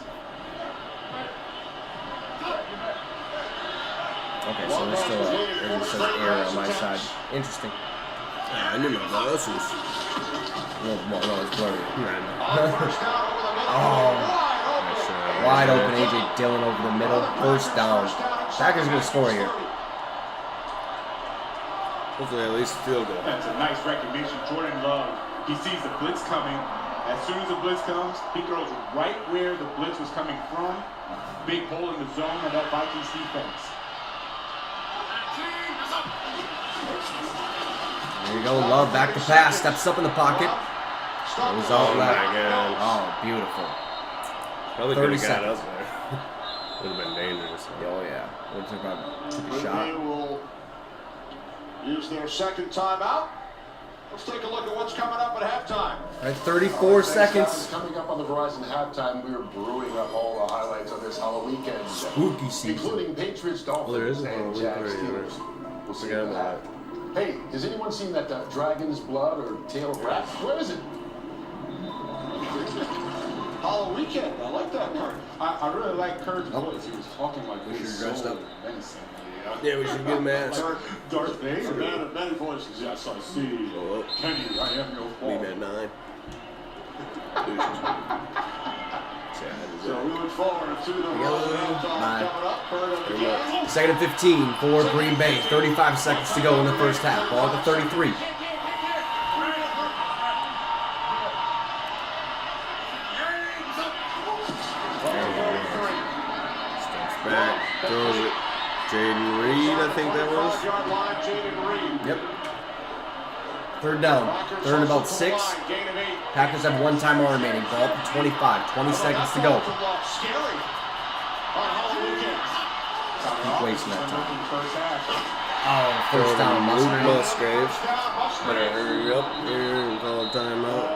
A: Okay, so there's still it says error on my side. Interesting.
B: Yeah, I knew my glasses.
A: A little more, no, it's blurry.
B: Oh.
A: Wide open, A.J. Dillon over the middle. First down. Packers going to score here.
B: Hopefully at least field goal.
D: That's a nice recognition. Jordan Love, he sees the blitz coming. As soon as the blitz comes, he throws right where the blitz was coming from. Big hole in the zone of that Vikings defense.
A: There you go, Love back to pass. Steps up in the pocket. Goes out left.
B: my God.
A: Oh, beautiful.
B: Probably
A: 30
B: could have got
A: seconds.
B: up there. Would have been dangerous.
A: Oh, yeah. Would took a
C: They
A: shot.
C: will use their second timeout. Let's take a look at what's coming up at halftime.
A: All right, 34 seconds.
H: Coming up on the Verizon halftime, we are brewing up all the highlights of this Halloween weekend.
A: Spooky season.
H: Including Patriots, Dolphins,
B: Well, there is a
H: and
B: Halloween
H: Jags
B: party there.
H: Steelers. We'll see
B: Forgot
H: that.
B: about
H: Hey, has anyone seen that Dragon's Blood or Tail of Rat? Where is it?
C: Halloween weekend. I like that part.
D: I really like Kurt's voice. He was talking like
A: We
D: this
A: should dress
D: so
A: up.
D: menacingly.
B: Yeah, we should get masked.
D: Darth
C: He's a
D: Vader.
C: man of many voices.
D: Yes, I see.
B: Oh.
D: Kenny, I am your
B: Leave
D: father.
B: at 9.
C: So we look forward to the halftime coming up. Kurt on the game.
A: Second and 15 for Green Bay. 35 seconds to go in the first half. Ball at the 33.
B: Steps back, throws it. Jaden Reed, I think that was.
C: 25-yard line, Jaden Reed.
A: Yep. Third down. Third and about 6.
C: Gain of 8.
A: Packers have 1 timeout remaining. Ball up to 25. 20 seconds to go.
C: Scary on Halloween weekend.
A: Keep wasting that time.
D: First half.
A: Oh, first down.
B: Luke
A: Musgrave.
B: Musgrave. Better hurry up here and call a timeout.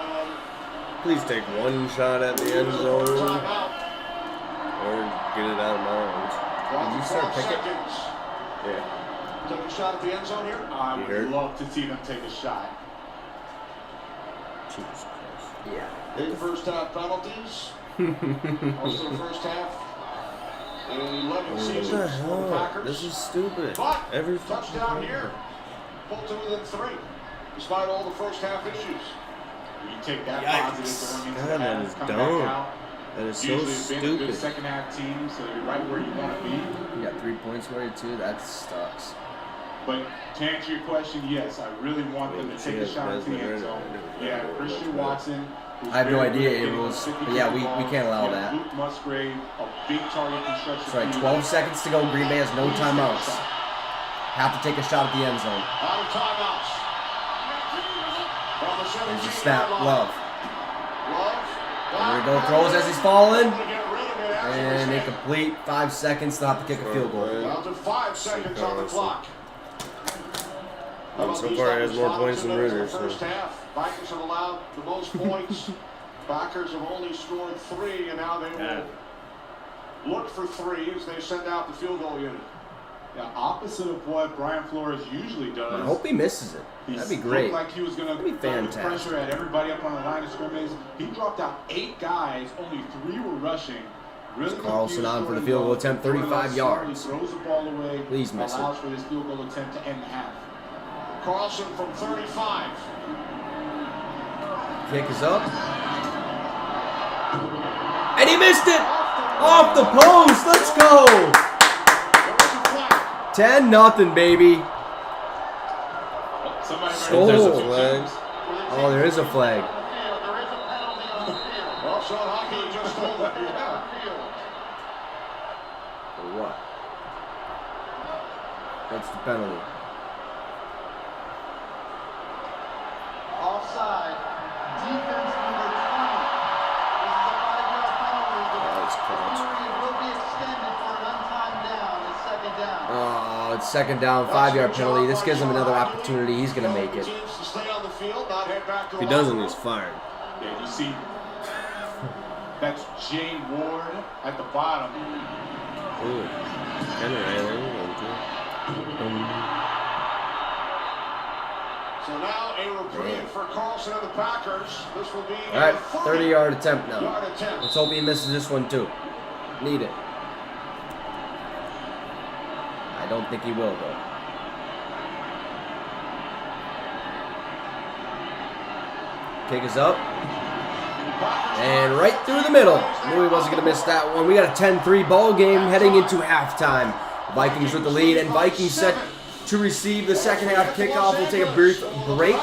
B: Please take one shot at the end zone or get it out of bounds.
A: Did you start picking?
B: Yeah.
C: Take a shot at the end zone here.
D: I
B: You
D: would
B: heard?
D: love to see them take a shot.
B: Jesus Christ.
A: Yeah.
C: 8 first half penalties. Also the first half. In 11 seasons
B: What the
C: for the
B: hell?
C: Packers.
B: This is stupid.
C: But
B: Every
C: touchdown here. Pulled to within 3. Despite all the first half issues.
D: You take that
B: Yikes.
D: positive going into
B: God,
D: the
B: that
D: half,
B: is
D: come
B: dumb.
D: back out.
B: That is so
D: Usually been a good
B: stupid.
D: second half team, so you're right where you want to be.
A: You got 3 points for you, too. That sucks.
D: But to answer your question, yes, I really want them to take a shot into the end zone. Yeah, Christian Watson.
A: I have no idea it was, but yeah, we can't allow that.
D: Luke Musgrave, a big target construction.
A: That's right, 12 seconds to go. Green Bay has no timeouts. Have to take a shot at the end zone.
C: Out of timeouts. From the
A: There's a
C: 17-yard
A: snap.
C: line.
A: Love.
C: Love.
A: There we go. Throws as he's falling.
C: To get rid of it after
A: And
C: the snap.
A: incomplete. 5 seconds. They'll have to kick a field goal.
C: Down to 5 seconds on the clock. How about
B: So
C: these
B: far, he has
C: numbers?
B: more
C: Bottom
B: points
C: 2
B: than
C: minutes of
B: Reuters,
C: the first
B: so.
C: half. Vikings have allowed the most points. Packers have only scored 3, and now they will look for 3 as they send out the field goal unit.
D: Yeah, opposite of what Brian Flores usually does.
A: I hope he misses it. That'd be great.
D: Looked like he was going to
A: That'd be
D: throw the
A: fantastic.
D: pressure at everybody up on the line of scrimmage. He dropped out 8 guys, only 3 were rushing. Really
A: Carlson
D: confused
A: on for the
D: Jordan
A: field goal
D: Love.
A: attempt,
D: Jordan
A: 35
D: Love
A: yards.
D: slowly throws the ball away.
A: Please miss it.
D: allows for this field goal attempt to end the half.
C: Carlson from 35.
A: Kick is up. And he missed it! Off the post! Let's go!
C: There was a flag.
A: 10-0, baby.
D: Somebody
A: Oh.
B: There's a flag.
A: Oh, there is a flag.
E: There is a penalty on the field.
C: Well, Sean Hockey just told it. Yeah.
A: For what? That's the penalty.
E: Offside. Defense number 20. This is a 5-yard penalty.
B: That's
E: The
B: close.
E: period will be extended for an untimed down. It's second down.
A: Oh, it's second down, 5-yard penalty. This gives him another opportunity. He's going to make it.
C: Teams to stay on the field, not head back to
B: If he
C: the
B: doesn't,
C: locker
B: he's
C: room.
B: fired.
D: Yeah, you see, that's Jay Ward at the bottom.
B: Ooh. Kind of right.
C: So So now a reprieve for Carlson and the Packers. This will be
A: All right, 30-yard attempt now.
C: Yard attempt.
A: Let's hope he misses this one too. Need it. I don't think he will though. Kick is up. And right through the middle. Knew he wasn't going to miss that one. We got a 10-3 ball game heading into halftime. Vikings with the lead, and Vikings set to receive the second half kickoff. We'll take a brief break,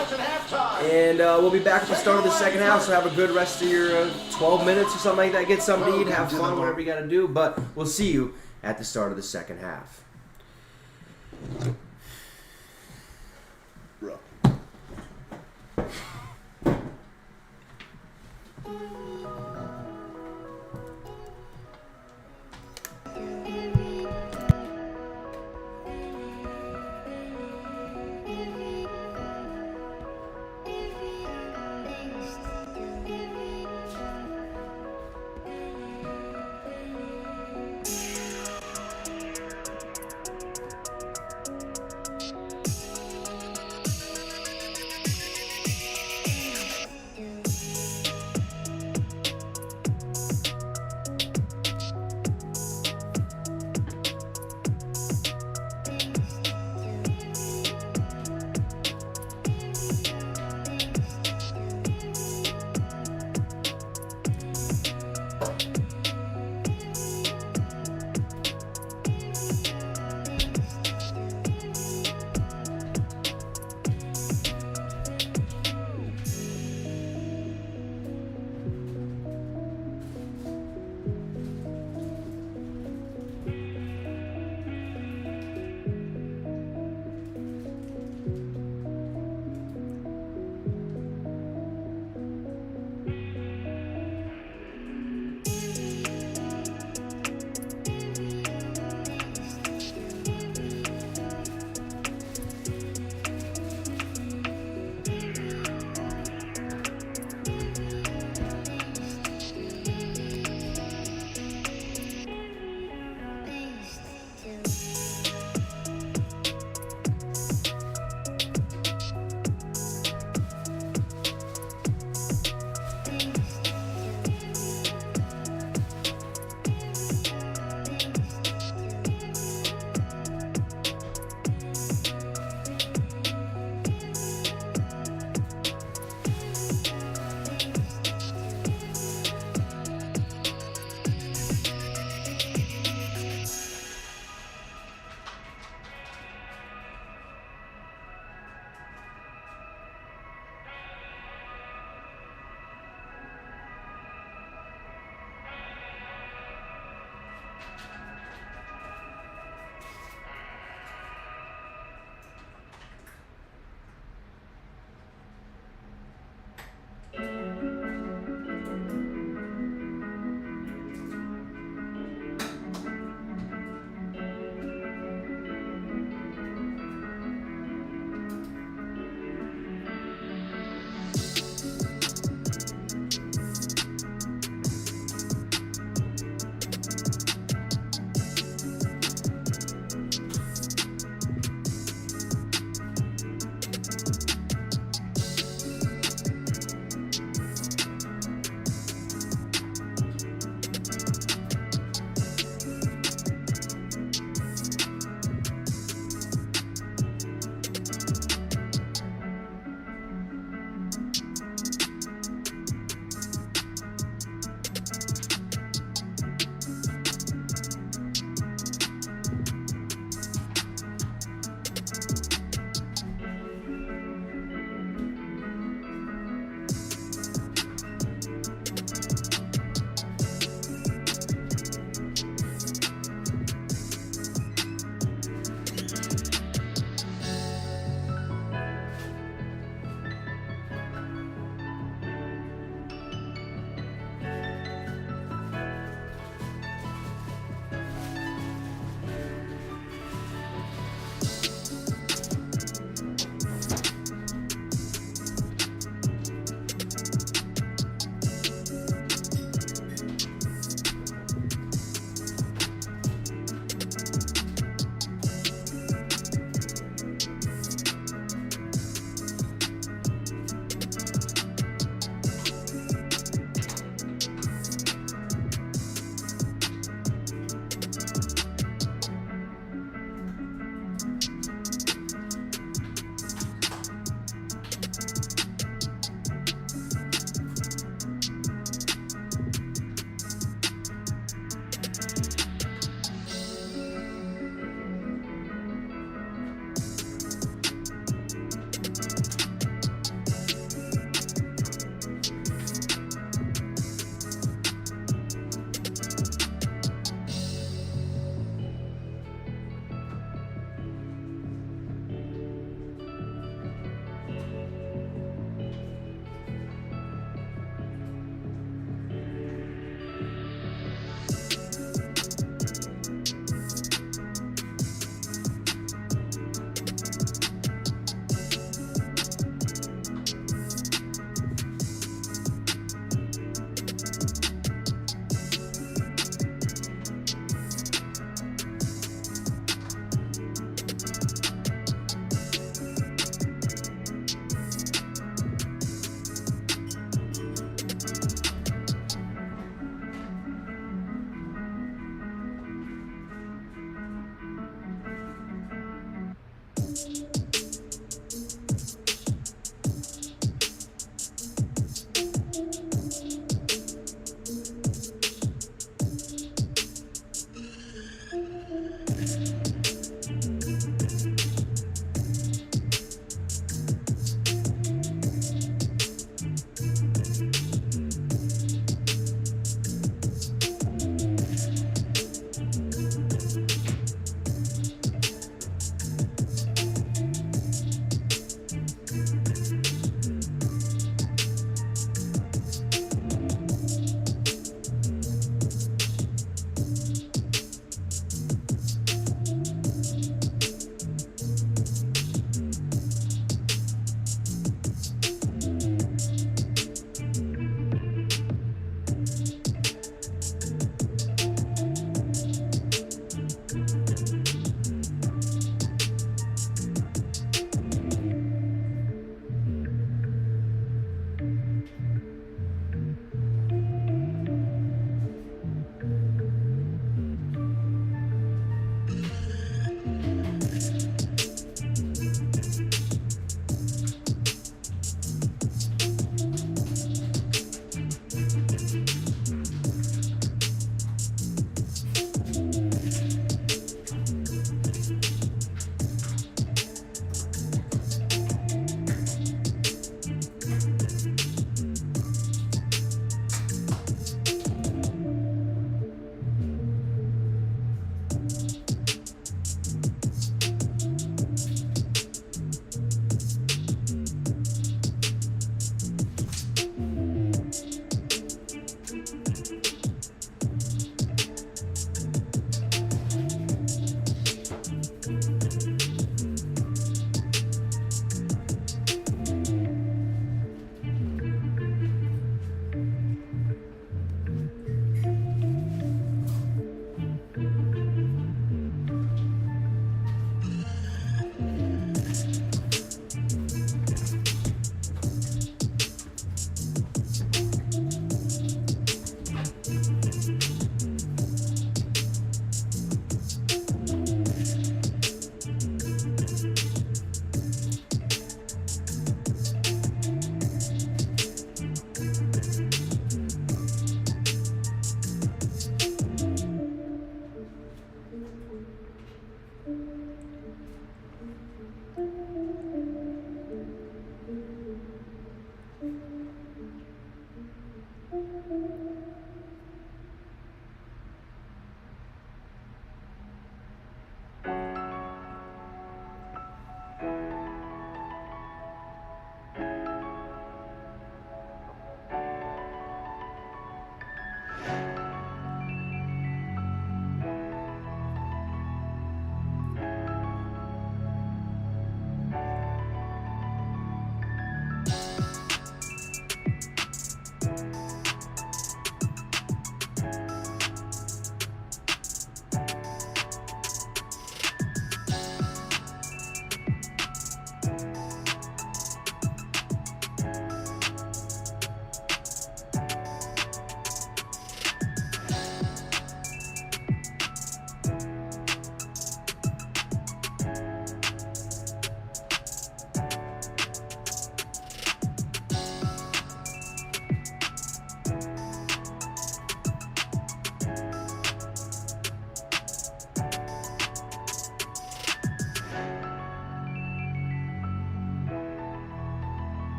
A: and we'll be back at the start of the second half, so have a good rest of your 12 minutes or something like that. Get something to eat, have fun, whatever you got to do, but we'll see you at the start of the second half.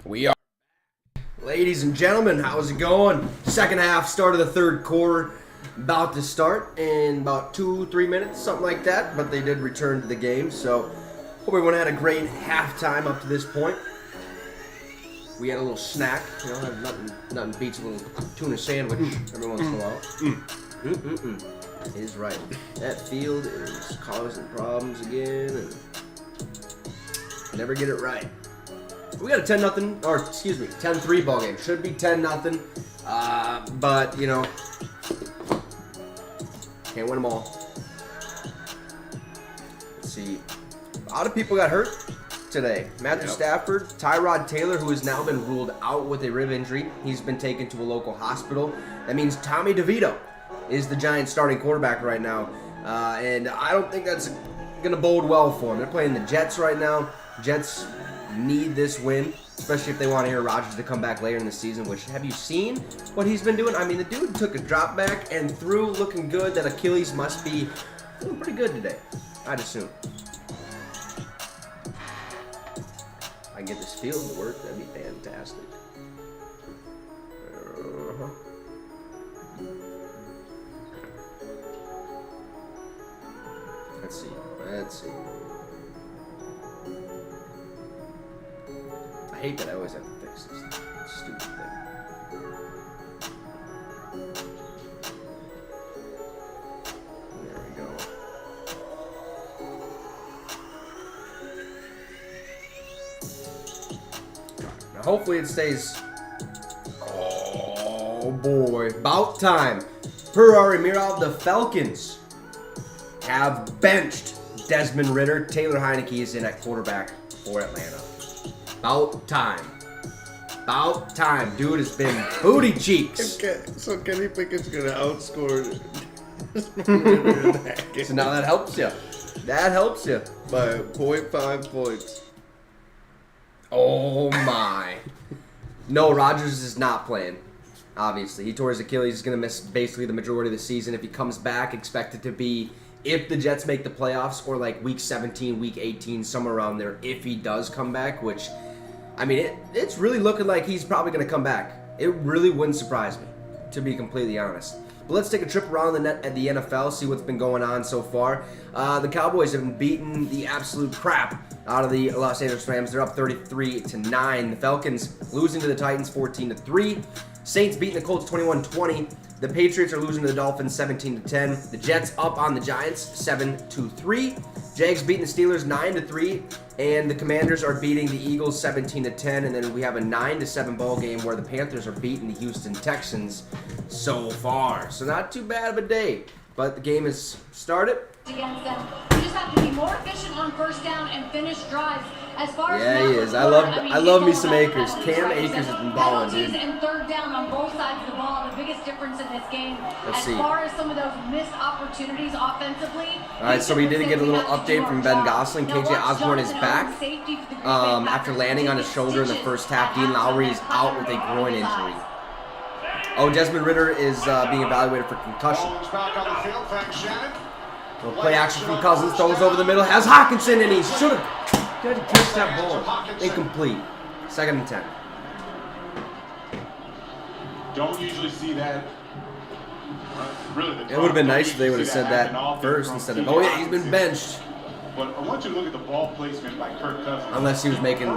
A: We are. Ladies and gentlemen, how's it going? Second half, start of the third quarter. About to start in about 2-3 minutes, something like that. But they did return to the game, so hope everyone had a great halftime up to this point. We had a little snack. You know, nothing beats a little tuna sandwich every once in a while. He's right. That field is causing problems again, and never get it right. We got a 10-0, or excuse me, 10-3 ball game. Should be 10-0, but you know, can't win them all. Let's see. A lot of people got hurt today. Matthew Stafford, Tyrod Taylor, who has now been ruled out with a rib injury. He's been taken to a local hospital. That means Tommy DeVito is the Giants' starting quarterback right now, and I don't think that's going to bode well for him. They're playing the Jets right now. Jets need this win, especially if they want Aaron Rodgers to come back later in the season, which, have you seen what he's been doing? I mean, the dude took a drop back and threw looking good. That Achilles must be feeling pretty good today, I'd assume. If I can get this field to work, that'd be fantastic. Let's see. I hate that I always have to fix this stupid thing. There we go. Now hopefully it stays. Oh boy. About time. Per our Emirov, the Falcons have benched Desmond Ridder. Taylor Heineke is in at quarterback for Atlanta. About time. About time. Dude has been booty cheeks.
B: Okay, so Kenny Pickett's going to outscore
A: So now that helps you. That helps you.
B: by 0.5 points.
A: Oh my. No, Rodgers is not playing. Obviously. He tore his Achilles. He's going to miss basically the majority of the season. If he comes back, expect it to be if the Jets make the playoffs, or like week 17, week 18, somewhere around there, if he does come back, which, I mean, it's really looking like he's probably going to come back. It really wouldn't surprise me, to be completely honest. But let's take a trip around the net at the NFL, see what's been going on so far. The Cowboys have been beating the absolute crap out of the Los Angeles Rams. They're up 33-9. The Falcons losing to the Titans 14-3. Saints beating the Colts 21-20. The Patriots are losing to the Dolphins 17-10. The Jets up on the Giants 7-3. Jags beating the Steelers 9-3. And the Commanders are beating the Eagles 17-10. And then we have a 9-7 ball game where the Panthers are beating the Houston Texans so far. So not too bad of a day. But the game has started.
F: Against them. You just have to be more efficient on first down and finish drives. As far as
A: yeah, he is. I love me some Akers. Cam Akers has been balling, dude.
F: And third down on both sides of the ball. The biggest difference in this game.
A: Let's see.
F: As far as some of those missed opportunities offensively.
A: All right, so we did get a little update from Ben Gosselin. KJ Osborne is back after landing on his shoulder in the first half. Dean Lowry is out with a groin injury. Oh, Desmond Ridder is being evaluated for concussion. Little play action from Cousins, throws over the middle, has Hawkinson, and he should have catched that ball. Incomplete. 2nd and 10.
D: Don't usually see that. Really,
A: It would have been nice if they would have said that first instead of, oh yeah, he's been benched.
D: But I want you to look at the ball placement by Kirk Cousins.
A: Unless he was making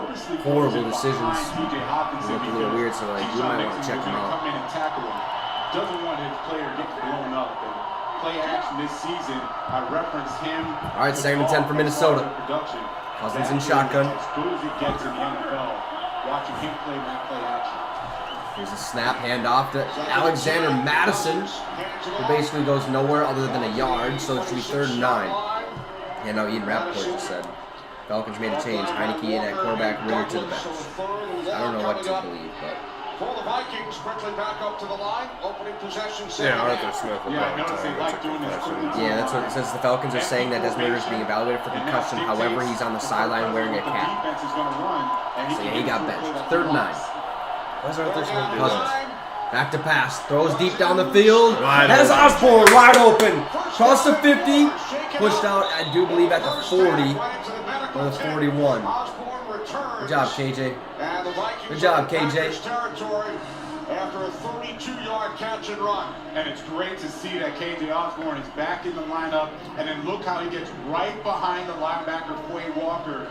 A: horrible decisions. It looked a little weird, so like, you might want to check him out.
D: Come in and tackle him. Doesn't want his player to get blown up. Play action this season, I referenced him.
A: All right, 2nd and 10 for Minnesota. Cousins in shotgun.
D: As good as it gets in the NFL, watching him play that play action.
A: Here's a snap, handoff to Alexander Madison, who basically goes nowhere other than a yard, so it should be 3rd and 9. Yeah, no, Ian Rappaport just said Falcons made a change. Heineke in at quarterback, Ridder to the bench. I don't know what to believe, but.
C: For the Vikings, quickly back up to the line, opening possession.
B: Yeah, Arthur Smith.
D: Yeah, I noticed they like doing this.
A: Yeah, that's what it says. The Falcons are saying that Desmond Ridder is being evaluated for concussion. However, he's on the sideline wearing a cap. So yeah, he got benched. 3rd and 9.
B: What's Arthur Smith doing?
A: Cousins. Back to pass. Throws deep down the field. Has Osborne wide open. Cross the 50. Pushed out, I do believe, at the 40 or the 41. Good job, KJ.
C: And the Vikings
A: Good job,
C: are in
A: KJ.
C: Packers territory after a 32-yard catch and run.
D: And it's great to see that KJ Osborne is back in the lineup. And then look how he gets right behind the linebacker, Quay Walker.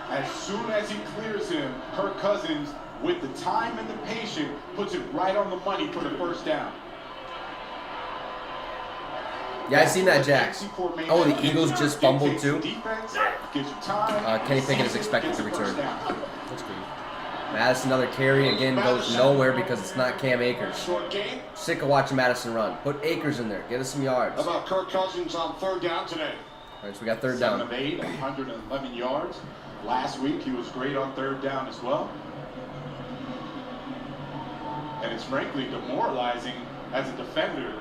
D: As soon as he clears him, Kirk Cousins, with the time and the patience, puts it right on the money for the first down.
A: Yeah, I seen that, Jax. Oh, the Eagles just fumbled too. Kenny Pickett is expected to return. That's good. Madison, another carry, again goes nowhere because it's not Cam Akers.
C: Short game.
A: Sick of watching Madison run. Put Akers in there. Get us some yards.
C: How about Kirk Cousins on 3rd down today?
A: All right, so we got 3rd
D: 7
A: down.
D: of 8, 111 yards. Last week he was great on 3rd down as well. And it's frankly demoralizing as a defender.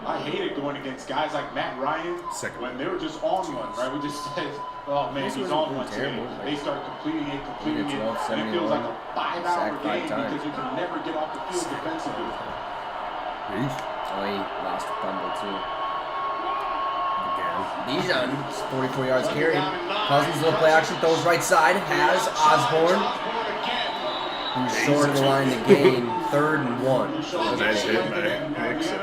D: I hated going against guys like Matt Ryan when they were just on one, right? We just said, oh man, he's on one today. They start completing it, and it feels like a 5-hour game because you can never get off the field defensively.
A: Oh, he lost a fumble too. Bijan, 44 yards carry. Cousins, little play action, throws right side, has Osborne. Who's short of the line to gain 3rd and 1.
B: Nice hit by Nixon.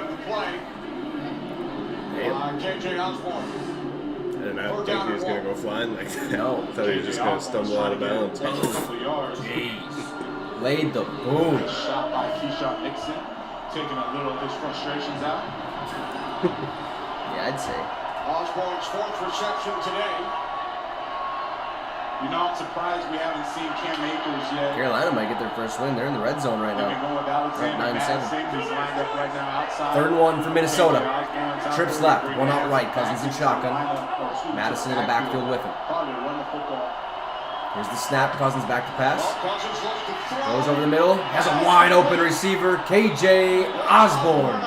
C: KJ Osborne.
B: I did not think he was going to go flying like that.
A: No.
B: I thought he was just going to stumble out of bounds.
A: Laid the boom.
D: Shot by Keyshawn Nixon, taking a little of his frustrations out.
A: Yeah, I'd say.
C: Osborne's 4th reception today.
D: You know, I'm surprised we haven't seen Cam Akers yet.
A: Carolina might get their first win. They're in the red zone right
D: They've been
A: now.
D: going with Alexander.
A: 9-7.
D: Safety's lined up right now outside.
A: 3rd and 1 for Minnesota. Trips left, one out right. Cousins in shotgun. Madison in the backfield with him. Here's the snap. Cousins back to pass. Goes over the middle. Has a wide open receiver. KJ Osborne.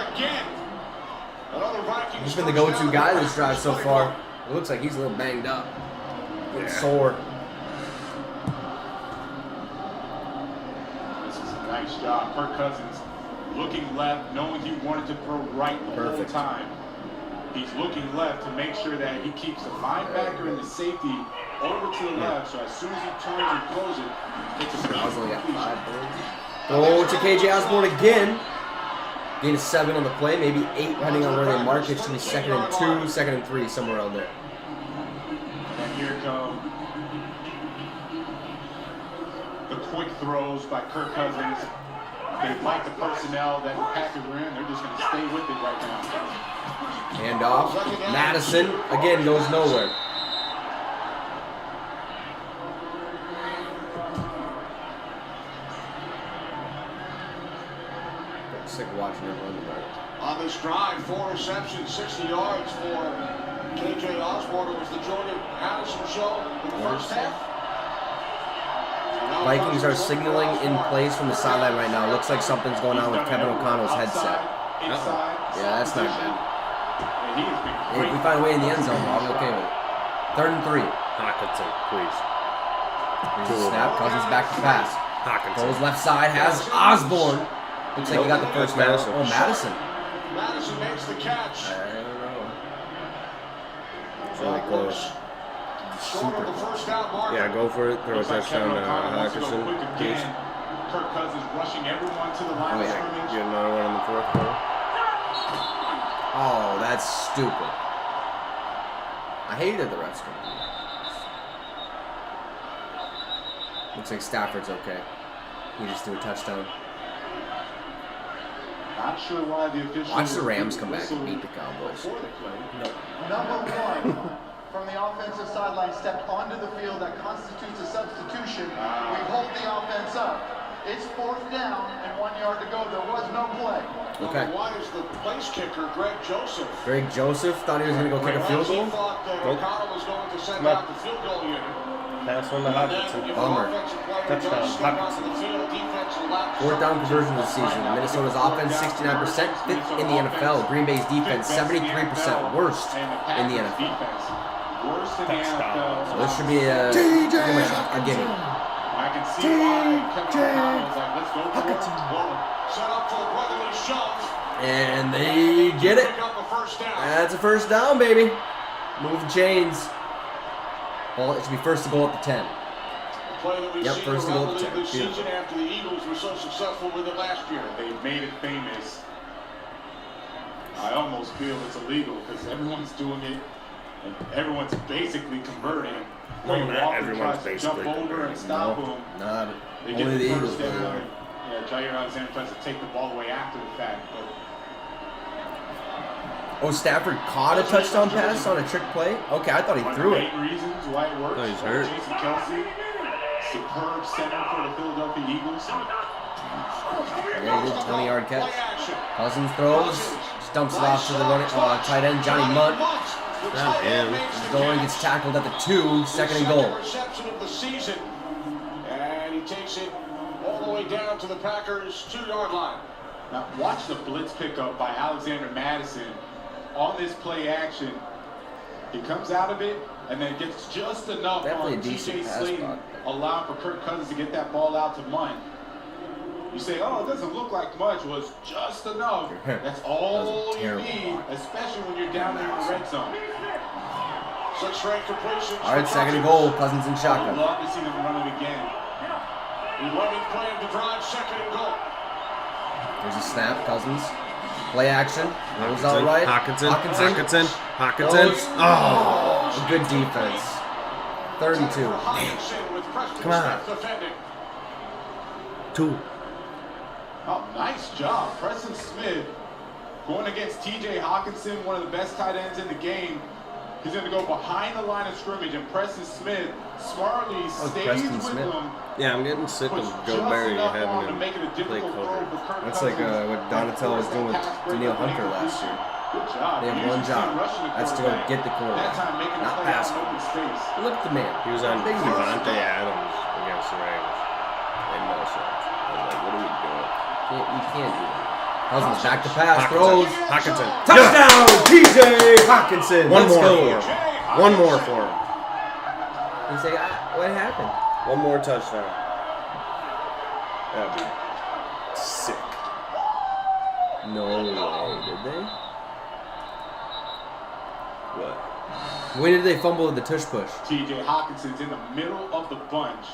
A: He's been the go-to guy this drive so far. It looks like he's a little banged up. A little sore.
D: Nice job. Kirk Cousins looking left, knowing he wanted to throw right the whole time. He's looking left to make sure that he keeps the linebacker and the safety over to the left, so as soon as he turns and throws it, it's a
A: Oh, to KJ Osborne again. Gain a 7 on the play, maybe 8 depending on where they mark it. Should be 2nd and 2, 2nd and 3, somewhere around there.
D: And here come the quick throws by Kirk Cousins. They like the personnel that the Packers are in. They're just going to stay with it right now.
A: Hand off. Madison again goes nowhere. I'm sick of watching him run the ball.
C: On this drive, 4 receptions, 60 yards for KJ Osborne. It was the Jordan Addison show in the first half.
A: Vikings are signaling in place from the sideline right now. Looks like something's going on with Kevin O'Connell's headset. Yeah, that's not good. If we find a way in the end zone, I'll be okay with it. 3rd and 3.
B: Hawkinson, please.
A: Here's the snap. Cousins back to pass.
B: Hawkinson.
A: Goes left side. Has Osborne. Looks like he got the first down. Oh, Madison.
C: Madison makes the catch.
A: I don't know.
B: It's really close.
C: Short of the first down mark.
B: Yeah, go for it. Throw a touchdown to Hawkinson. Please.
D: Kirk Cousins rushing everyone to the line of scrimmage.
B: Get another one in the 4th quarter.
A: Oh, that's stupid. I hated the refs. Looks like Stafford's okay. He just threw a touchdown.
D: Not sure why the officials.
A: Watch the Rams come back and beat the Cowboys.
E: Number 1 from the offensive sideline stepped onto the field. That constitutes a substitution. We hold the offense up. It's 4th down and 1 yard to go. There was no play.
A: Okay.
C: Number 1 is the place kicker, Greg Joseph.
A: Greg Joseph thought he was going to go kick a field goal.
C: He thought that O'Connell was going to send out the field goal unit.
B: Pass one to Hawkinson.
A: Bummer.
B: Touchdown, Hawkinson.
A: 4th down conversion of the season. Minnesota's offense 69%, 5th in the NFL. Green Bay's defense 73%, worst in the NFL. So this should be pretty much a gimme.
D: I can see why Kevin O'Connell was like, let's go for it.
C: Set up for a brotherly shove.
A: And they get it. That's a first down, baby. Move the chains. Well, it should be first to go up to 10.
C: Play that we've
A: Yep,
C: seen
A: first and
C: around
A: goal
C: the league
A: attempt.
C: this season after the Eagles were so successful with it last year.
D: They made it famous. I almost feel it's illegal because everyone's doing it and everyone's basically converting.
B: No,
D: When
B: not
D: Walker
B: everyone's
D: tries to jump
B: basically
D: over
B: converting.
D: and stop
A: No,
D: him.
A: not
D: They
A: only
D: get
A: the
D: the
A: Eagles.
D: first
A: Really
D: down.
A: are.
D: Yeah, Jair Alexander tries to take the ball away after the fact, but
A: Oh, Stafford caught a touchdown pass on a trick play? Okay, I thought he threw it.
D: 8 reasons why it works.
B: Oh, he's hurt.
D: Jason Kelsey, superb center for the Philadelphia Eagles.
A: Yeah, he did 20-yard catch. Cousins throws, just dumps it off to the running tight end, Johnny Munt.
B: Not him.
A: He's going, gets tackled at the 2, second and goal.
C: Reception of the season. And he takes it all the way down to the Packers' 2-yard line.
D: Now watch the blitz pickup by Alexander Madison on this play action. He comes out of it and then gets just enough
A: Definitely
D: on
A: a decent
D: TJ
A: pass
D: Slayton,
A: block.
D: allowing for Kirk Cousins to get that ball out to Munt. You say, oh, it doesn't look like much. Well, it's just enough. That's all
A: That was a
D: you
A: terrible
D: need,
A: block.
D: especially when you're down in the red zone.
C: 6 straight completions.
A: All right,
C: for
A: second and
C: Cousins.
A: goal. Cousins in
D: I'd
A: shotgun.
D: love to see them run it again.
C: 11th play of the drive, 2nd and goal.
A: There's a snap. Cousins. Play action. Rolls out right.
B: Hawkinson.
A: Goes. Oh, good defense. 3rd and 2.
C: Hawkinson with Preston
B: Come on.
C: Smith defending.
B: 2.
D: Oh, nice job. Preston Smith going against TJ Hawkinson, one of the best tight ends in the game. He's going to go behind the line of scrimmage, and Preston Smith smartly stays
A: Preston
D: with
A: Smith.
D: them.
B: Yeah, I'm getting sick of
D: Puts
B: Joe
D: just
B: Barry
D: enough
B: having
D: on to
B: him
D: make it a
B: play
D: difficult throw
B: cover.
D: for Kirk
A: That's like
D: Cousins.
A: what Donatello was doing with Daniil Hunter last year.
D: Good job.
A: They have
D: He
A: one
D: usually
A: job.
D: rushing the
A: That's to go
D: quarterback.
A: get the quarterback,
D: That time making a
A: not
D: play out
A: pass
D: in open space.
A: Look at the man.
B: He was on
A: Big deal.
B: Devontae Adams against the Ravens. Made no sense. I was like, what are we doing?
A: You can't do that. Cousins back to pass. Throws.
B: Hawkinson.
A: Touchdown, TJ Hawkinson.
B: One
A: Let's
B: more
A: go.
B: for him. One more for him.
A: You say, what happened?
B: One more touchdown. That'd be sick.
A: No way, did they?
B: What?
A: When did they fumble with the tush push?
D: TJ Hawkinson's in the middle of the bunch.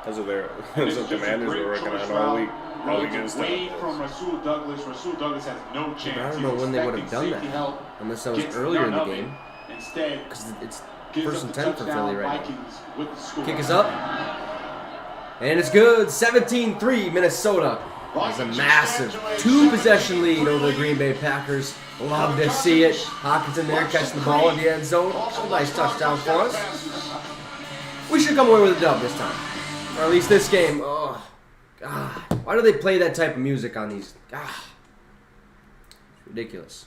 B: That's what they're.
D: And
B: That's
D: it's
B: what
D: just a
B: Commanders
D: great
B: were working
D: choice
B: on all
D: route.
B: week. All week
D: Runs
B: against
D: away
B: the
D: from Rasul Douglas. Rasul Douglas has no chance.
A: I don't
D: He's
A: know when they would have
D: expecting
A: done
D: safety
A: that.
D: help,
A: Unless that was
D: gets
A: earlier in
D: none
A: the
D: of it.
A: game.
D: Instead,
A: Because it's
D: gives
A: first
D: up
A: and
D: the
A: 10 for
D: touchdown.
A: Philly right now.
D: Vikings with the score.
A: Kick is up. And it's good. 17-3 Minnesota. It's a massive 2-possession lead over the Green Bay Packers. Love to see it. Hawkinson there catching the ball in the end zone. A nice touchdown for us. We should come away with a dub this time. Or at least this game. Oh, God. Why do they play that type of music on these? God. It's ridiculous.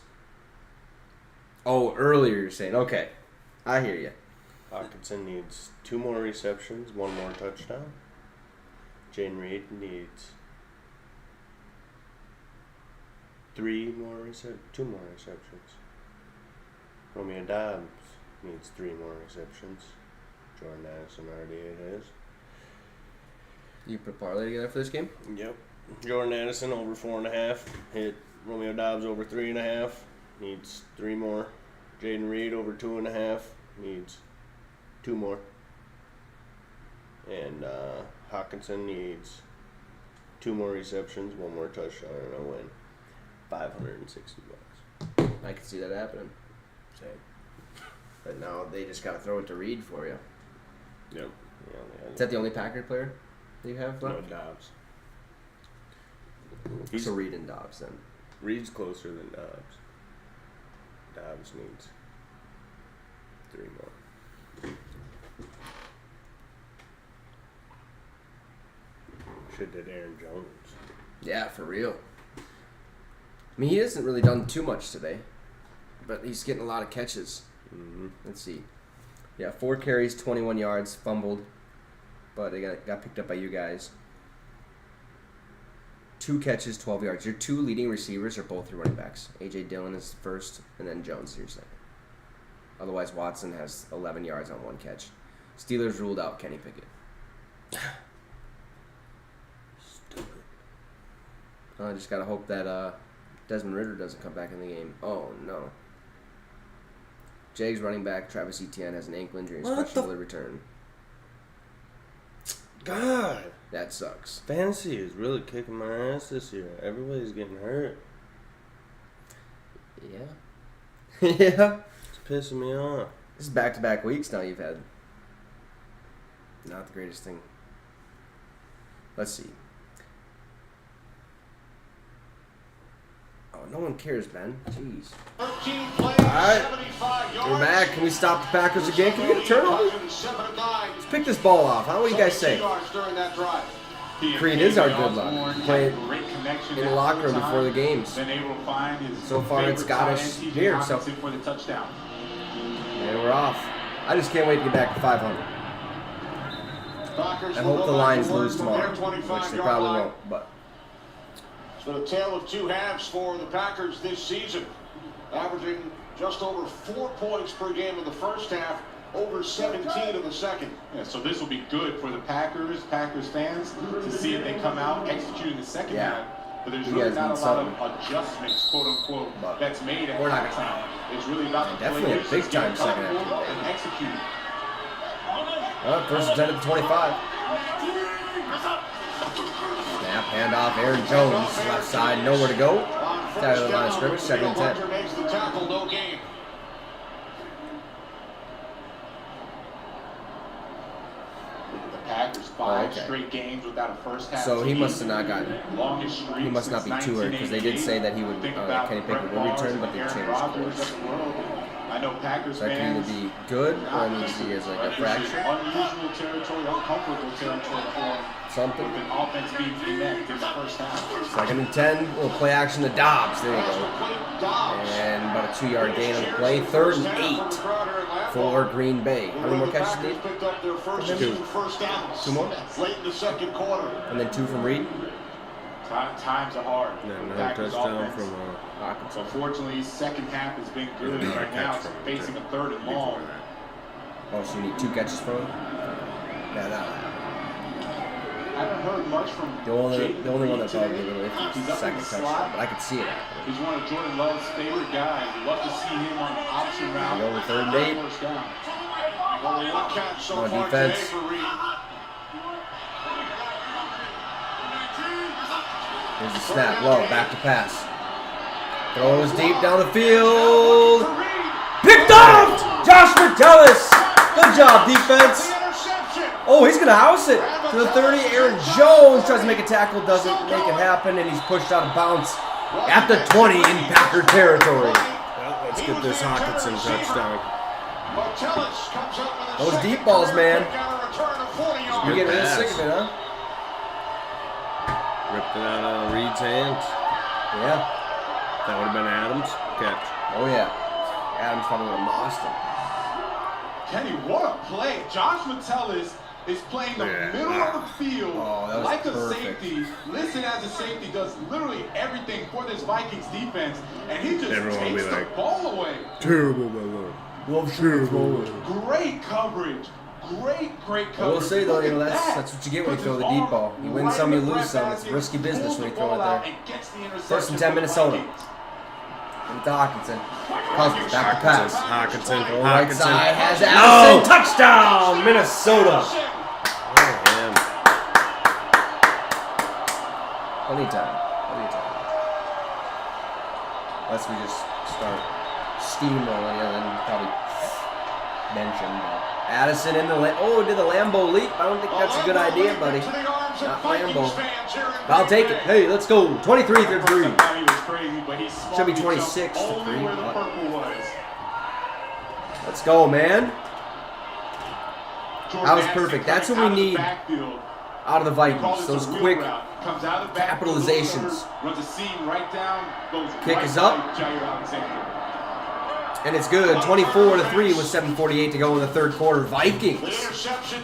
A: Oh, earlier you're saying. Okay. I hear you.
B: Hawkinson needs 2 more receptions, 1 more touchdown. Jane Reed needs 2 more receptions. Romeo Dobbs needs 3 more receptions. Jordan Addison already had his.
A: You put parlay together for this game?
B: Yep. Jordan Addison over 4.5. Hit Romeo Dobbs over 3.5. Needs 3 more. Jaden Reed over 2.5. Needs 2 more. And Hawkinson needs 2 more receptions, 1 more touchdown, and a win. $560.
A: I can see that happening. Same. But now they just got to throw it to Reed for you.
B: Yep.
A: Is that the only Packer player that you have
B: No,
A: left?
B: Dobbs.
A: So Reed and Dobbs then.
B: Reed's closer than Dobbs. Dobbs needs 3 more. Should did Aaron Jones.
A: Yeah, for real. I mean, he hasn't really done too much today, but he's getting a lot of catches.
B: Mm-hmm.
A: Let's see. Yeah, 4 carries, 21 yards, fumbled, but it got picked up by you guys. 2 catches, 12 yards. Your 2 leading receivers are both your running backs. A.J. Dillon is first, and then Jones is your second. Otherwise, Watson has 11 yards on 1 catch. Steelers ruled out Kenny Pickett.
B: Stupid.
A: I just got to hope that Desmond Ridder doesn't come back in the game. Oh, no. Jags running back Travis Etienne has an ankle injury and is
B: What the
A: questionable to return.
B: God.
A: That sucks.
B: Fantasy is really kicking my ass this year. Everybody's getting hurt.
A: Yeah. Yeah.
B: It's pissing me off.
A: This is back-to-back weeks now you've had. Not the greatest thing. Let's see. Oh, no one cares, Ben. Jeez.
C: 13 plays,
A: Alright.
C: 75 yards.
A: We're back. Can we stop the Packers again? Can we get a turnover? Let's pick this ball off. How do you guys say?
C: During that drive.
A: Creed is our good luck. Play in the locker room before the games. So far, it's got us here. So, and we're off. I just can't wait to get back to 500. I hope the Lions lose tomorrow, which they probably won't. But
C: It's been a tale of two halves for the Packers this season, averaging just over 4 points per game in the first half, over 17 in the second.
D: Yeah, so this will be good for the Packers fans, to see if they come out, execute in the second half. But there's really not a lot of adjustments, quote unquote, that's made at halftime. It's really about the
A: definitely a big time second half
D: and execute.
A: first and 10 at the 25. Snap, handoff, Aaron Jones, left side, nowhere to go. Out of the line of scrimmage, second and 10.
C: Makes the tackle, no gain.
D: Packers 5 straight games without a first half.
A: So he must have not gotten.
D: Longest streak
A: He must not be too hurt because they did say that he would. Kenny Pickett would return, but they changed course.
D: I know Packers
A: That can
D: fans.
A: either be good or it needs to be as like a fracture.
D: Unusual territory, uncomfortable territory for
A: Something.
D: with an offense being inept in the first half.
A: Second and 10. Little play action to Dobbs. There you go. And about a 2-yard gain on the play. Third and 8 for Green Bay. How many more catches did
C: picked up their first two first downs.
A: 2 more?
C: Late in the second quarter.
A: And then 2 from Reed.
D: Times are hard.
B: No
D: Packers
B: touchdown
D: offense.
B: from
A: Hawkinson.
D: Unfortunately, second half has been good. Right now, it's facing a third and long.
A: Oh, so you need 2 catches from him? Yeah, that.
D: I haven't heard much from
A: The only
D: Jayden
A: one that
D: Reed
A: probably
D: today.
A: really iffy is
D: He's
A: the
D: up in
A: second
D: the
A: touchdown,
D: slot.
A: but I could see it happening.
D: He's one of Jordan Love's favorite guys. Love to see him on option route.
A: Over third and 8.
D: First down.
C: Only one catch so
A: On
C: far
A: defense.
C: today for Reed.
A: Here's the snap, low, back to pass. Throws deep down the field. Picked off! Josh Metellus! Good job, defense. Oh, he's going to house it to the 30. Aaron Jones tries to make a tackle, doesn't make it happen, and he's pushed out of bounds at the 20 in Packer territory.
B: Well, let's get this Hawkinson touchdown.
A: Those deep balls, man. You're getting real
B: pass.
A: sick of it, huh?
B: Ripped it out of Reed's hands.
A: Yeah.
B: That would have been Adams' catch.
A: Oh, yeah. Adams probably would have mossed him.
D: Kenny, what a play. Josh Metellus is playing the middle of the field
A: that was
D: like
A: perfect.
D: a safety. Listen, as a safety, does literally everything for this Vikings defense, and he just
B: Everyone will be
D: takes the
B: like,
D: ball away.
B: Terrible, my lord.
D: Great coverage. Great coverage.
A: I will say though, you know,
D: Look at
A: that's what you get when you throw the deep ball. You win some, you lose some. It's risky business when you throw it there. First and 10, Minnesota. And to Hawkinson. Cousins, back to pass.
B: Hawkinson.
A: Oh, right side has Allison. Touchdown, Minnesota. Plenty of time. Unless we just start steamrolling, then probably bench him. Addison in the did the Lambo leap? I don't think that's a good idea, buddy. Not Lambo. But I'll take it. Hey, let's go. 23-3. Should be 26 to 3. Let's go, man. That was perfect. That's what we need out of the Vikings. Those quick capitalizations. Kick is up. And it's good. 24-3 with 7:48 to go in the third quarter. Vikings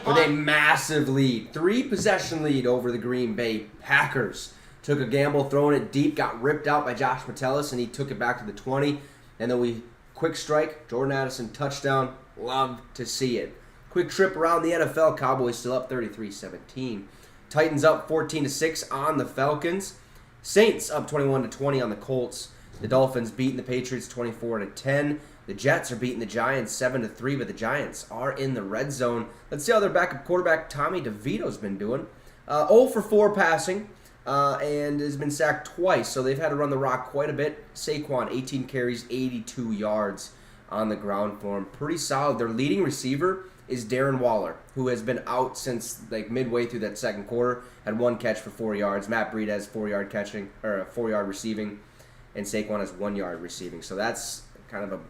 A: with a massive lead. 3-possession lead over the Green Bay Packers. Took a gamble throwing it deep. Got ripped out by Josh Metellus, and he took it back to the 20. And then we quick strike. Jordan Addison touchdown. Love to see it. Quick trip around the NFL. Cowboys still up 33-17. Titans up 14-6 on the Falcons. Saints up 21-20 on the Colts. The Dolphins beating the Patriots 24-10. The Jets are beating the Giants 7-3, but the Giants are in the red zone. Let's see how their backup quarterback Tommy DeVito's been doing. 0 for 4 passing, and has been sacked twice, so they've had to run the rock quite a bit. Saquon, 18 carries, 82 yards on the ground for him. Pretty solid. Their leading receiver is Darren Waller, who has been out since like midway through that second quarter. Had 1 catch for 4 yards. Matt Breida has 4-yard catching or 4-yard receiving, and Saquon has 1-yard receiving. So that's kind of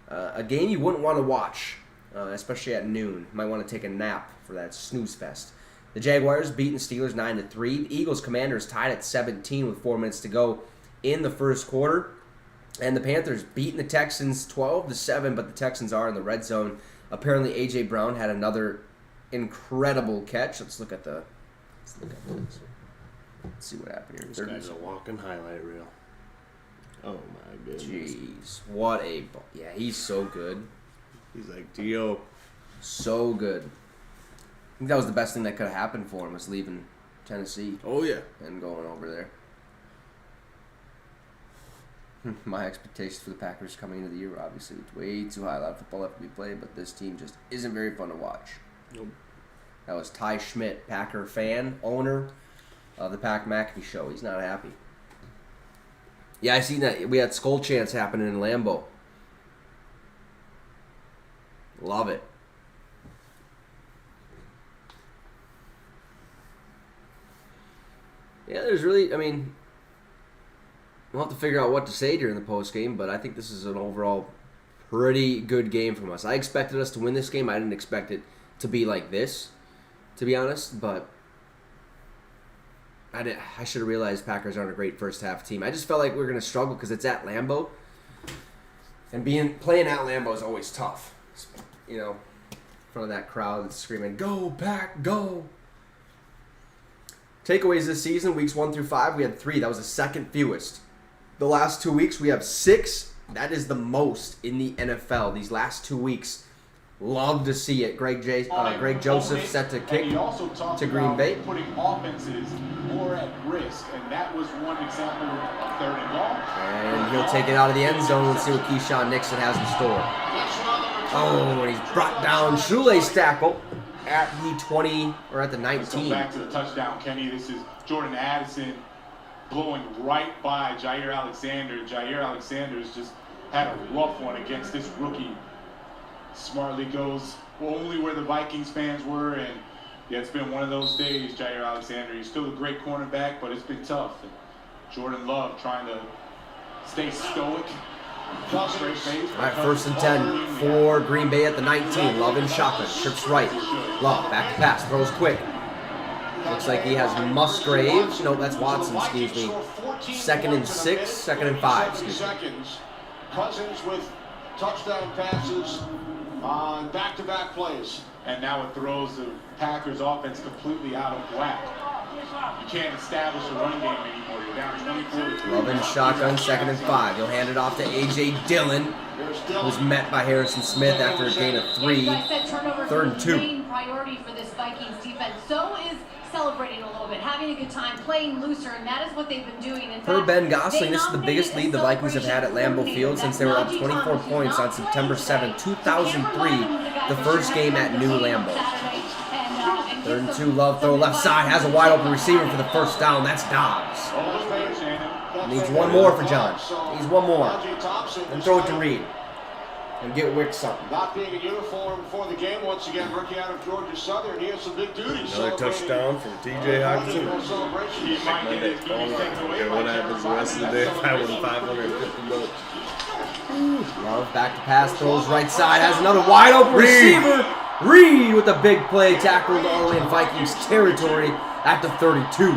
A: a game you wouldn't want to watch, especially at noon. You might want to take a nap for that snooze fest. The Jaguars beating the Steelers 9-3. The Eagles Commanders tied at 17 with 4 minutes to go in the first quarter. And the Panthers beating the Texans 12-7, but the Texans are in the red zone. Apparently, A.J. Brown had another incredible catch. Let's look at this. Let's see what happened here.
B: This guy's a walking highlight reel. Oh, my goodness.
A: Jeez. What a ball. Yeah, he's so good.
B: He's like, Dio.
A: So good. I think that was the best thing that could have happened for him, was leaving Tennessee.
B: Oh, yeah.
A: And going over there. My expectations for the Packers coming into the year were obviously way too high. A lot of football left to be played, but this team just isn't very fun to watch.
B: Nope.
A: That was Ty Schmidt, Packer fan, owner of the Pat McAfee Show. He's not happy. Yeah, I seen that. We had skull chants happening in Lambeau. Love it. Yeah, there's really, we'll have to figure out what to say during the post game, but I think this is an overall pretty good game from us. I expected us to win this game. I didn't expect it to be like this, to be honest, but I should have realized Packers aren't a great first half team. I just felt like we were going to struggle because it's at Lambeau, and playing at Lambeau is always tough. You know, in front of that crowd that's screaming, "Go Pack, go!" Takeaways this season, weeks 1 through 5, we had 3. That was the second fewest. The last 2 weeks, we have 6. That is the most in the NFL. These last 2 weeks, love to see it. Greg Joseph set to kick to Green Bay.
D: Putting offenses more at risk, and that was one example of 3rd and long.
A: And he'll take it out of the end zone and see what Keyshawn Nixon has in store. Oh, and he's brought down Shoelace tackle at the 20 or at the 19.
D: Let's go back to the touchdown, Kenny. This is Jordan Addison blowing right by Jair Alexander. Jair Alexander's just had a rough one against this rookie. Smartly goes only where the Vikings fans were, and yeah, it's been one of those days, Jair Alexander. He's still a great cornerback, but it's been tough. And Jordan Love trying to stay stoic. Straight face.
A: All right, 1st and 10 for Green Bay at the 19. Love in shotgun, trips right. Love, back to pass, throws quick. Looks like he has Musgrave. No, that's Watson, excuse me. 2nd and 6, 2nd and 5, excuse me.
C: Cousins with touchdown passes on back-to-back plays.
D: And now it throws the Packers offense completely out of whack. You can't establish a run game anymore. You're down 24.
A: Love in shotgun, 2nd and 5. He'll hand it off to A.J. Dillon, who's met by Harrison Smith after a gain of 3. 3rd and 2.
F: Main priority for this Vikings defense. So is celebrating a little bit, having a good time, playing looser, and that is what they've been doing. In
A: Per
F: fact,
A: Ben Gosling, this is the
F: they
A: biggest lead the Vikings have had at Lambeau Field since they were up 24 points on September 7, 2003, the first game at New Lambeau. 3rd and 2, Love throw left side, has a wide open receiver for the first down. That's Dobbs. Needs one more for John. Needs one more. And throw it to Reed. And get Wick something.
C: Not being in uniform for the game, once again, rookie out of Georgia Southern. He has some big duties.
B: Another touchdown from T.J. Hawkinson.
D: He might get his duties taken away.
B: What happens the rest of the day if I win $550?
A: Love back to pass, throws right side, has another wide open receiver. Reed with a big play, tackled all in Vikings territory at the 32.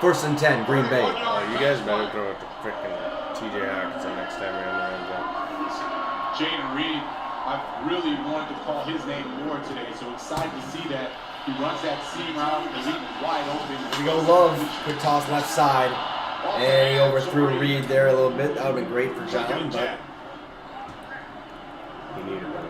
A: 1st and 10, Green Bay.
B: Oh, you guys better throw it to frickin' T.J. Hawkinson next time you're in the end zone.
D: Jaden Reed, I really wanted to call his name more today, so excited to see that. He runs that seam route, the lead is wide open.
A: Here we go, Love. Quick toss left side. And he overthrew Reed there a little bit. That would have been great for John, but
B: He needed one.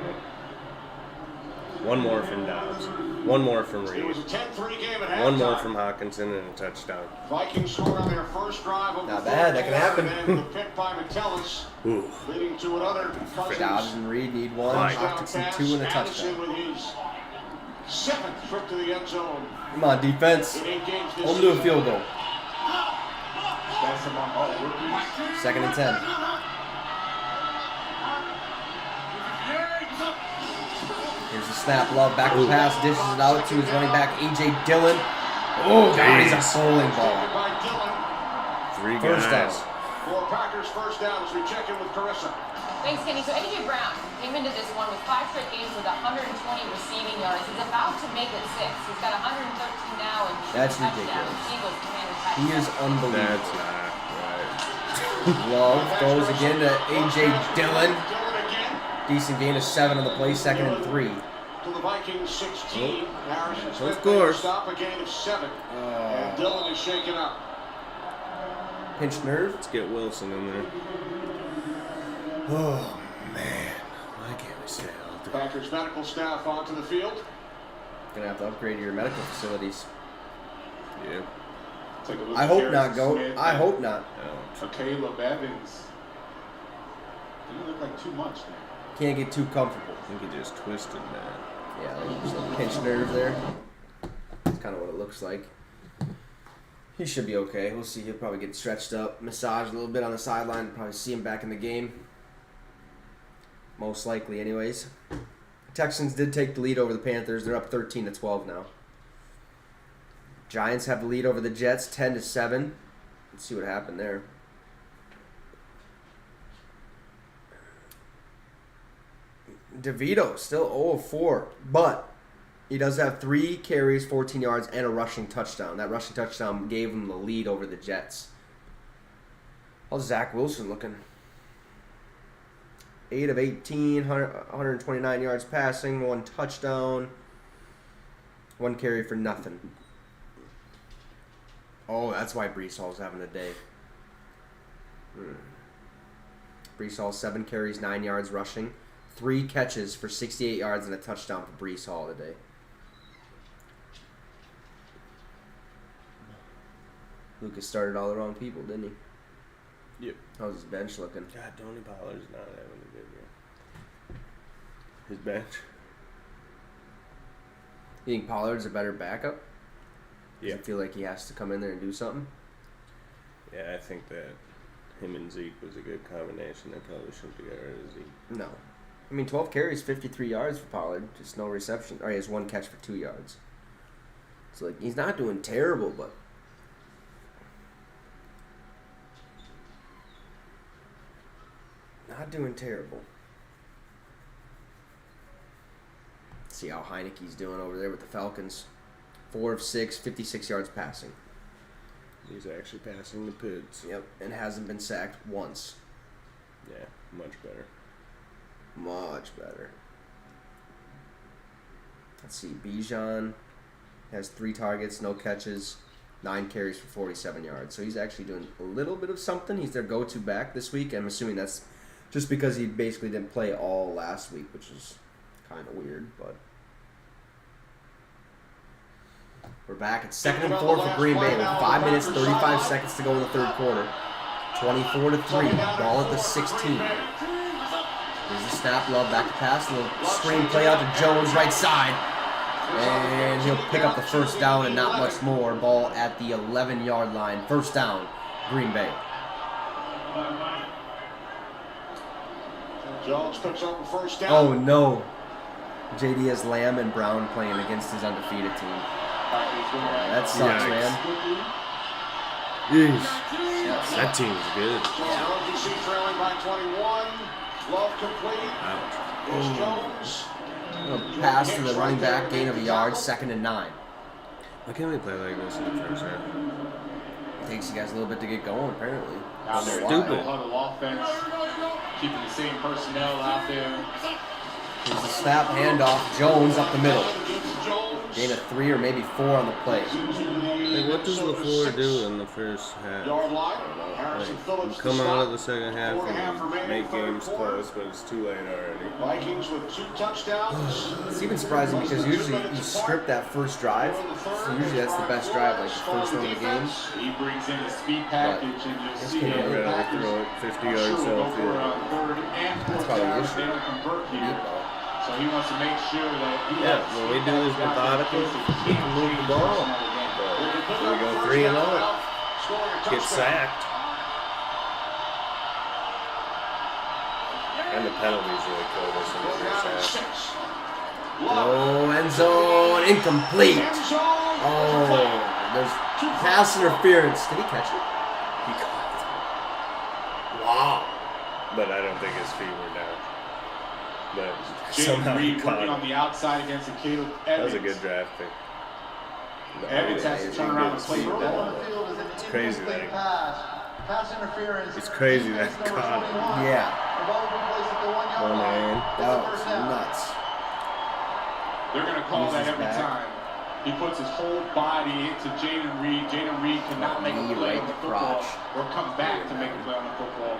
B: One more from Dobbs. One more from
C: It
B: Reed.
C: was a 10-3 game at halftime.
B: One more from Hawkinson and a touchdown.
C: Vikings scored on their first drive of
A: Not
C: the
A: bad,
C: fourth
A: that can happen.
C: quarter, and the pick by Metellus,
B: Ooh.
C: leading to another
A: Dobbs
C: Cousins
A: and Reed need one.
B: Right.
A: Hawkinson
C: pass.
A: 2 and a
C: Addison
A: touchdown.
C: with his 7th trip to the end zone
A: Come on, defense.
C: in 8 games this
A: Hold them to a
C: season.
A: field goal.
D: That's among all rookies.
A: 2nd and 10. Here's the snap. Love back to pass. Dishes it out to his running back, A.J. Dillon. Oh, God, he's a bowling ball.
C: Taken by Dillon.
B: 3
A: First
B: guys.
A: down.
C: For Packers first down as we check in with Carissa.
G: Thanks, Kenny. So A.J. Brown came into this one with 5 straight games with 120 receiving yards. He's about to make it 6. He's got 113 now and
A: That's
G: touchdowns.
A: ridiculous.
G: Eagles command attack.
A: He is unbelievable.
B: That's not right.
A: Love throws again to A.J. Dillon.
C: Dillon again
A: Decent gain of 7 on the play. 2nd and 3.
C: to the Vikings 16. Harrison
B: Of
C: Smith
B: course.
C: stop a gain of 7. And Dillon is shaken up.
A: Pinch nerve.
B: Let's get Wilson in there. Oh, man. Why can't we stay healthy?
C: Packers medical staff onto the field.
A: Gonna have to upgrade your medical facilities.
B: Yeah.
D: Take a look
A: I
D: at
A: hope
D: Harrison
A: not, Go.
D: Smith
A: I
D: and
A: hope not.
D: Caleb Evans. Didn't look like too much there.
A: Can't get too comfortable.
B: I think he just twisted that.
A: Yeah, like just a pinch nerve there. That's kind of what it looks like. He should be okay. We'll see. He'll probably get stretched up, massaged a little bit on the sideline. Probably see him back in the game. Most likely, anyways. Texans did take the lead over the Panthers. They're up 13-12 now. Giants have the lead over the Jets, 10-7. Let's see what happened there. DeVito still 0-4, but he does have 3 carries, 14 yards, and a rushing touchdown. That rushing touchdown gave him the lead over the Jets. How's Zach Wilson looking? 8 of 18, 129 yards passing, 1 touchdown, 1 carry for nothing. Oh, that's why Breece Hall's having a day. Breece Hall, 7 carries, 9 yards rushing. 3 catches for 68 yards and a touchdown for Breece Hall today. Lucas started all the wrong people, didn't he?
B: Yep.
A: How's his bench looking?
B: God, Tony Pollard's not having a good year. His bench?
A: You think Pollard's a better backup? Does
B: Yeah.
A: it feel like he has to come in there and do something?
B: Yeah, I think that him and Zeke was a good combination. They probably shouldn't get rid of Zeke.
A: No. I mean, 12 carries, 53 yards for Pollard. Just no reception. Or he has 1 catch for 2 yards. So, like, he's not doing terrible, but... Not doing terrible. Let's see how Heineke's doing over there with the Falcons. 4 of 6, 56 yards passing.
B: He's actually passing the pids.
A: Yep, and hasn't been sacked once.
B: Yeah, much better.
A: Much better. Let's see, Bijan has 3 targets, no catches, 9 carries for 47 yards. So he's actually doing a little bit of something. He's their go-to back this week. I'm assuming that's just because he basically didn't play all last week, which is kind of weird, but... We're back at 2nd and 4 for Green Bay with 5 minutes, 35 seconds to go in the 3rd quarter. 24-3, ball at the 16. Here's the snap, Love back to pass, a little screen play out to Jones, right side. And he'll pick up the first down and not much more. Ball at the 11-yard line. First down, Green Bay.
C: Jones picks up the first down.
A: Oh no. JD has Lamb and Brown playing against his undefeated team. That sucks,
B: Yikes.
A: man.
B: That team's good.
C: RGC trailing by 21. Love complete.
B: Ouch.
C: Here's Jones.
A: A pass to the running back, gain of a yard, 2nd and 9.
B: Why can't we play like this in the first half?
A: Takes you guys a little bit to get going, apparently.
D: Out there,
A: Don't know why.
B: Stupid.
D: huddle offense, keeping the same personnel out there.
A: Here's the snap, handoff, Jones up the middle.
C: Jones.
A: Gain of 3 or maybe 4 on the play.
B: Like, what does LaFleur do in the first half?
C: Yard line.
B: Like,
C: Harrison Phillips
B: come
C: to
B: out of
C: stop.
B: the second half
C: 4.5
B: and
C: remaining,
B: make
C: third
B: games
C: quarter.
B: close, but it's too late already.
C: Vikings with 2 touchdowns.
A: It's even surprising because usually you strip that first drive. So usually that's the best drive, like the first one of the game.
D: He brings in the speed package, and you'll see
A: pretty
D: him
A: good.
D: package.
B: Throw it 50
D: I'm
B: yards
D: sure we'll go for
B: downfield.
D: third and
A: That's
D: fourth
A: probably
D: down.
A: the
D: If
A: issue.
D: they don't convert here. So he wants to make sure that he
B: Yeah,
D: lets
B: when we do this
D: guys
B: methodical,
D: in place
B: we can move the ball. We go 3-0. Get sacked. And the penalties really killed us in the first half.
A: Oh, end zone, incomplete. Oh, there's pass interference. Did he catch it?
B: He caught it.
A: Wow.
B: But I don't think his feet were down. But
D: Jaden
B: somehow he
D: Reed
B: caught
D: working
B: it.
D: on the outside against the Caleb
B: That
D: Evans.
B: was a good draft pick.
D: Evans has to turn around and play
E: Throw
D: that.
E: on the field is an
B: crazy
E: incomplete
B: that-
E: pass interference.
B: It's crazy that
E: Defense number
B: caught it.
E: 21.
A: Yeah.
E: The ball will be placed at the 1-yard
B: One
E: line.
B: hand.
E: It's a
A: That was
E: first down.
A: nuts.
D: They're going to call
A: Uses
D: that every
A: back.
D: time. He puts his whole body into Jaden Reed. Jaden Reed cannot make a
A: Knee
D: play
A: right
D: on the
A: in the
D: football
A: crotch.
D: or come back to make a play on the football.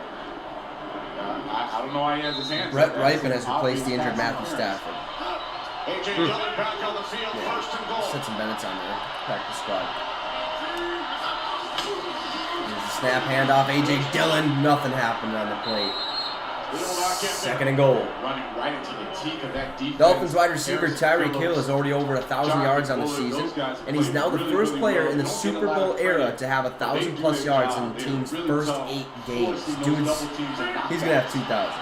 D: I don't know why he has his hands.
A: Brett
D: up. That's
A: Ripon has
D: an
A: replaced the
D: obvious
A: injured
D: pass
A: Matthew
D: interference.
A: Stafford.
C: A.J. Dillon back on the field, first and goal.
A: Stetson Bennett's on there. Practice squad. There's a snap handoff. A.J. Dillon. Nothing happened on the plate. Second and goal.
D: Running right into the teeth of that defense.
A: Dolphins wide receiver
D: Harrison
A: Tyreek Hill
D: Phillips,
A: is already over 1,000
D: Jonathan
A: yards on the
D: Bullard,
A: season,
D: those guys
A: and he's
D: play
A: now the
D: really,
A: first
D: really
A: player
D: well.
A: in the
D: Don't get
A: Super
D: a lot
A: Bowl
D: of
A: era
D: credit.
A: to have
D: They
A: 1,000
D: do
A: plus
D: their
A: yards
D: job.
A: in the
D: They're
A: team's
D: really
A: first
D: tough,
A: 8 games.
D: forcing those
A: Dude's,
D: double teams and
A: he's gonna have 2,000.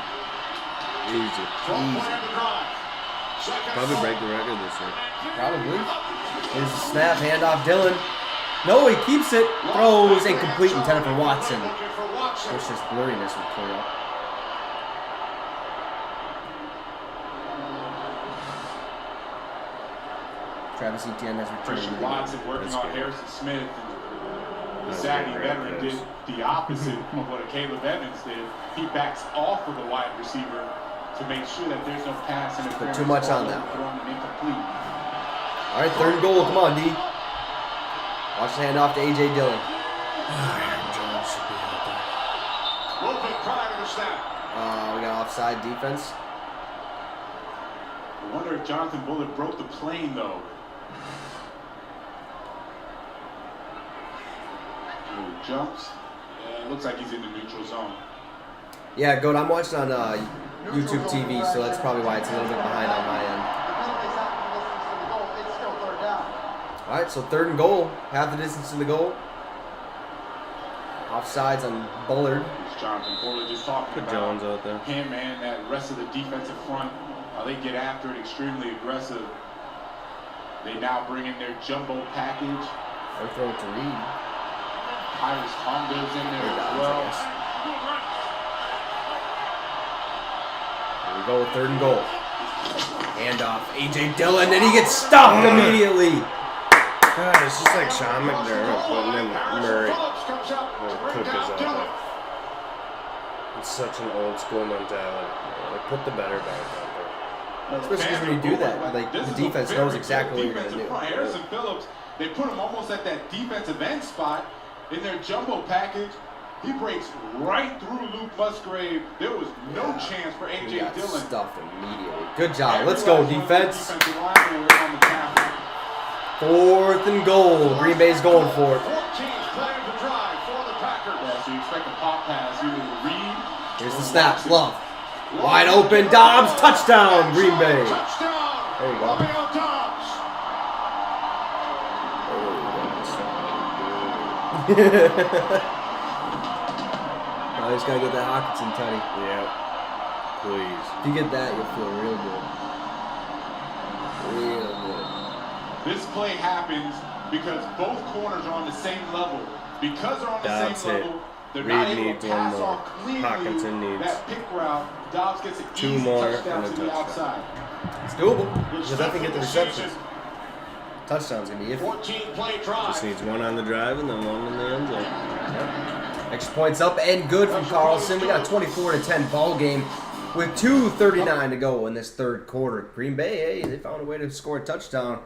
B: Easy. Probably break the record this year.
A: Probably. Here's a snap handoff. Dillon. No, he keeps it. Throws incomplete intended for Watson. Wish this blurriness would clear up. Travis Etienne has returned.
D: Christian Watson working
B: That's
D: on
B: good.
D: Harrison Smith. And the
B: That's
D: savvy
B: good,
D: veteran
B: right,
D: did the opposite of what a Caleb Evans did. He backs off of the wide receiver to make sure that there's no pass interference.
A: too much on that one.
D: Throwing an incomplete.
A: All right, third and goal. Come on, D. Watch the handoff to A.J. Dillon.
C: Movement prior to the snap.
A: We got offside defense.
D: I wonder if Jonathan Bullard broke the plane though. Ooh, jumps. Yeah, it looks like he's in the neutral zone.
A: Yeah, Goat, I'm watching on YouTube TV, so that's probably why it's a little bit behind on my end.
E: The penalty's not the distance to the goal. It's still third down.
A: All right, so third and goal. Half the distance to the goal. Offsides on Bullard.
D: It's Jonathan Bullard just talking
B: Put
D: about
B: Jones out there.
D: him and that rest of the defensive front. They get after it extremely aggressive. They now bring in their jumbo package.
A: Or throw it to Reed.
D: Tyrus Honda's in there
A: Or
D: as
A: Downs, I
D: well.
A: guess. Here we go, third and goal. Handoff, A.J. Dillon, and he gets stopped immediately.
B: God, it's just like Sean McDermott putting in Murray.
C: Comes out to
B: Or
C: bring
B: Cook is
C: down
B: out
C: Dillon.
B: there. It's such an old school mentality. Like, put the better back out there.
A: Especially because when you do that, like the defense knows exactly what you're going to do.
D: Harrison Phillips, they put him almost at that defensive end spot in their jumbo package. He breaks right through Luke Musgrave. There was no chance for
A: He
D: A.J.
A: got
D: Dillon.
A: stuffed immediately. Good job. Let's go, defense.
D: Defensive line were on the tackle.
A: Fourth and goal. Green Bay's going for it.
C: 14th play of the drive for the Packers.
D: Yeah, so you expect a pop pass either to Reed.
A: Here's
D: or
A: the snap.
D: Watson.
A: Love. Wide open. Dobbs. Touchdown. Green Bay.
C: Touchdown.
A: There you go.
C: Romeo Dobbs.
A: I just got to get that Hawkinson tutty.
B: Yep. Please.
A: If you get that, you'll feel real good. Real good.
D: This play happens because both corners are on the same level. Because they're on the
B: That's
D: same
B: it.
D: level, they're
B: Reed
D: not able
B: needs
D: to
B: one
D: pass
B: more.
D: off cleanly
B: Hawkinson needs
D: that pick route. Dobbs gets an
B: two
D: easy
B: more
D: touchdown
B: and a
D: to the
B: touchdown.
D: outside.
A: It's doable.
D: Which
A: Just have to get the
C: Fifth of
A: receptions.
C: season.
A: Touchdown's going to be iffy.
C: 14-play drive.
B: Just needs one on the drive and then one in the end zone.
A: Extra points up and good from Carlson. We got a 24-10 ball game with 2:39 to go in this third quarter. Green Bay, hey, they found a way to score a touchdown.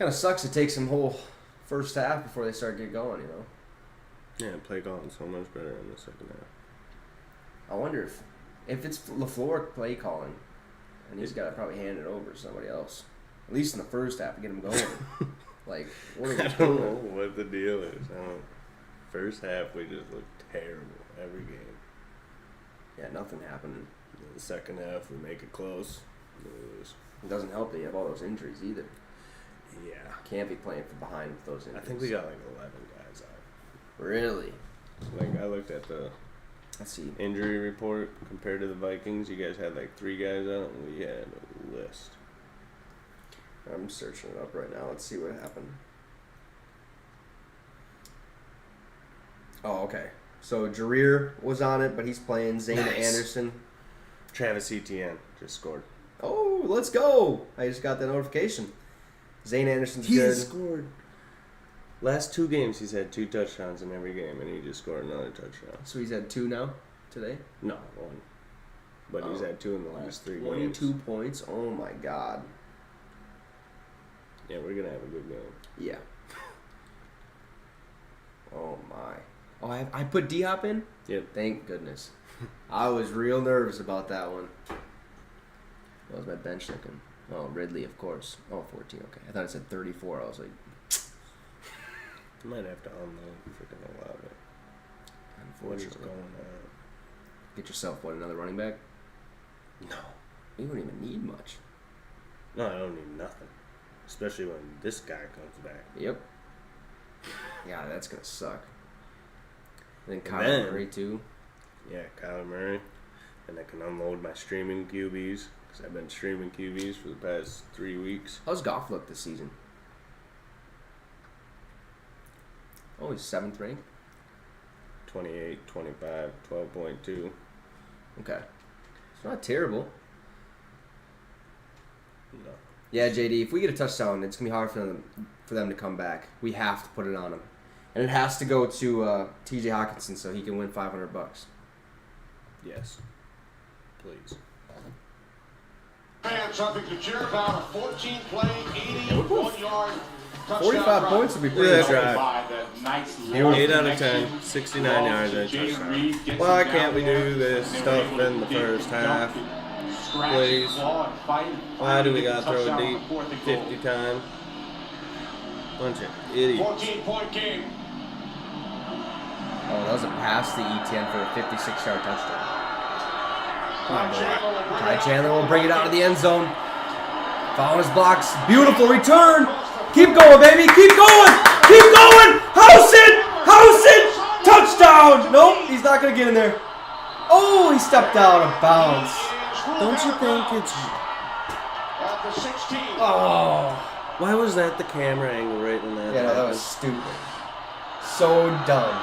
A: Kind of sucks. It takes them whole first half before they start getting going, you know.
B: Yeah, play calling so much better in the second half.
A: I wonder if it's LaFleur play calling, and he's got to probably hand it over to somebody else. At least in the first half to get him going. Like, what are we
B: I don't know what the deal is. First half, we just looked terrible every game.
A: Yeah, nothing happened.
B: In the second half, we make it close. Lose.
A: It doesn't help that you have all those injuries either.
B: Yeah.
A: Can't be playing from behind with those injuries.
B: I think we got like 11 guys out.
A: Really?
B: Like, I looked at the
A: Let's see.
B: injury report compared to the Vikings. You guys had like 3 guys out, and we had a list.
A: I'm searching it up right now. Let's see what happened. Oh, okay. So Jareer was on it, but he's playing. Zayna Anderson.
B: Travis Etienne just scored.
A: Oh, let's go! I just got that notification. Zayna Anderson's good.
B: Scored. Last 2 games, he's had 2 touchdowns in every game, and he just scored another touchdown.
A: So he's had 2 now today.
B: No, 1. But he's had 2 in the last 3 games.
A: 22 points. Oh my God.
B: Yeah, we're gonna have a good game.
A: Yeah. Oh my. Oh, I put D-Hop in?
B: Yep.
A: Thank goodness. I was real nervous about that one. What was my bench looking? Oh, Ridley, of course. Oh, 14. Okay. I thought it said 34. I was like,
B: You might have to unload freaking a lot of it. What is
A: unfortunately.
B: going on?
A: Get yourself, what, another running back?
B: No.
A: You don't even need much.
B: No, I don't need nothing. Especially when this guy comes back.
A: Yep. Yeah, that's going to suck. And then
B: And
A: Kyler
B: then-
A: Murray, too.
B: Yeah, Kyler Murray. And I can unload my streaming QBs. Because I've been streaming QBs for the past 3 weeks.
A: How's Goff look this season? Oh, he's 7th ranked?
B: 28, 25, 12.2.
A: Okay. It's not terrible.
B: No.
A: Yeah, JD, if we get a touchdown, it's going to be hard for them to come back. We have to put it on them. And it has to go to TJ Hawkinson so he can win $500.
B: Yes. Please.
C: And something to cheer about, a 14-play, 81-yard touchdown
A: 45
C: drive.
A: points would be
B: Yeah,
A: pretty
B: that's
A: good.
B: right.
D: By the nice
B: 8 out of 10, 69 yards and a touchdown. Why can't we do this stuff in the first half? Please. Why do we gotta throw it deep 50 times? Bunch of idiots.
C: 14-point game.
A: Oh, that was a pass to Etienne for a 56-yard touchdown. Ty Chandler will bring it out of the end zone. Following his blocks. Beautiful return. Keep going, baby. Keep going. Keep going. House it. House it. Touchdown. Nope, he's not going to get in there. Oh, he stepped out of bounds.
B: Don't you think it's...
C: At the 16.
A: Oh.
B: Why was that the camera angle right when that
A: Yeah, no, that
B: happened?
A: was stupid. So dumb.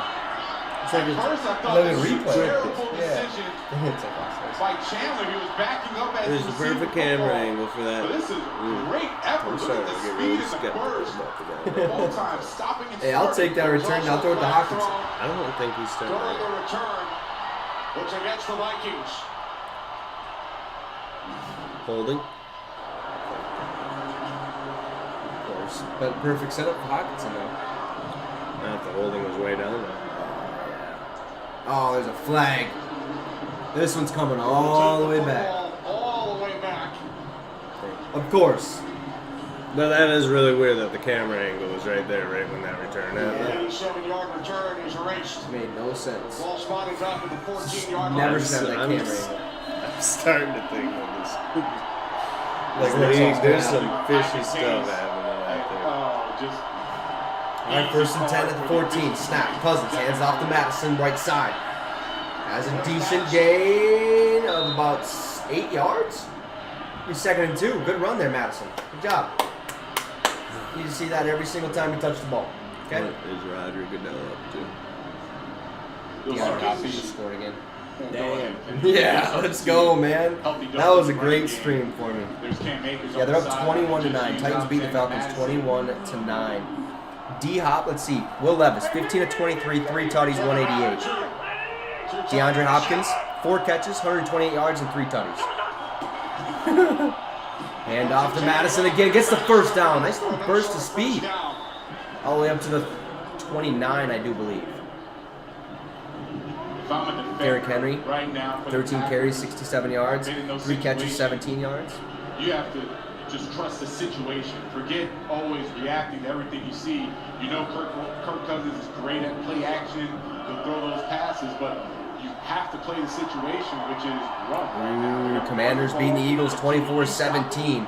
A: It's like
D: At first, I
A: it's
D: thought
A: like a
D: this was a
A: replay.
D: terrible
A: Yeah.
D: decision
A: It's like awesome.
D: by Chandler. He was backing up as
B: There's
D: he
B: a
D: received
B: perfect
D: the
B: camera
D: football.
B: angle for that.
D: But this is great effort.
B: I'm
D: Look
B: starting
D: at
B: to
D: the
B: get
D: speed
B: really
D: and the
B: skeptical
D: burst.
B: about the guy.
D: The whole time stopping and
A: Hey, I'll take that
D: starting.
A: return.
D: There's
A: I'll throw it to
D: also
A: Hawkinson.
B: I don't think he's still
C: During the
B: there.
C: return, it's against the Vikings.
B: Holding?
A: Of course. But perfect setup for Hawkinson, though.
B: Not if the holding was way down there.
A: Oh, there's a flag. This one's coming all the way back.
C: All the way back.
A: Of course.
B: But that is really weird that the camera angle was right there, right when that return happened.
A: Yeah.
C: 87-yard return is erased.
A: Made no sense.
C: Ball spotted back at the 14-yard line.
A: Never should have that
B: I'm
A: camera
B: s-
A: angle.
B: I'm starting to think of this.
A: Like,
B: League, there's
A: yeah.
B: some fishy stuff happening out there.
D: Oh, just
A: All right, first and 10 at the 14. Snap. Cousins hands off to Madison, right side. Has a decent gain of about 8 yards. He's 2nd and 2. Good run there, Madison. Good job. You need to see that every single time you touch the ball. Okay?
B: What is Roger Goodell up to?
A: DeAndre Hopkins just scored again.
D: Damn.
A: Yeah, let's go, man. That was a great stream for me.
D: There's Cam Akers
A: Yeah,
D: on
A: they're
D: the
A: up
D: side.
A: 21-9. Titans beat the Falcons 21-9. D-Hop, let's see. Will Levis, 15 of 23, 3 tutties, 188. DeAndre Hopkins, 4 catches, 128 yards, and 3 tutties. Hand off to Madison again. Gets the first down. Nice little burst of speed. All the way up to the 29, I do believe. Derrick Henry,
D: right now,
A: 13 carries, 67 yards, 3 catches, 17 yards.
D: You have to just trust the situation. Forget always reacting to everything you see. You know Kirk Cousins is great at play action. He'll throw those passes, but you have to play the situation, which is run.
A: Commanders beating the Eagles 24-17.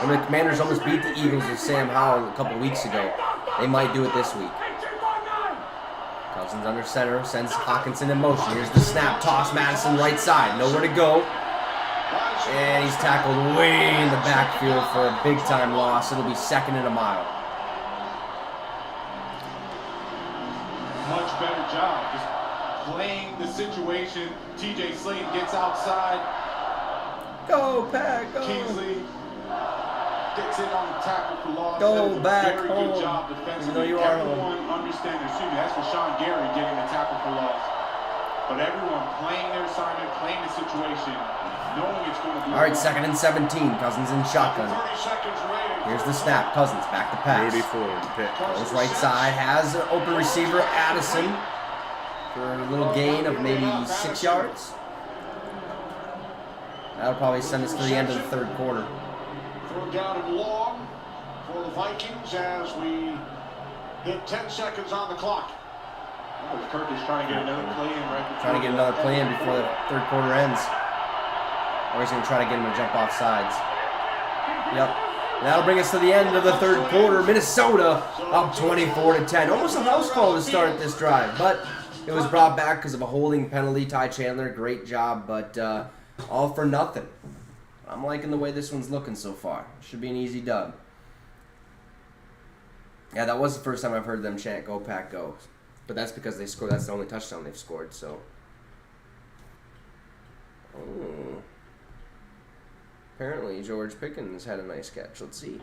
A: And the Commanders almost beat the Eagles with Sam Howell a couple weeks ago. They might do it this week. Cousins under center, sends Hawkinson in motion. Here's the snap, toss, Madison right side. Nowhere to go. And he's tackled way in the backfield for a big-time loss. It'll be 2nd and a mile.
D: Much better job. Just playing the situation. TJ Slayton gets outside.
A: Go, Pack, go.
D: Kingsley gets in on the tackle for loss.
A: Go back
D: very
A: home.
D: Good job defensively.
A: Even though you are
D: everyone understands. Excuse me, that's for Sean Gary getting the tackle for loss. But everyone playing their assignment, playing the situation, knowing it's going to be.
A: All right, 2nd and 17. Cousins in shotgun. Here's the snap. Cousins back to pass.
B: Rudy Ford pick.
A: Goes right side. Has an open receiver, Addison, for a little gain of maybe 6 yards. That'll probably send us to the end of the 3rd quarter.
C: Third down and long for the Vikings as we hit 10 seconds on the clock.
D: Kirk is trying to get another play in right before.
A: Trying to get another play in before the 3rd quarter ends. Or he's going to try to get him to jump off sides. Yep. That'll bring us to the end of the 3rd quarter. Minnesota up 24-10. Almost a house call to start this drive, but it was brought back because of a holding penalty. Ty Chandler, great job, but all for nothing. I'm liking the way this one's looking so far. Should be an easy dub. Yeah, that was the first time I've heard them chant "Go Pack, Go," but that's because they scored. That's the only touchdown they've scored. So, apparently George Pickens had a nice catch. Let's see.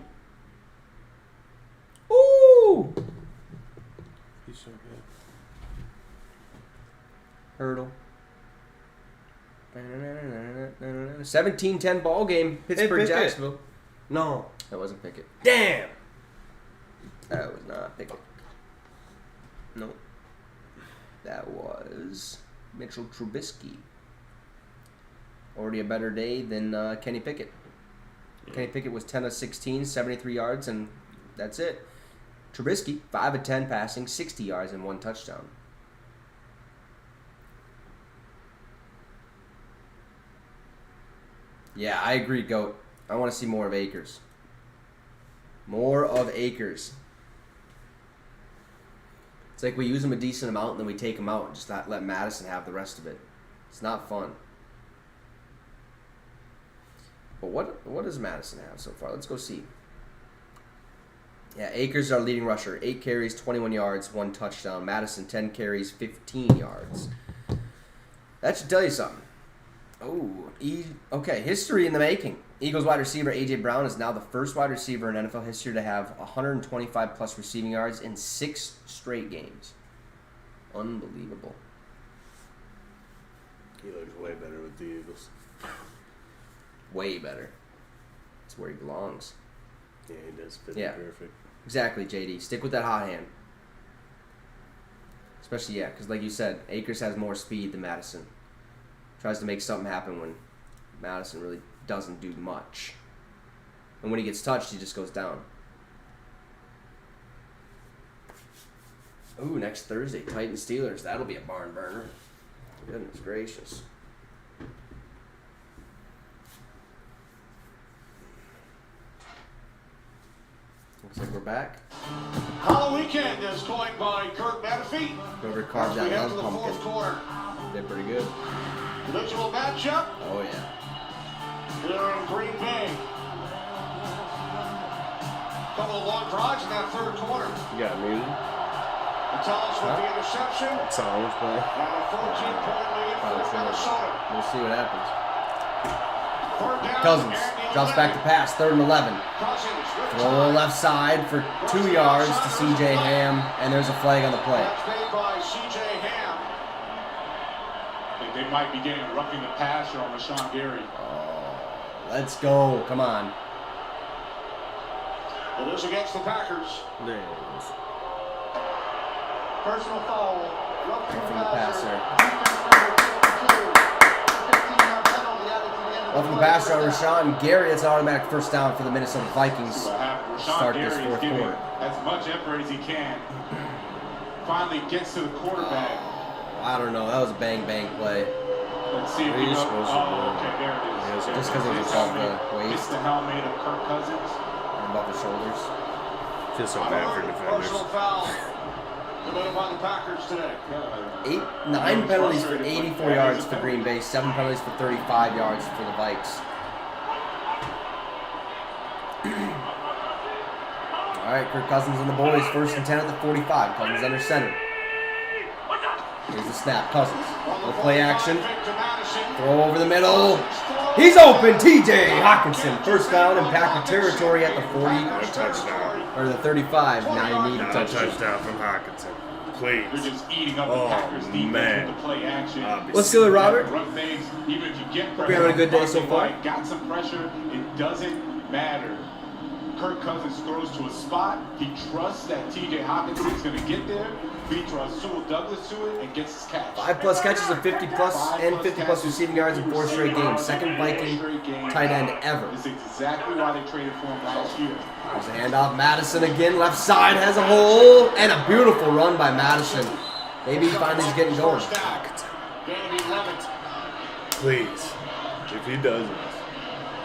A: Ooh!
B: He's so good.
A: Hurdle. 17-10 ball game. Pittsburgh, Jacksonville. No, that wasn't Pickett. Damn! That was not Pickett. No. That was Mitchell Trubisky. Already a better day than Kenny Pickett. Kenny Pickett was 10 of 16, 73 yards, and that's it. Trubisky, 5 of 10 passing, 60 yards, and 1 touchdown. Yeah, I agree, Goat. I want to see more of Akers. More of Akers. It's like we use him a decent amount and then we take him out and just not let Madison have the rest of it. It's not fun. But what does Madison have so far? Let's go see. Yeah, Akers is our leading rusher. 8 carries, 21 yards, 1 touchdown. Madison, 10 carries, 15 yards. That should tell you something. Oh, okay. History in the making. Eagles wide receiver A.J. Brown is now the first wide receiver in NFL history to have 125-plus receiving yards in 6 straight games. Unbelievable.
B: He looks way better with the Eagles.
A: Way better. That's where he belongs.
B: Yeah, he does fit perfect.
A: Exactly, JD. Stick with that hot hand. Especially, because like you said, Akers has more speed than Madison. Tries to make something happen when Madison really doesn't do much. And when he gets touched, he just goes down. Ooh, next Thursday, Titans Steelers. That'll be a barn burner. Goodness gracious. Looks like we're back.
C: Hollow Weekend is coined by Kurt Menefee.
A: Whoever carved that love pumpkin.
C: Quarter.
A: Did pretty good.
C: Divisional matchup
A: Oh, yeah.
C: here in Green Bay. Couple of long drives in that 3rd quarter.
B: You got music?
C: Gonzalez with the interception.
B: That song was playing.
C: And a 14-point lead for Minnesota.
A: We'll see what happens.
C: 3rd down.
A: Cousins
C: and
A: drops back to pass, 3rd and 11.
C: Cousins rips
A: Throw
C: on.
A: left side for 2 yards to C.J. Ham, and there's a flag on the play.
C: That's made by C.J. Ham.
D: They might be getting a roughing the passer on Rashawn Gary.
A: Oh, let's go. Come on.
C: It is against the Packers.
B: There it is.
E: Personal foul. Roughing
A: Roughing
E: the
A: the
E: passer.
A: passer.
E: Defense number 52. 15-yard penalty added to the end of
A: Roughing the
E: play.
A: passer on Rashawn Gary. That's an automatic first down for the Minnesota Vikings. Start this fourth quarter.
D: As much effort as he can. Finally gets to the quarterback.
A: I don't know. That was a bang play.
D: Let's see if
B: What are
D: we
B: you
D: go.
B: supposed to do?
D: Okay, there it is.
A: Just because it was above the waist
D: It's the helmet of Kirk Cousins.
A: and above the shoulders.
B: Feel so bad for defenders.
C: Personal foul committed by the Packers today.
A: 9 penalties for 84 yards for Green Bay, 7 penalties for 35 yards for the Vikes. All right, Kirk Cousins and the boys, 1st and 10 at the 45. Cousins under center. Here's the snap. Cousins. No play action. Throw over the middle. He's open. T.J. Hawkinson. First down in Packer territory at the 40.
B: A touchdown.
A: Or the 35. Now you need a
B: Not a
A: touchdown.
B: touchdown from Hawkinson. Please.
D: They're just eating up the Packers defense
B: man.
D: with the play action.
A: Let's do it, Robert.
D: Run things, even if you get
A: Hope you're having a good day so far.
D: Got some pressure. It doesn't matter. Kirk Cousins throws to a spot. He trusts that T.J. Hawkinson is going to get there. Beats Rasul Douglas to it and gets his catch.
A: 5+ catches of 50+ and 50+ receiving yards in 4 straight games. Second Viking tight end ever.
D: This is exactly why they traded for him last year.
A: There's a handoff. Madison again. Left side has a hole. And a beautiful run by Madison. Maybe he finally is getting going.
B: Please. If he does it.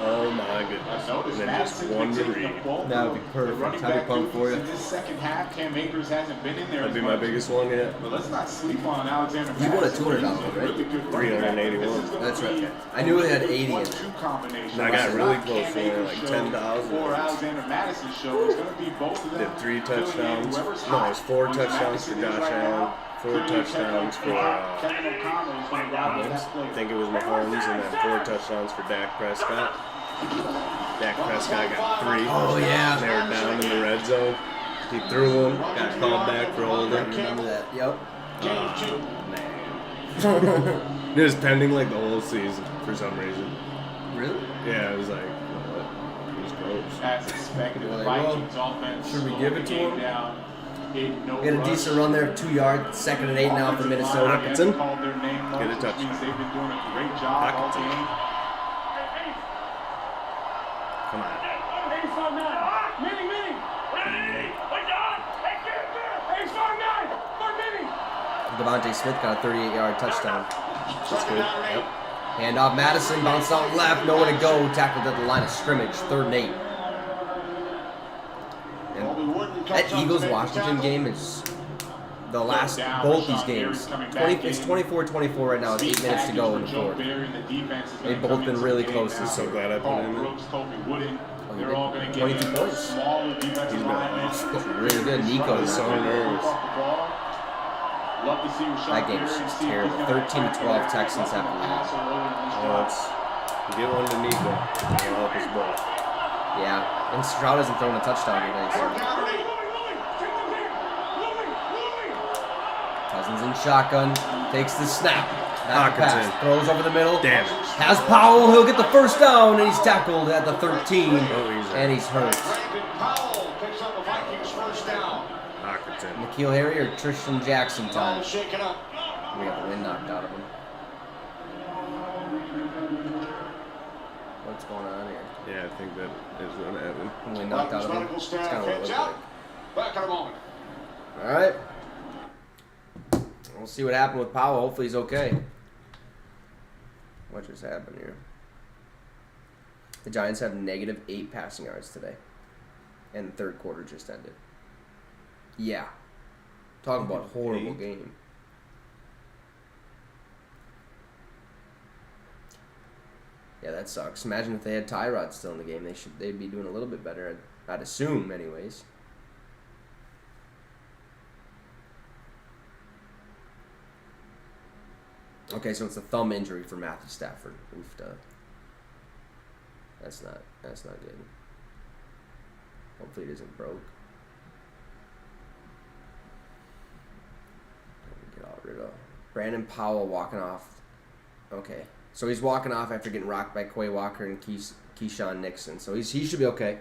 B: Oh my goodness.
D: Notice
B: And then just
D: Madison's
B: one
D: been
B: to
D: taking
B: read.
D: the ball.
A: That would be
D: The
A: perfect.
D: running
A: Happy
D: back
A: pump for you.
D: in this second half, Cam Akers hasn't been in there.
B: That'd be
D: as
B: my
D: much.
B: biggest one yet.
D: But let's not sleep on Alexander.
A: You won a
D: Madison.
A: $200,
D: He's a
A: right?
D: really good running back.
B: 381.
D: This is gonna
A: That's
D: be
A: right. I knew it had 80 in it.
D: 1-2 combination.
B: And I got
D: It's
B: really
D: not
B: close
D: Cam
B: for it,
D: Akers'
B: like
D: show
B: 10,000.
D: Or Alexander Madison's show. It's going to be both of them.
B: Did 3
D: filling in
B: touchdowns.
D: whoever's
B: No,
D: hot.
B: it's 4
D: Who's
B: touchdowns for
D: Madison is
B: Josh
D: right
B: Allen.
D: now.
B: 4 touchdowns for,
D: Kevin O'Connell is going to ride with that play.
B: I think it was Mahomes, and then 4 touchdowns for Dak Prescott. Dak Prescott got 3.
A: Oh, yeah.
B: They were down in the red zone. He threw one, got called back for holding.
A: Remember that? Yep.
B: Man. It was pending like the whole season for some reason.
A: Really?
B: Yeah, it was like, what? It was gross.
D: As expected,
A: Well,
D: the
A: they will.
D: Vikings offense
A: Should we
D: slowed
A: give
D: the
A: it to
D: game
A: him?
D: down. No
A: We had a
D: rush.
A: decent run there, 2 yards, 2nd and 8 now for Minnesota.
B: Hawkinson.
D: Called their name much,
B: Get a
D: which
B: touchdown.
D: means they've been doing a great job all
B: Hawkinson.
D: game.
B: Come on.
A: Devontae Smith got a 38-yard touchdown.
B: That's good. Yep.
A: Handoff Madison, bounced out left, nowhere to go. Tackled at the line of scrimmage, 3rd and 8. And that Eagles-Washington game is the last, both these games. It's 24-24 right now with 8 minutes to go in the 4th. They've both been really close this
B: So
A: year.
B: glad I put him in.
D: They're all going to
A: 22 points.
D: smaller defensive
B: He's been
D: linemen.
B: awesome.
A: Really good. Nico
B: was so nervous.
D: Love to see Rashawn
A: That game's
D: Gary
A: just
D: see if
A: terrible.
D: he's gonna
A: 13-12 Texans have the lead.
B: Well, let's get one to Nico. That'll help us both.
A: Yeah, and Stroud hasn't thrown a touchdown today. So. Cousins in shotgun, takes the snap. Back to
B: Hawkinson.
A: pass, throws over the middle.
B: Damn it.
A: Has Powell, he'll get the first down, and he's tackled at the 13,
B: Oh, he's hurt.
A: and he's hurt.
C: Brandon Powell picks up the Vikings first down.
B: Hawkinson.
A: Nikhil Harry or Tristan Jackson
C: Ball
A: time.
C: shaken up.
A: We got the wind knocked out of him. What's going on here?
B: Yeah, I think that is what happened.
A: Wind knocked out
C: Vikings
A: of him.
C: medical
A: That's
C: staff
A: kind of what it
C: heads
A: looked
C: out.
A: like.
C: Back in a moment.
A: All right. We'll see what happened with Powell. Hopefully he's okay. What just happened here? The Giants have -8 passing yards today. And the 3rd quarter just ended. Yeah. Talking about horrible game. Yeah, that sucks. Imagine if they had Tyrod still in the game. They'd be doing a little bit better. I'd assume, anyways. Okay, so it's a thumb injury for Matthew Stafford. Oof, that's not good. Hopefully it isn't broke. Get all rid of Brandon Powell walking off. Okay, so he's walking off after getting rocked by Quay Walker and Keyshawn Nixon. So he should be okay.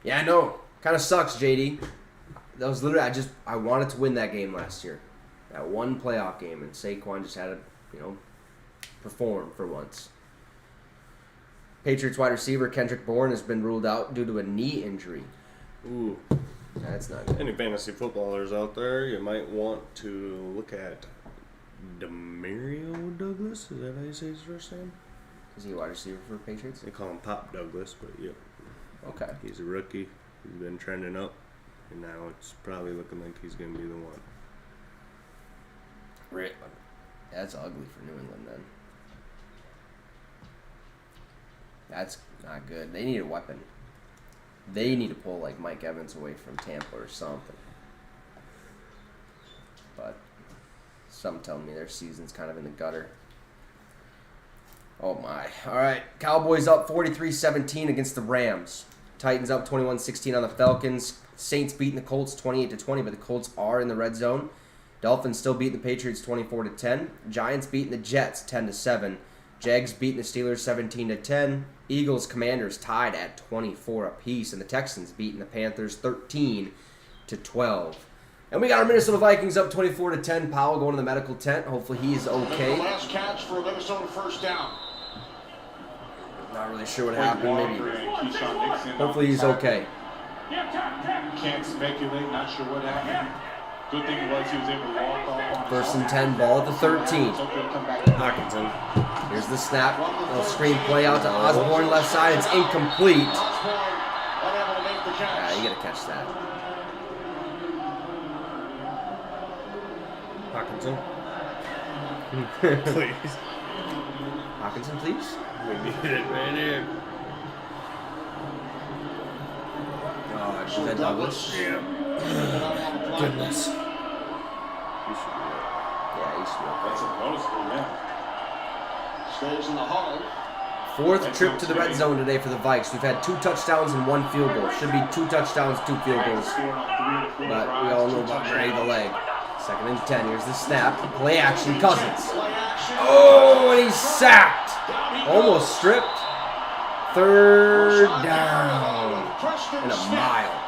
A: Yeah, I know. Kind of sucks, JD. That was literally, I wanted to win that game last year. That one playoff game, and Saquon just had to, perform for once. Patriots wide receiver Kendrick Bourne has been ruled out due to a knee injury.
B: Ooh.
A: That's not good.
B: Any fantasy footballers out there, you might want to look at Demario Douglas. Is that how you say his first name?
A: Is he a wide receiver for Patriots?
B: They call him Pop Douglas, but yeah.
A: Okay.
B: He's a rookie. He's been trending up, and now it's probably looking like he's going to be the one.
A: That's ugly for New England then. That's not good. They need a weapon. They need to pull like Mike Evans away from Tampa or something. But some telling me their season's kind of in the gutter. Oh my. All right. Cowboys up 43-17 against the Rams. Titans up 21-16 on the Falcons. Saints beating the Colts 28-20, but the Colts are in the red zone. Dolphins still beating the Patriots 24-10. Giants beating the Jets 10-7. Jags beating the Steelers 17-10. Eagles Commanders tied at 24 apiece, and the Texans beating the Panthers 13-12. And we got our Minnesota Vikings up 24-10. Powell going to the medical tent. Hopefully he's okay.
C: The last catch for Minnesota first down.
A: Not really sure what happened. Maybe. Hopefully he's okay.
D: Can't speculate. Not sure what happened. Good thing was he was able to walk off on
A: First and 10, ball at the 13.
B: Hawkinson.
A: Here's the snap. Little screen play out to Osborne, left side. It's incomplete. Yeah, you got to catch that.
B: Hawkinson. Please.
A: Hawkinson, please.
B: We need it right here.
A: Oh, is that Douglas?
B: Yeah. Goodness.
A: Yeah, he should be okay.
D: That's a noticeable man.
C: Stays in the huddle.
A: Fourth trip to the red zone today for the Vikes. We've had 2 touchdowns and 1 field goal. Should be 2 touchdowns, 2 field goals. But we all know about Gray the leg. Second and 10. Here's the snap. Play action, Cousins. Oh, and he's sacked. Almost stripped. Third down. And a mile.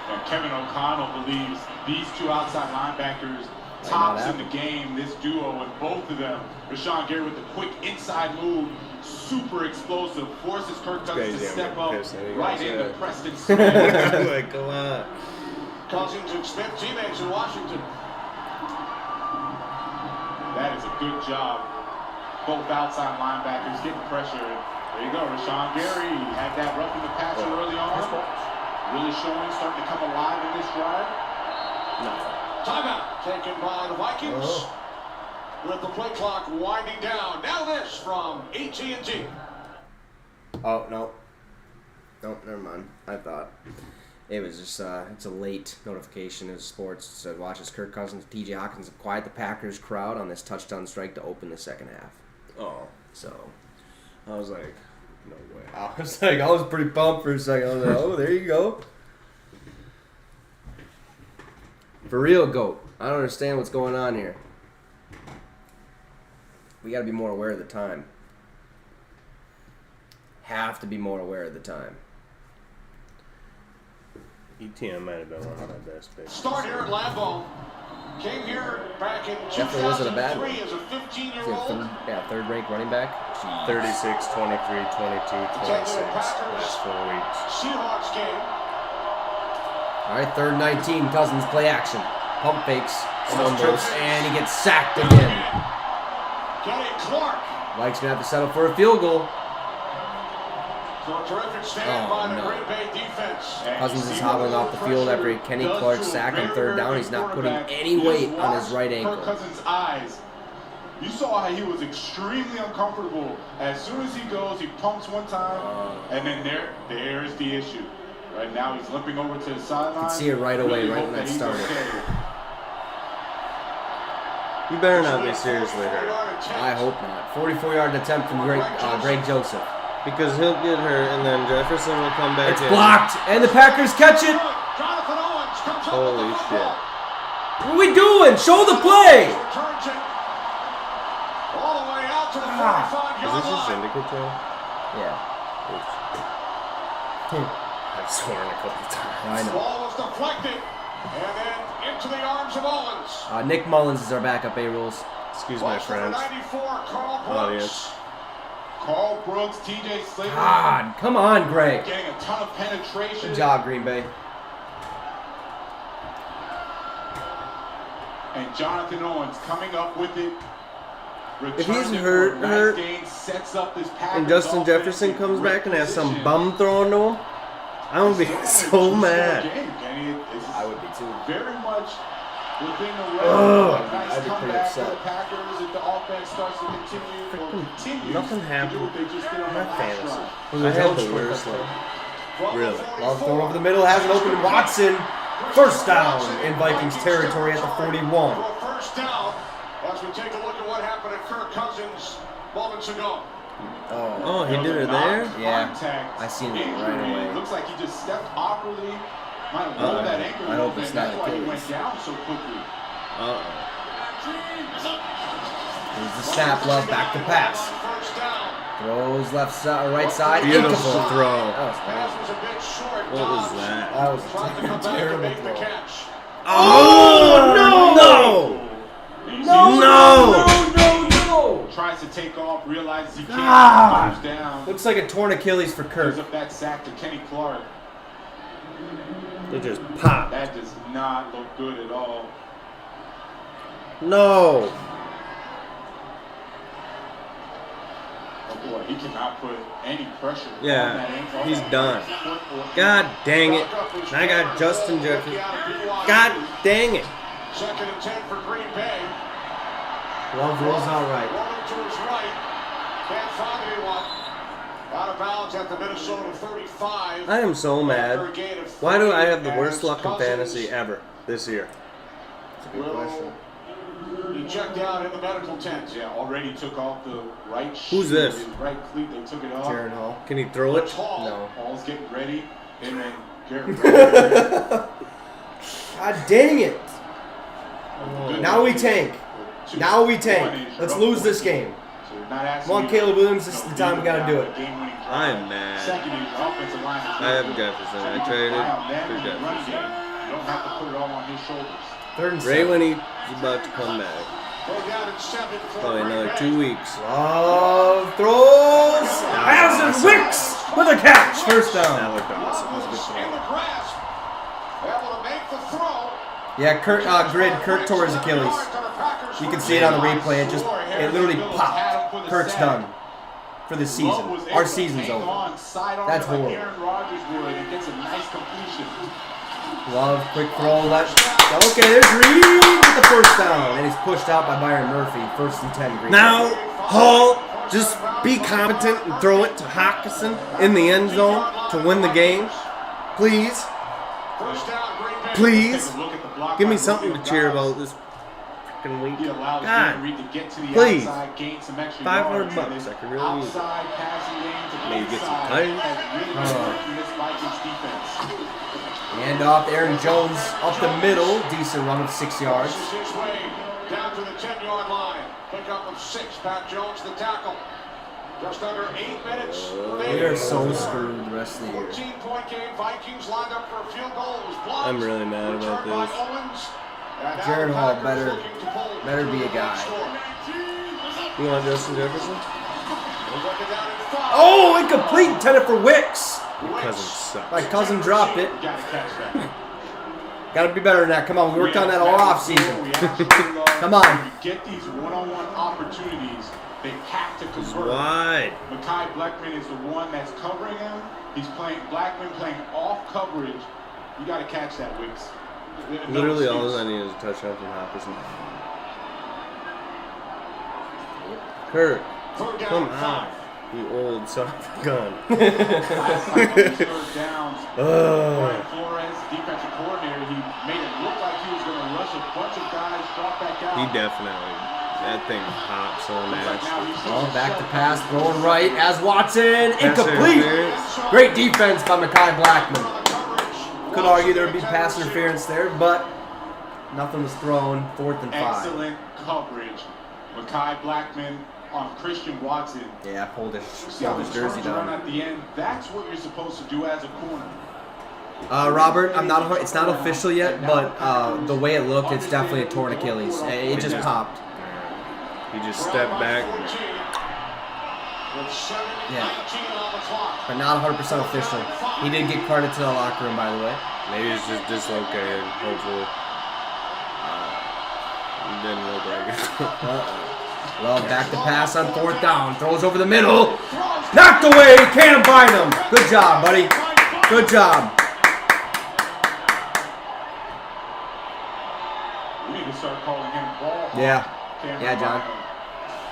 D: And Kevin O'Connell believes these 2 outside linebackers tops in the game, this duo, and both of them. Rashawn Gary with the quick inside move, super explosive, forces Kirk Cousins to step up right into Preston Smith.
B: Like, come on.
C: Cousins and Smith, teammates in Washington.
D: That is a good job. Both outside linebackers getting pressure. There you go, Rashawn Gary had that roughing the passer early on. Really showing, starting to come alive in this drive.
C: Timeout taken by the Vikings with the play clock winding down. Now this from AT&T.
A: Oh, no. No, never mind. I thought it was just, it's a late notification of sports. It said, watches Kirk Cousins, TJ Hawkins quiet the Packers crowd on this touchdown strike to open the second half.
B: Oh.
A: So,
B: I was like, no way.
A: I was pretty pumped for a second. I was like, oh, there you go. For real, GOAT. I don't understand what's going on here. We got to be more aware of the time. Have to be more aware of the time.
B: ETN might have been one of my best picks.
C: Start here at Lambeau. Came here back in
A: Definitely wasn't a bad one.
C: 2003 as a 15-year-old.
A: Third-ranked running back.
B: 36, 23, 22, 26 last 4 weeks.
C: Seahawks game.
A: All right, third 19. Cousins play action. Pump fakes.
B: Stumbles.
A: Trips, and he gets sacked again.
C: Kenny Clark.
A: Mike's going to have to settle for a field goal.
C: So a terrific stand by the
A: no.
C: Green Bay defense.
A: Cousins is hobbling off the field after Kenny Clark sack on third down. He's not putting any weight on his right ankle.
D: Kirk Cousins' eyes. You saw how he was extremely uncomfortable. As soon as he goes, he pumps one time, and then there's the issue. Right now, he's limping over to the sideline.
A: You can see it right away, right when that started.
B: You better not be seriously hurt.
A: I hope not. 44-yard attempt from Greg Joseph.
B: Because he'll get hurt, and then Jefferson will come back
A: It's
B: in.
A: blocked, and the Packers catch it.
C: Jonathan Owens comes up
B: Holy
C: with the
B: shit.
C: football.
A: What are we doing? Show the play.
C: Returns it all the way out to the 45-yard
B: Is this a
C: line.
B: Syndicate channel?
A: Yeah.
B: I've sworn a couple times.
A: I know.
C: Ball was deflected, and then into the arms of Mullins.
A: Nick Mullins is our backup A-Rules.
B: Excuse my friends.
C: 94, Carl Brooks.
B: Audience.
D: Carl Brooks, TJ Slater.
A: God, come on, Greg.
D: Getting a ton of penetration.
A: Good job, Green Bay.
D: And Jonathan Owens coming up with it.
B: If he's
D: Returns it
B: hurt,
D: for a nice gain, sets up this
B: and Justin Jefferson comes back and has some bum thrown to him, I'm going to be so mad.
A: I would be too.
D: Very much within the
A: Ugh,
D: range. Nice
A: I'd be pretty
D: comeback for
A: upset.
D: the Packers if the offense starts to continue.
B: Nothing happened.
D: To do what they just did on
B: My
D: the last
B: fantasy.
D: run.
B: I had the worst one. Really.
A: Love thrown over the middle, has it open. Watson, first down in Vikings territory at the 41.
C: For a first down, as we take a look at what happened at Kirk Cousins moments ago.
B: Oh, he did it there?
A: Yeah,
D: Contact
A: I seen it
D: injury.
A: right away.
D: Looks like he just stepped awkwardly. Might have rolled that ankle.
A: I
D: a
A: hope
D: little
A: it's
D: bit.
A: not
D: That's why he
A: Achilles.
D: went down so quickly.
A: Here's the snap, Love, back to pass.
C: First down.
A: Throws left side, right side.
B: Beautiful
A: Incomplete.
B: throw.
A: That was
C: Pass was a bit short.
B: What was
C: Dobbs
B: that?
A: That was
C: tried to come
A: a
C: back and
A: terrible
C: make the
A: throw.
C: catch.
B: Oh, no!
D: Tries to take off, realizes he can't.
A: God.
D: Goes down.
A: Looks like a torn Achilles for
D: Gives
A: Kirk.
D: up that sack to Kenny Clark.
B: They just popped.
D: That does not look good at all.
B: No.
D: Oh boy, he cannot put any pressure on that
B: Yeah,
D: ankle.
B: he's done. God dang it. I got Justin Jefferson. God dang it.
C: Second and 10 for Green Bay.
A: Love rolls out right.
C: Rolling to his right. Can't find anyone. Out of bounds at the Minnesota 35.
B: I am so mad.
C: After a gain of
B: Why do I have
C: three,
B: the worst
C: as
B: luck in
C: Cousins
B: fantasy ever this year?
C: will be checked out in the medical tent.
D: Yeah, already took off the right shoe.
B: Who's this?
D: His right cleat, they took it off.
A: Jaron Hall.
B: Can he throw it?
C: Tall.
A: No.
D: Hall's getting ready. And then Garrett.
A: God dang it. Now we tank. Now we tank. Let's lose this game.
D: So you're not asking
A: Come on,
D: me
A: Caleb
D: to-
A: Williams. This is the time we gotta do it.
D: Game-winning drive.
B: I am mad.
D: Second, your offensive line is
B: I have
D: really good.
B: Jefferson.
D: So
B: I
D: you can
B: traded
D: rely on them
B: for
D: in the running
B: Jefferson.
D: game. You don't have to put it all on his shoulders.
A: Third and
B: Right
A: seven.
B: when he's about to come back.
C: Third down and 7 for
B: Probably
C: Green
B: another
C: Bay.
B: 2 weeks.
A: Love throws. Has it. Wicks with a catch. First
B: That
A: down.
B: looked awesome. That was a good
C: In
B: throw.
C: the grasp. Able to make the throw.
A: Yeah, Kirk, Kirk tore his Achilles. You can see it on the replay. It literally popped. Kirk's done for the season. Our season's over. That's horrible.
D: Aaron Rodgers would and gets a nice completion.
A: Love, quick throw, left. Okay, there's Reed with the first down. And he's pushed out by Byron Murphy. First and 10. Green
B: Now,
A: Bay.
B: Hall, just be competent and throw it to Hawkinson in the end zone to win the game. Please.
C: First down, Green Bay.
B: Please.
D: Take a look at the block
B: Give me
D: by
B: something to
D: Julio
B: cheer
D: Jones.
B: about this freaking week.
D: He allows
B: God.
D: Reed to get to the
B: Please.
D: outside, gain some extra
B: $500
D: yards,
B: bucks,
D: and
B: I could really use it.
D: outside passing game to
B: Maybe get some
D: inside
B: tires.
D: has really been hurting this Vikings defense.
A: Hand off to Aaron Jones up the middle. Decent run of 6 yards.
C: Pushes his way down to the 10-yard line. Pickup of 6. Pat Jones, the tackle. Just under 8 minutes.
A: We are so screwed the rest of the year.
C: 14-point game. Vikings lined up for a field goal. It was blocked.
B: I'm really mad about
C: Returned by
B: this.
C: Owens. And now
A: Jaron
C: the
A: Hall
C: Packers
A: better
C: looking to pull
A: be a
C: the
A: guy.
C: score.
B: You want Justin Jefferson?
C: We're looking down at 5.
A: Oh, incomplete. Intended for Wicks.
B: Your cousin sucks.
A: My cousin dropped it.
D: You gotta catch that.
A: Gotta be better than that. Come on, we worked on that all off season.
D: We actually love
A: Come on.
D: when we get these one-on-one opportunities, they have to
B: He's
D: convert.
B: wide.
D: Mekhi Blackman is the one that's covering him. He's playing Blackman playing off coverage. You got to catch that, Wicks. No
B: Literally all
D: excuse.
B: I need is a touchdown from Hopkins. Kirk,
C: Third down
B: come
C: and
B: on.
C: 5.
B: You old son of a gun.
D: Last time on these third downs,
B: Ugh.
D: Brian Flores, defensive coordinator, he made it look like he was going to rush a bunch of guys, drop back out.
B: He definitely. That thing pops so
D: Looks like now
B: nasty.
D: he's
A: Well, back to pass, throwing right as Watson.
B: Pass
A: Incomplete.
B: interference.
A: Great defense by Mekhi Blackman. Could argue there would be pass interference there, but nothing was thrown. 4th and 5.
D: excellent coverage. Mekhi Blackman on Christian Watson.
A: Yeah, pulled his
D: See how he
A: jersey
D: turns around
A: down.
D: at the end? That's what you're supposed to do as a corner.
A: Robert, it's not official yet, but the way it looked, it's definitely a torn Achilles. It just popped.
B: He just stepped back.
A: Yeah. But not 100% official. He did get carted to the locker room, by the way.
B: Maybe it's just dislocated, hopefully. It didn't look like it.
A: Well, back to pass on 4th down. Throws over the middle. Knocked away. Can't bind him. Good job, buddy. Good job.
D: We need to start calling him ball.
A: Yeah, John.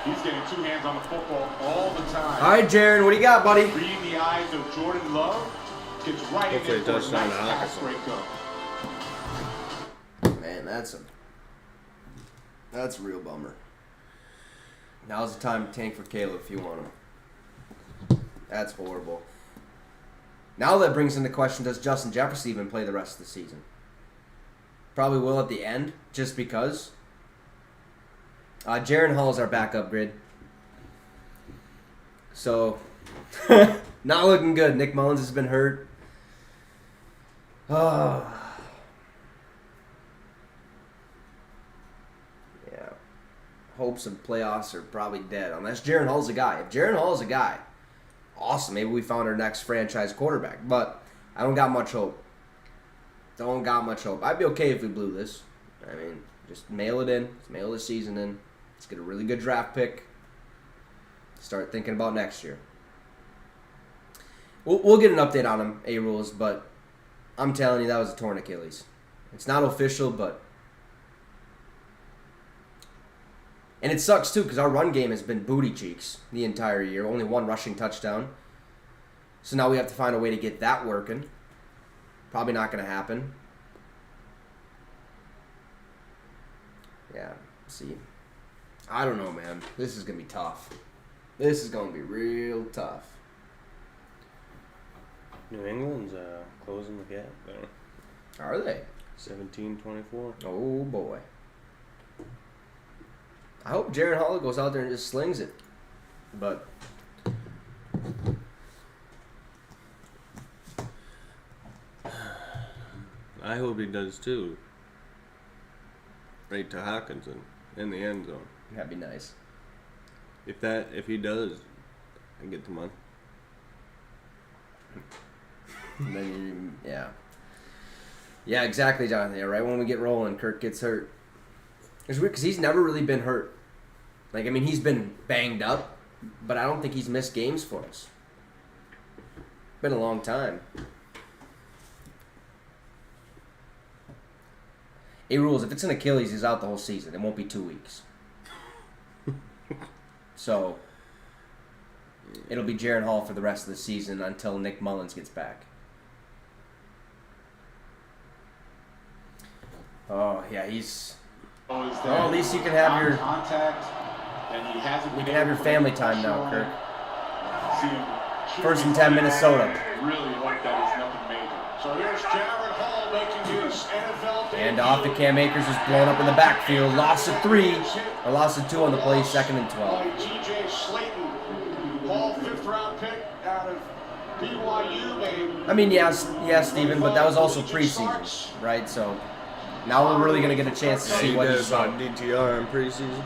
D: He's getting 2 hands on the football all the time.
A: All right, Jaron, what do you got, buddy?
D: Reading the eyes of Jordan Love. Gets right
B: Hopefully
D: in there for a
B: touchdown
D: nice
B: to
D: pass
B: Hawkinson.
D: breakup.
A: Man, that's a real bummer. Now's the time to tank for Caleb if you want him. That's horrible. Now that brings into question, does Justin Jefferson even play the rest of the season? Probably will at the end, just because. Jaron Hall is our backup grid. So, not looking good. Nick Mullins has been hurt. Oh. Yeah. Hopes of playoffs are probably dead, unless Jaron Hall's a guy. If Jaron Hall's a guy, awesome. Maybe we found our next franchise quarterback. But I don't got much hope. Don't got much hope. I'd be okay if we blew this. I mean, just mail it in. Let's mail the season in. Let's get a really good draft pick. Start thinking about next year. We'll get an update on him, A-Rules, but I'm telling you, that was a torn Achilles. It's not official, but... And it sucks, too, because our run game has been booty cheeks the entire year. Only 1 rushing touchdown. So now we have to find a way to get that working. Probably not going to happen. Yeah, see. I don't know, man. This is going to be tough. This is going to be real tough.
B: New England's closing the gap there.
A: Are they?
B: 17-24.
A: Oh, boy. I hope Jaron Hall goes out there and just slings it. But...
B: I hope he does too. Right to Hawkinson in the end zone.
A: That'd be nice.
B: If he does, I get the money.
A: And then yeah. Yeah, exactly, Jonathan. Yeah, right when we get rolling, Kirk gets hurt. It's weird because he's never really been hurt. Like, I mean, he's been banged up, but I don't think he's missed games for us. Been a long time. A-Rules, if it's an Achilles, he's out the whole season. It won't be 2 weeks. So, it'll be Jaron Hall for the rest of the season until Nick Mullins gets back. Oh, yeah, he's... Oh, at least you can have your...
D: Contact, and he hasn't
A: you can have your family time now, Kirk. 1st and 10, Minnesota.
D: Really hope that is nothing major.
C: So here's Jaron Hall making his NFL debut.
A: And off to Cam Akers, just blown up in the backfield. Loss of 3, or loss of 2 on the play, 2nd and 12.
C: T.J. Slayton, Hall, 5th round pick out of BYU.
A: I mean, yes, Steven, but that was also preseason, right? So now we're really going to get a chance to see what he's
B: on
A: on.
B: DTR in preseason.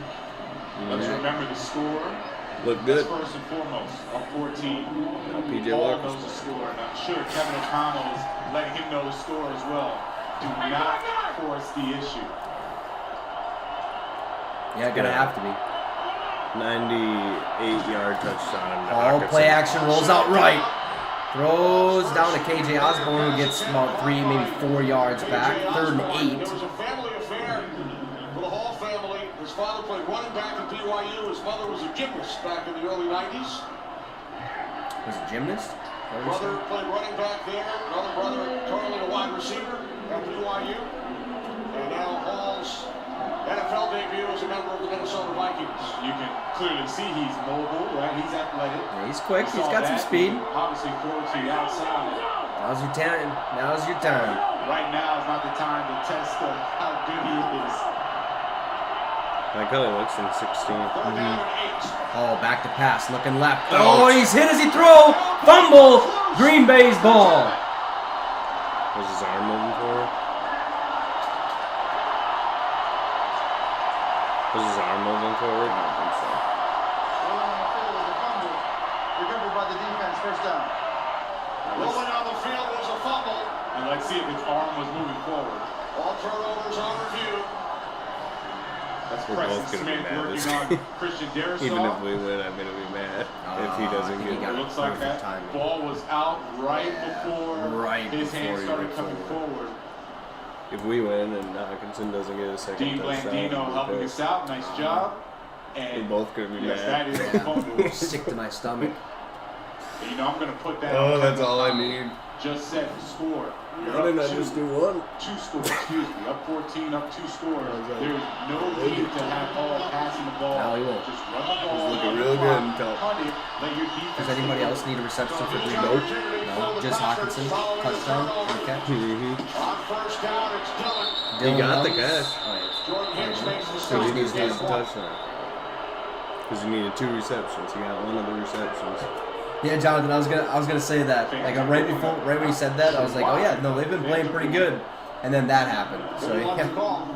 D: Let's remember the score.
B: Look good.
D: That's first and foremost, up 14.
B: PJ
D: Hall
B: Walker.
D: knows the score, and I'm sure Kevin O'Connell is letting him know the score as well. Do not force the issue.
A: Yeah, going to have to be.
B: 98-yard touchdown.
A: All play action rolls out right. Throws down to KJ Osborne, who gets about 3, maybe 4 yards back. 3rd and 8.
C: It was a family affair for the Hall family. His father played running back at BYU. His mother was a gymnast back in the early 90s.
A: Was a gymnast?
C: Brother played running back there. Another brother currently a wide receiver at BYU. And now Hall's NFL debut as a member of the Minnesota Vikings.
D: You can clearly see he's mobile, right? He's athletic.
A: Yeah, he's quick. He's
D: Saw
A: got some
D: that.
A: speed.
D: Obviously, throw to the outside.
A: Now's your time. Now's your time.
D: Right now is not the time to test how good he is.
B: like how it looks in 16.
A: Oh, back to pass, looking left. Oh, he's hit as he throw. Fumble. Green Bay's ball.
B: Was his arm moving forward? Was his arm moving forward? I don't think so.
E: Recovered by the defense, first down.
C: Rolling down the field was a fumble.
D: And let's see if his arm was moving forward.
C: All turnovers on review.
D: That's
B: We're
D: Preston
B: both gonna be
D: Smith
B: mad
D: working
B: this
D: on
B: game.
D: Christian Darisaw.
B: Even if we win, I'm gonna be mad if he doesn't
A: he
B: get
A: got
B: it.
D: It looks like
A: Perfect
D: that
A: timing.
D: ball was out right before
A: right
D: his
A: before
D: hands
A: he
D: started
A: went
D: coming forward.
B: If we win and Hawkinson doesn't get a second
D: Dean
B: touchdown,
D: Blandino
B: we'll
D: helping
B: be
D: us
B: pissed.
D: out. Nice job.
B: We're
D: And
B: both gonna be
D: yes, that
B: mad.
D: is a fumble.
A: Sick to my stomach.
D: You know, I'm going to put that
B: Oh,
D: on
B: that's
D: Kevin's
B: all I
D: comment.
B: need.
D: Just set score. You're
B: Why didn't I
D: up
B: just
D: two.
B: do one?
D: Two scores, excuse me. Up 14, up 2 scores.
B: right.
D: There's no need to have all passing the ball.
A: No, he won't.
D: Just run the ball.
B: looking
D: run the
B: real good
D: clock,
B: until-
D: punt it, let your defense
A: Does anybody
D: take
A: else
D: over.
A: need a reception for Green Bay?
C: Nope.
A: No, just Hawkinson. Touchdown. Okay.
B: Mm-hmm.
C: On first down, it's Dillon.
B: He got the
A: Love.
B: catch.
A: Oh, yeah.
C: Jordan Hicks makes the
B: So he
C: stop.
B: needs to get the touchdown. Because he needed 2 receptions. He got one of the receptions.
A: Yeah, Jonathan, I was gonna say that. Like right when you said that, I was like, oh yeah, no, they've been playing pretty good, and then that happened. So
C: Who won the
A: yeah.
C: call?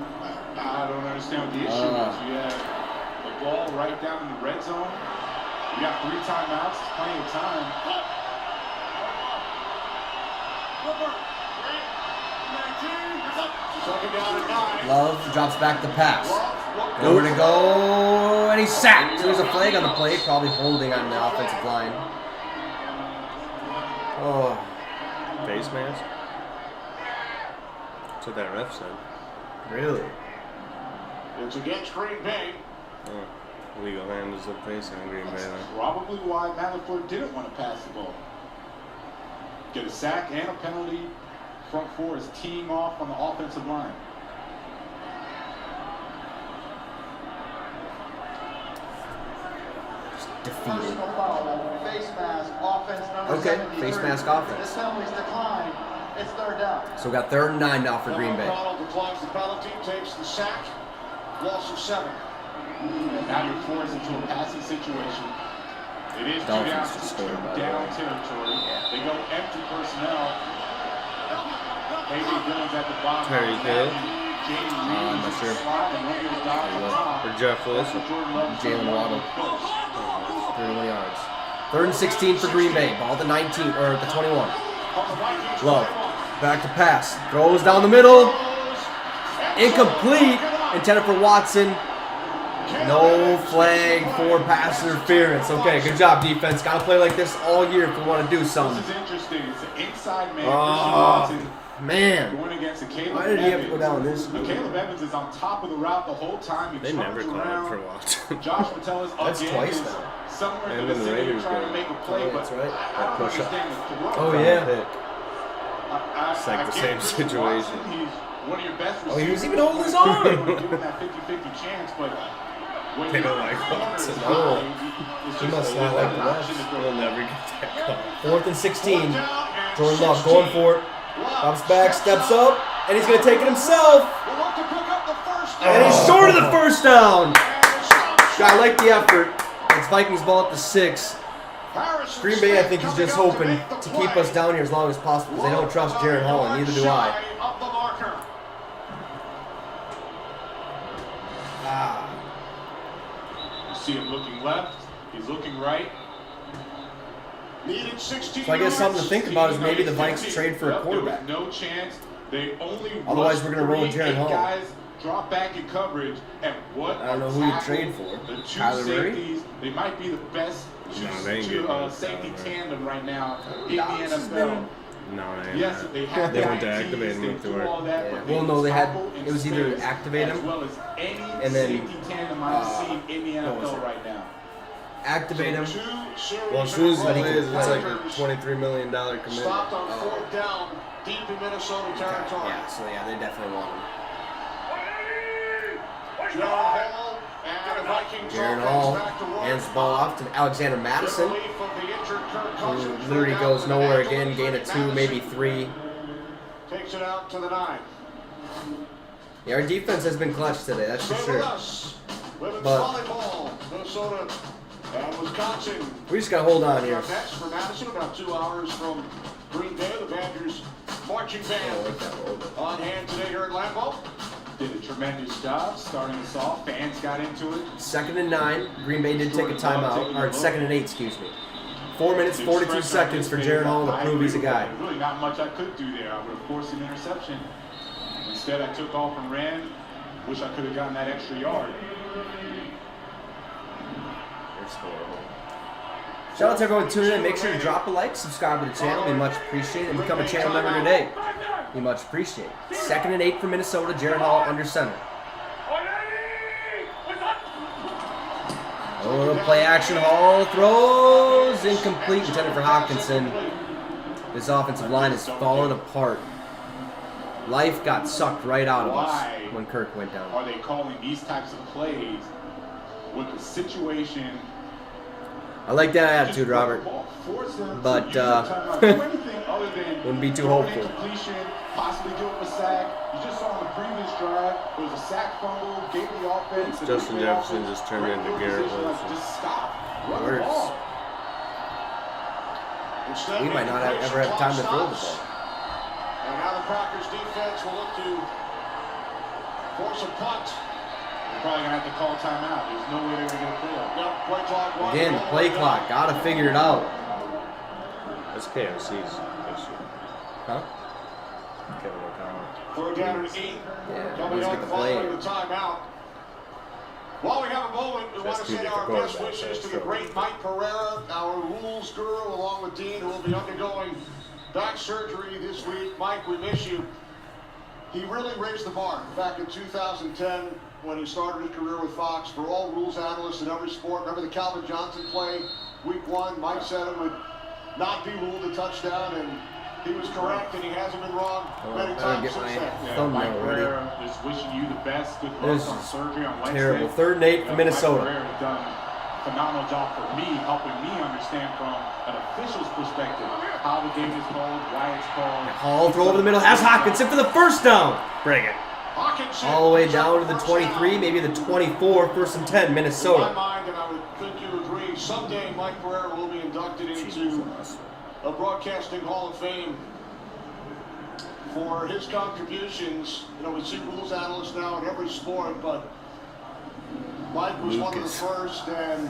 D: I don't understand what the issue is. You have the ball right down in the red zone. You got 3 timeouts. It's plenty of time.
C: Second down and 9.
A: Love drops back the pass. Nowhere to go, and he's sacked. There's a flag on the play, probably holding on the offensive line. Oh,
B: Face mask? That's what that ref said.
A: really?
C: It's against Green Bay.
B: Oh, legal hand is the face on Green Bay. then.
D: Probably why Manafort didn't want to pass the ball. Get a sack and a penalty. Front 4 is teeing off on the offensive line.
A: Defeated.
E: Personal foul, face mask, offense number
A: Okay,
E: 70,
A: face
E: 30.
A: mask offense.
E: This penalty's declined. It's third down.
A: So we got 3rd and 9 now for Green Bay.
C: O'Connell declines the penalty, takes the sack. Loss of 7.
D: And now you're forced into a passing situation. It is 2
A: Dolphins
D: down,
A: just
D: 2
A: scored, by the
D: down
A: way.
D: territory. They go empty personnel. A.J. Dillon's at the bottom.
B: Terry Hill.
A: I'm not sure.
B: Or Jeff Wilson.
A: Jalen Waddle. 31 yards. 3rd and 16 for Green Bay. Ball at the 19 or at the 21. Love. Back to pass. Throws down the middle. Incomplete. Intended for Watson. No flag for pass interference. Okay, good job, defense. Got to play like this all year if we want to do something.
D: This is interesting. It's an inside man.
A: Oh,
D: Christian Watson
A: man.
D: going against a Caleb
A: Why did he have to go down this?
D: But Caleb Evans is on top of the route the whole time. He
B: They never
D: turns
B: called
D: around.
B: for Watson.
D: Josh Patel's
A: That's
D: again
A: twice
D: is
A: now.
D: somewhere in
B: And
D: the
B: then the
D: vicinity
B: Raiders
D: trying to
B: go.
D: make a play,
A: Oh,
D: but
A: that's right.
D: I don't
B: push up.
D: understand the throw.
A: Oh, yeah.
B: Pick. It's like the same situation.
D: He's one of your best
A: Oh, he was
D: receivers.
A: even holding his arm.
D: Given that 50-50 chance, but when
B: They
D: your
B: don't like
D: corner is
B: Watson.
D: high, it's
A: He
D: just
A: must
D: a
A: not like the
D: option
A: refs.
D: to throw.
B: We'll never get that call.
A: 4th and 16. Jordan Love going for it. Drops back, steps up, and he's going to take it himself. And he's short of the first down. I like the effort. It's Vikings ball at the 6. Green Bay, I think, is just hoping to keep us down here as long as possible because they don't trust Jaron Hall, and neither do I.
D: You see him looking left. He's looking right.
A: So I guess something to think about is maybe the Vikings trade for a quarterback.
D: There was no chance. They only
A: Otherwise, we're gonna roll with Jaron Hall.
D: guys drop back in coverage, and what
A: I don't know
D: a
A: who you
D: tackle.
A: trade for.
D: The 2
A: Kyler Murray?
D: safeties, they might be the best
B: No, they ain't getting no
D: safety
B: Kyler Murray.
D: tandem right now in the
A: Dobbs is
D: NFL.
A: there.
B: No, they ain't.
D: Yes, they had
B: They
D: the
B: went to
D: IDs,
B: activate him
D: they
B: if they
D: do
B: were.
D: all that,
A: Yeah.
D: but
A: Well, no, they had.
D: tackle in
A: It was either
D: space
A: activate
D: as
A: him,
D: well as any
A: and then,
D: safety tandem I've seen in the
A: what was
D: NFL
A: it?
D: right now.
A: activate him.
B: Well, as soon as he
A: But he
B: plays,
A: can
B: it's
A: play.
B: like a $23 million commitment.
C: Stopped on 4th down, deep in Minnesota territory.
A: Yeah, so yeah, they definitely want him.
C: Jaron Hall and the Vikings
A: Jaron
C: offense
A: Hall
C: back to work.
A: hands the ball off to Alexander Madison,
C: Relief of the injured Kirk
A: who
C: Cousins.
A: literally
C: Down
A: goes
C: to the
A: nowhere
C: Angels.
A: again, gain of 2, maybe 3.
C: Takes it out to the 9.
A: Yeah, our defense has been clutch today, that's for
C: So
A: sure.
C: us, Women's
A: But
C: volleyball, Minnesota and Wisconsin.
A: we just got to hold on here.
C: Up next for Madison, about 2 hours from Green Bay, the Badgers marching band on hand today here at Lambeau.
D: Did a tremendous job starting us off. Fans got into it.
A: 2nd and 9. Green Bay did take a timeout. Or 2nd and 8, excuse me. 4 minutes, 42 seconds for Jaron Hall to prove he's a guy.
D: Really not much I could do there. I would have forced an interception. Instead, I took off and ran. Wish I could have gotten that extra yard.
A: Shout out to everyone tuning in. Make sure to drop a like, subscribe to the channel. Be much appreciated. And become a channel member today. Be much appreciated. 2nd and 8 for Minnesota. Jaron Hall under center. A little play action. Hall throws incomplete. Intended for Hawkinson. This offensive line is falling apart. Life got sucked right out of us when Kirk went down.
D: Are they calling these types of plays with the situation?
A: I like that attitude, Robert. But wouldn't be too hopeful.
D: Possibly give him a sack. You just saw on the previous drive, there was a sack fumble, gave the offense.
B: Justin Jefferson just turned into Garrett Wilson.
D: Just stop.
A: Worse. We might not ever have time to throw the ball.
C: And now the Packers defense will look to force a punt.
D: They're probably going to have to call timeout. There's no way they're going to get a play out.
C: Yep, play clock.
A: Again, play clock. Gotta figure it out.
B: That's KFC's issue.
A: Huh?
B: Kevin O'Connell.
C: 3rd down and 8.
A: Yeah,
C: Coming
A: who's
C: up
A: gonna
C: following
A: play?
C: the timeout. While we have a moment, we want to
B: That's
C: send
B: two
C: our
B: different
C: best
B: quarterbacks.
C: wishes to the great Mike Pereira, our rules guru, along with Dean, who will be undergoing back surgery this week. Mike, we miss you. He really raised the bar back in 2010 when he started his career with Fox for all rules analysts in every sport. Remember the Calvin Johnson play, week 1? Mike said it would not be ruled a touchdown, and he was correct, and he hasn't been wrong many times since then.
D: Mike
A: Thumbnail ready.
D: Pereira is wishing you the best. Good luck
A: This
D: on
A: is
D: surgery on Wednesday.
A: terrible. 3rd and 8 for Minnesota.
D: Mike Pereira has done a phenomenal job for me, helping me understand from an official's perspective how the game is called, why it's called.
A: Hall throw over the middle. Has Hawkinson for the first down. Bring it.
C: Hawkinson
A: All the way down to the 23, maybe the 24. 1st and 10,
C: In my
A: Minnesota.
C: mind, and I would think you agree, someday Mike Pereira will be inducted into a Broadcasting Hall of Fame for his contributions. You know, we see rules analysts now in every sport, but Mike was one of the first, and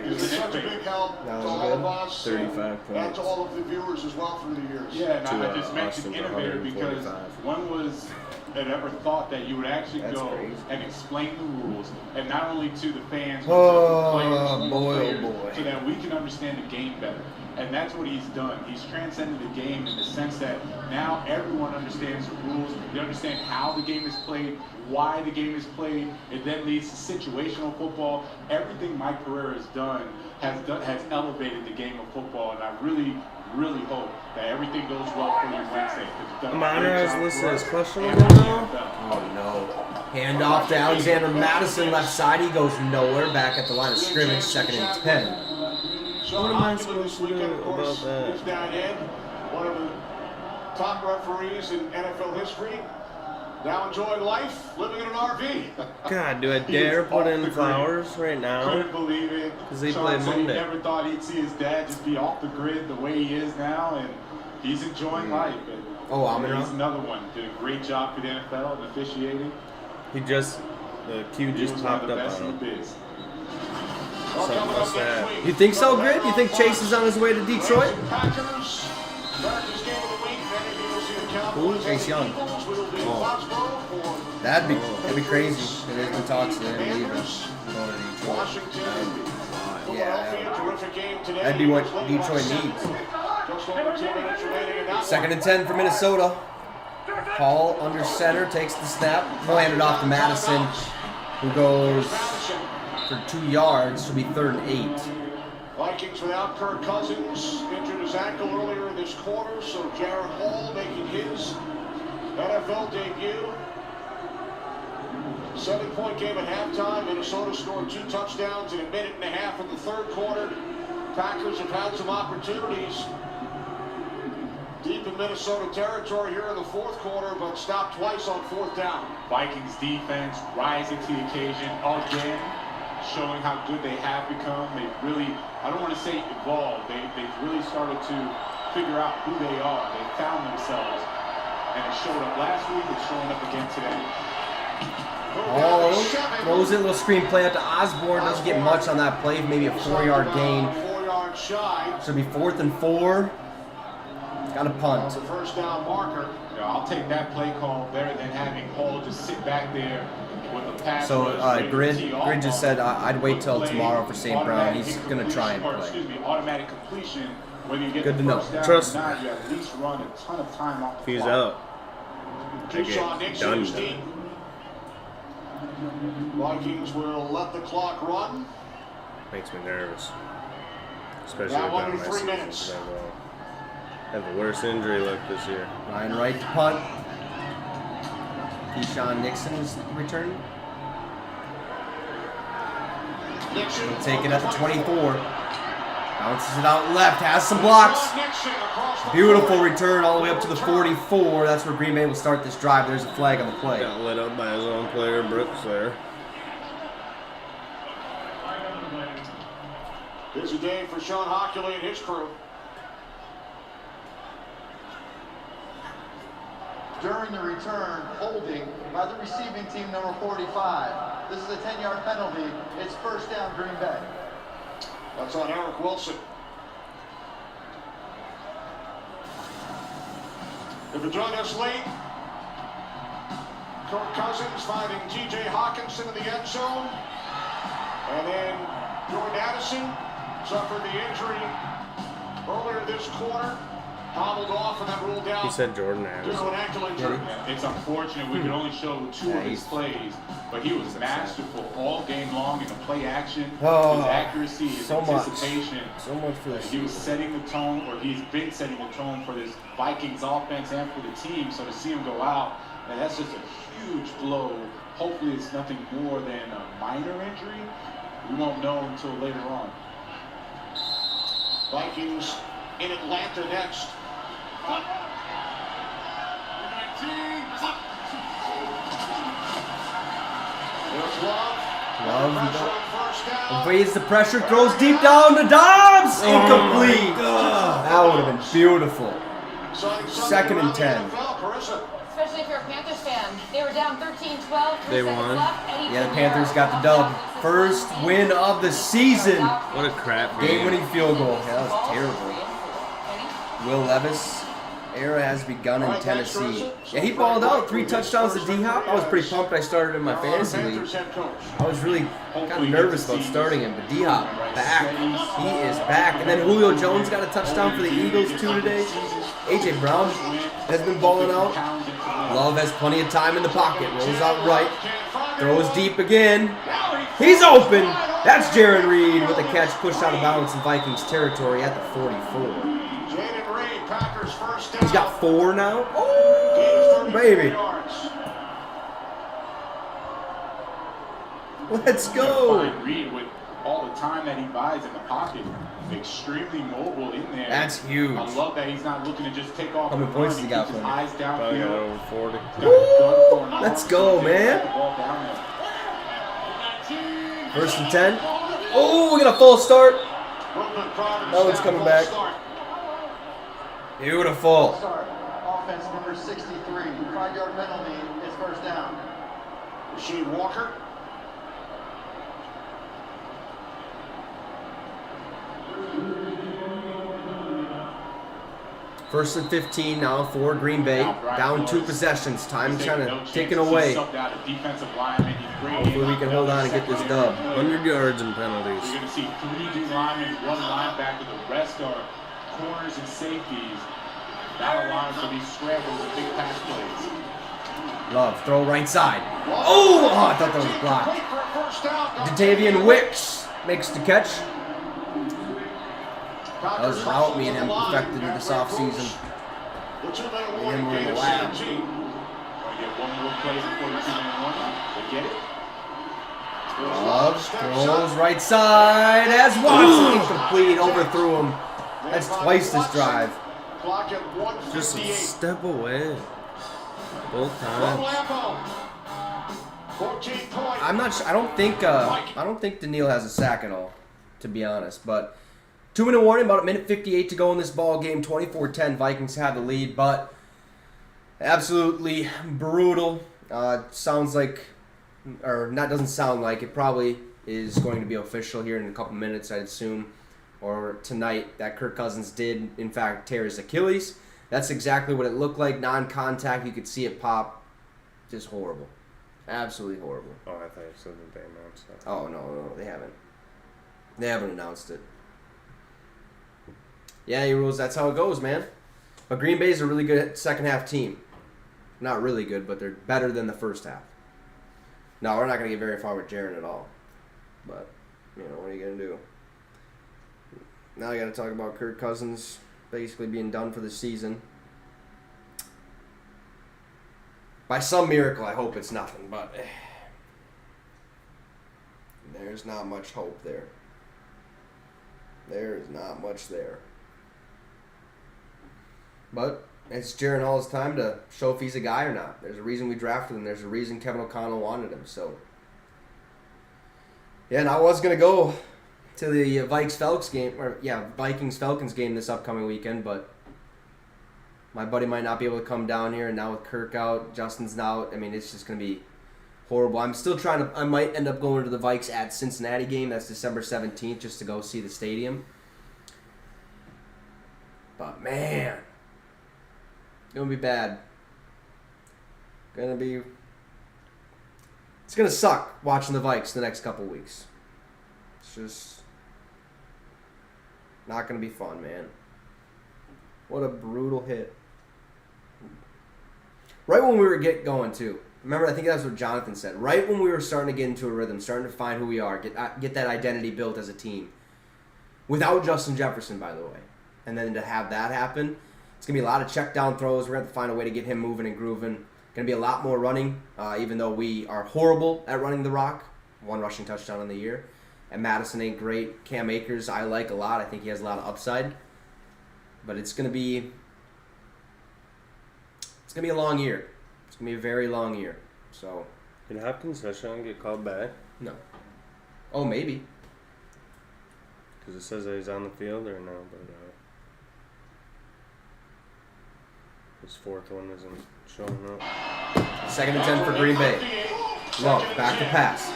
C: he's been such a big help to
A: That was
C: all
A: good.
C: of us
B: 35
C: and to all of the viewers as well through the years.
D: Yeah, and
B: To,
D: I just mentioned
B: Austin's
D: innovator because
B: 145.
D: one was that ever thought that you would actually
A: That's
D: go
A: crazy.
D: and explain the rules, and not only to the fans, but
A: Oh,
D: to the players, and the
A: boy, oh,
D: players,
A: boy.
D: so that we can understand the game better. And that's what he's done. He's transcended the game in the sense that now everyone understands the rules. They understand how the game is played, why the game is played. It then leads to situational football. Everything Mike Pereira has done has elevated the game of football, and I really hope that everything goes well for you Wednesday.
B: Monroe's listed as questionable now?
A: Oh no. Handoff to Alexander Madison, left side. He goes nowhere. Back at the line of scrimmage, 2nd and 10.
B: What am I supposed to do about that?
C: Is down in one of the top referees in NFL history. Now enjoying life, living in an RV.
B: God, do I dare put in Flowers right now?
D: Couldn't believe it.
B: 'Cause they
D: Sean
B: play
D: said
B: Monday.
D: He never thought he'd see his dad just be off the grid the way he is now, and he's enjoying life. And
A: Oh, Amon-Ra?
D: he's another one. Did a great job for the NFL and officiating.
B: The Q
D: He
B: just
D: was one of
B: popped
D: the
B: up
D: best
B: on
D: in
B: him.
D: the biz.
B: Something must have.
A: You think so, Grid? You think Chase is on his way to Detroit? Who? Chase Young. That'd be crazy. There's been talks to him leaving. Going to Detroit. Yeah. That'd be what Detroit needs. 2nd and 10 for Minnesota. Hall under center, takes the snap. He'll hand it off to Madison, who goes for 2 yards. Should be 3rd and 8.
C: Vikings without Kirk Cousins, injured his ankle earlier this quarter, so Jaron Hall making his NFL debut. 7-point game at halftime. Minnesota scored 2 touchdowns in a minute and a half in the 3rd quarter. Packers have had some opportunities Deep in Minnesota territory here in the fourth quarter, but stopped twice on fourth down.
D: Vikings defense rising to the occasion again, showing how good they have become. They've really, I don't want to say evolved, they've really started to figure out who they are. They found themselves, and it showed up last week, it's showing up again today.
A: Oh, throws it, little screen play out to Osborne. Doesn't get much on that play, maybe a 4-yard gain.
C: 4-yard shy.
A: Should be 4th and 4. Got a punt.
C: The first down marker.
D: Yeah, I'll take that play call better than having Hall just sit back there with a pass.
A: So
D: rush,
A: Grid just said I'd wait till tomorrow for St. Brown. He's going to try and play.
D: Automatic completion. Whether you get
A: Good
D: the
A: to know.
D: first down
B: Trust
D: or not, you at least run a ton of time off the
B: He's
D: clock.
B: out.
C: Keyshawn Nixon is
B: Done.
C: deep. Vikings will let the clock run.
B: Makes me nervous. Especially
C: Now
B: about
C: under
B: my
C: 3
B: season.
C: minutes.
B: Have the worst injury luck this year.
A: Ryan Wright to punt. Keyshawn Nixon is returning.
C: Nixon
A: He'll take it at the 24. Bounces it out left. Has some blocks.
C: Nixon across the
A: Beautiful
C: 40.
A: return all the way up to the 44. That's where Green Bay will start this drive. There's a flag on the play.
B: Got lit up by his own player, Brooks, there.
C: Busy day for Sean Hockley and his crew.
E: During the return, holding by the receiving team number 45. This is a 10-yard penalty. It's first down, Green Bay.
C: That's on Eric Wilson. If you join us late, Kirk Cousins finding T.J. Hawkinson in the end zone. And then Jordan Addison suffered the injury earlier this quarter. Hobbled off and then ruled down.
B: He said Jordan
C: Due
B: Addison.
C: to an ankle injury.
D: It's unfortunate we could only show two of his plays, but he was masterful all game long in the play action.
A: Oh,
D: his accuracy, his
A: so much.
D: anticipation.
A: So much for this.
D: He was setting the tone, or he's been setting the tone for this Vikings offense and for the team. So to see him go out, and that's just a huge blow. Hopefully it's nothing more than a minor injury. We won't know until later on.
C: Vikings in Atlanta next. There's Love.
A: Evades the pressure, throws deep down to Dobbs. Incomplete. That would have been beautiful. 2nd and 10.
G: Especially if you're a Panthers fan. They were down 13-12.
B: They won.
A: Yeah, the Panthers got the dub. First win of the season.
B: What a crap game.
A: Game-winning field goal. Yeah, that was terrible. Will Levis era has begun in Tennessee. Yeah, he balled out. 3 touchdowns to D-Hop. I was pretty pumped. I started in my fantasy league. I was really kind of nervous about starting him, but D-Hop back. He is back. And then Julio Jones got a touchdown for the Eagles too today. A.J. Brown has been balling out. Love has plenty of time in the pocket. Rolls out right. Throws deep again. He's open. That's Jaron Reed with a catch pushed out of bounds in Vikings territory at the 44. He's got 4 now. Oh, baby. Let's go.
D: Reed, with all the time that he buys in the pocket, extremely mobile in there.
A: That's huge.
D: I love that he's not looking to just take off.
A: How many points
D: he
A: he got
D: keeps
A: for
D: his
A: me?
D: eyes
B: Probably got
D: downfield.
B: over 40.
A: Let's go, man. 1st and 10. Oh, we got a full start. That one's coming back. Beautiful.
E: Start. Offense number 63. 5-yard penalty. It's first down.
C: Rasheed Walker.
A: First and 15 now for Green Bay. Down 2 possessions. Time kind of ticking away. Hopefully we can hold on and get this dub.
B: 100 yards and penalties.
D: You're going to see 3 D linemen, 1 linebacker. The rest are corners and safeties. That aligns for these scrambles and big pass plays.
A: Love, throw right side. Oh, I thought that was blocked. Datavian Wicks makes the catch. That was how me and him perfected this offseason. Me and him were in the lab.
D: Want to get one more play before the 2-minute warning? They get it.
A: Love throws right side as Watson incomplete. Overthrew him. That's twice this drive.
C: Clock at 1:58.
B: Just a step away. Both
C: From
B: times.
C: Lambeau. 14 points.
A: I'm not sure. I don't think Daniil has a sack at all, to be honest. But 2-minute warning, about a minute 58 to go in this ball game. 24-10, Vikings have the lead, but absolutely brutal. Sounds like, or not, doesn't sound like, it probably is going to be official here in a couple minutes, I'd assume, or tonight, that Kirk Cousins did, in fact, tear his Achilles. That's exactly what it looked like. Non-contact, you could see it pop. Just horrible. Absolutely horrible.
B: Oh, I thought you said that they announced that.
A: Oh, no, they haven't. They haven't announced it. Yeah, rules. That's how it goes, man. But Green Bay's a really good second-half team. Not really good, but they're better than the first half. No, we're not going to get very far with Jaron at all. But, what are you going to do? Now I got to talk about Kirk Cousins basically being done for the season. By some miracle, I hope it's nothing, but there's not much hope there. There is not much there. But it's Jaron Hall's time to show if he's a guy or not. There's a reason we drafted him. There's a reason Kevin O'Connell wanted him. So, yeah, and I was going to go to the Vikings-Falcons game this upcoming weekend, but my buddy might not be able to come down here, and now with Kirk out, Justin's out, it's just going to be horrible. I'm still I might end up going to the Vikes at Cincinnati game. That's December 17th, just to go see the stadium. But, man, it's going to be bad. It's going to suck watching the Vikes the next couple weeks. It's just not going to be fun, man. What a brutal hit. Right when we were going too. Remember, I think that's what Jonathan said. Right when we were starting to get into a rhythm, starting to find who we are, get that identity built as a team. Without Justin Jefferson, by the way. And then to have that happen, it's going to be a lot of check down throws. We're going to have to find a way to get him moving and grooving. Going to be a lot more running, even though we are horrible at running the rock. 1 rushing touchdown in the year. And Madison ain't great. Cam Akers I like a lot. I think he has a lot of upside. But it's going to be a long year. It's going to be a very long year. So,
B: Did Hopkins touchdown get called back?
A: no. Oh, maybe.
B: Because it says that he's on the field or no? But his fourth one isn't showing up.
A: 2nd and 10 for Green Bay. Love, back to pass.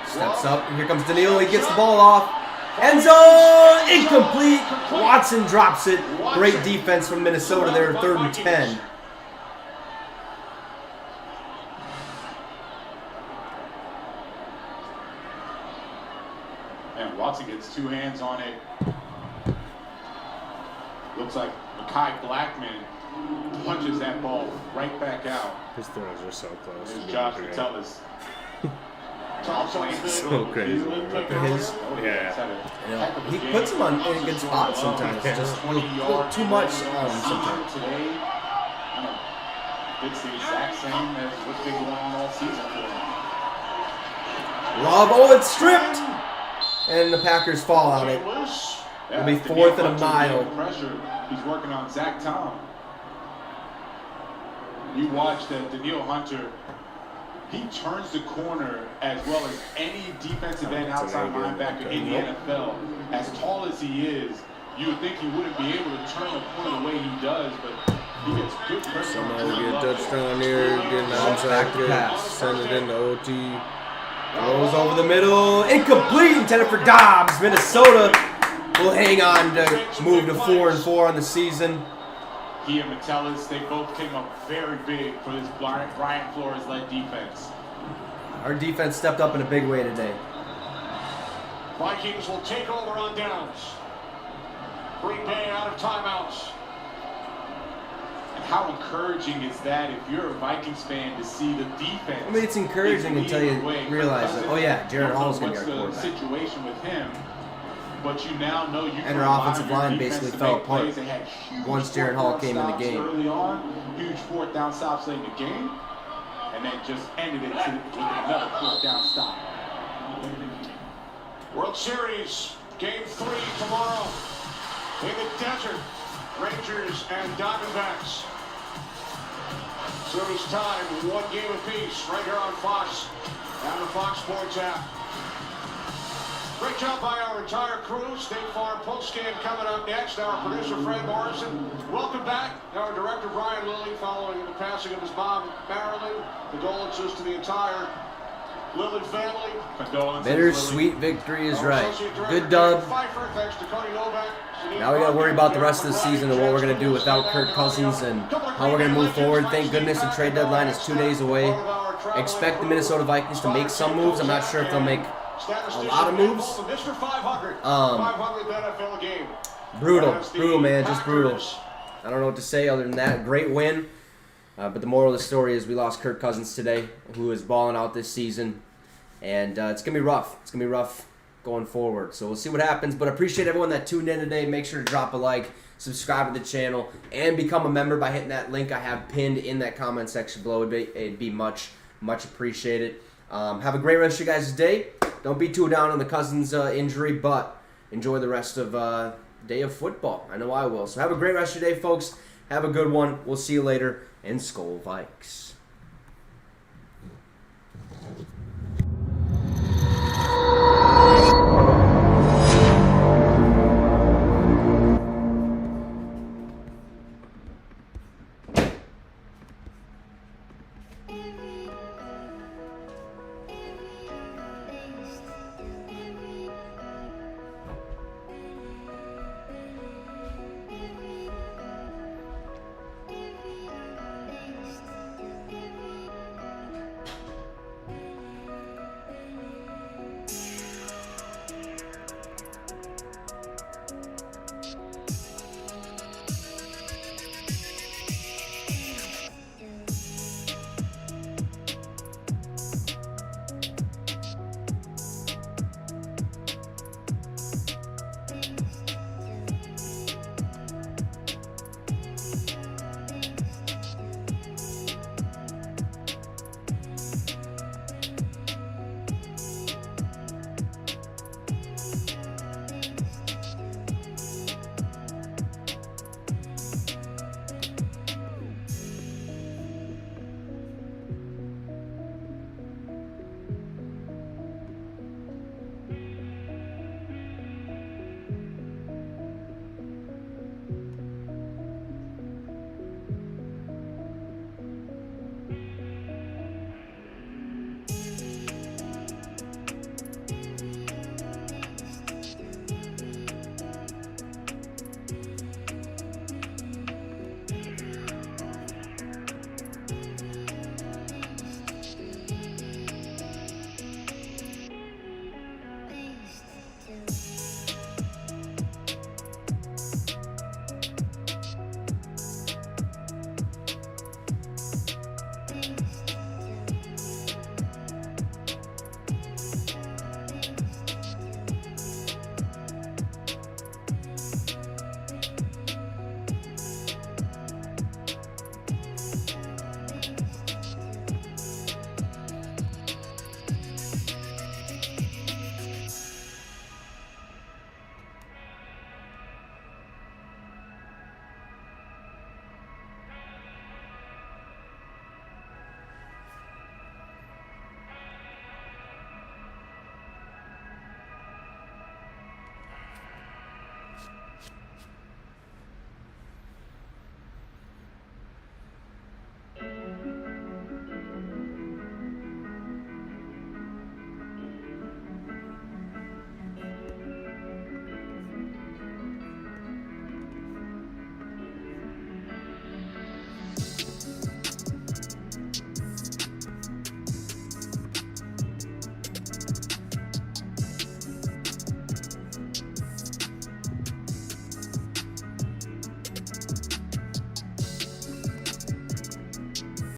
A: Steps up, and here comes Daniil. He gets the ball off. End zone! Incomplete! Watson drops it. Great defense from Minnesota there, 3rd and 10.
D: And Watson gets 2 hands on it. Looks like Mekhi Blackman punches that ball right back out.
B: His throws are so close.
D: As Josh Metellus.
B: So crazy.
A: He puts him in good spots sometimes. Just a little too much sometimes.
D: Today, it's the exact same as what's been going on all season for him.
A: Love, it's stripped! And the Packers fall on it. It'll be 4th and a mile.
D: Pressure. He's working on Zach Tom. You watch that Daniil Hunter. He turns the corner as well as any defensive end outside linebacker in the NFL. As tall as he is, you would think he wouldn't be able to turn the corner the way he does, but he gets good pressure.
B: Somebody get a touchdown here, getting onside kick, send it into OT.
A: Goes over the middle, incomplete, intended for Dobbs. Minnesota will hang on to move to 4-4 on the season.
D: He and Metellus, they both came up very big for this Brian Flores-led defense.
A: Our defense stepped up in a big way today.
C: Vikings will take over on downs. Green Bay out of timeouts.
D: And how encouraging is that if you're a Vikings fan to see the defense?
A: It's encouraging until you realize that, Jaron Hall's going to be our quarterback.
D: What's the situation with him? But you now know you
A: and our offensive line basically fell apart once Jaron Hall came in the game.
D: Early on, huge 4th down stops late in the game, and then just ended it with another 4th down stop.
C: World Series, Game 3 tomorrow in the desert. Rangers and Diamondbacks. Series time, one game apiece, right here on Fox and the Fox Sports app. Great job by our entire crew. State Farm postgame coming up next. Our producer, Fred Morrison. Welcome back. Our director, Brian Lilly, following the passing of his mom, Marilyn. Condolences to the entire Lilly family.
A: Bittersweet victory is right. Good dub. Now we got to worry about the rest of the season and what we're going to do without Kirk Cousins and how we're going to move forward. Thank goodness the trade deadline is 2 days away. Expect the Minnesota Vikings to make some moves. I'm not sure if they'll make a lot of moves. Brutal, man, just brutal. I don't know what to say other than that. Great win. But the moral of the story is we lost Kirk Cousins today, who is balling out this season. And it's going to be rough. It's going to be rough going forward. So we'll see what happens. But I appreciate everyone that tuned in today. Make sure to drop a like, subscribe to the channel, and become a member by hitting that link I have pinned in that comment section below. It'd be much appreciated. Have a great rest of your guys' day. Don't be too down on the Cousins injury, but enjoy the rest of day of football. I know I will. So have a great rest of your day, folks. Have a good one. We'll see you later. And Skol Vikes.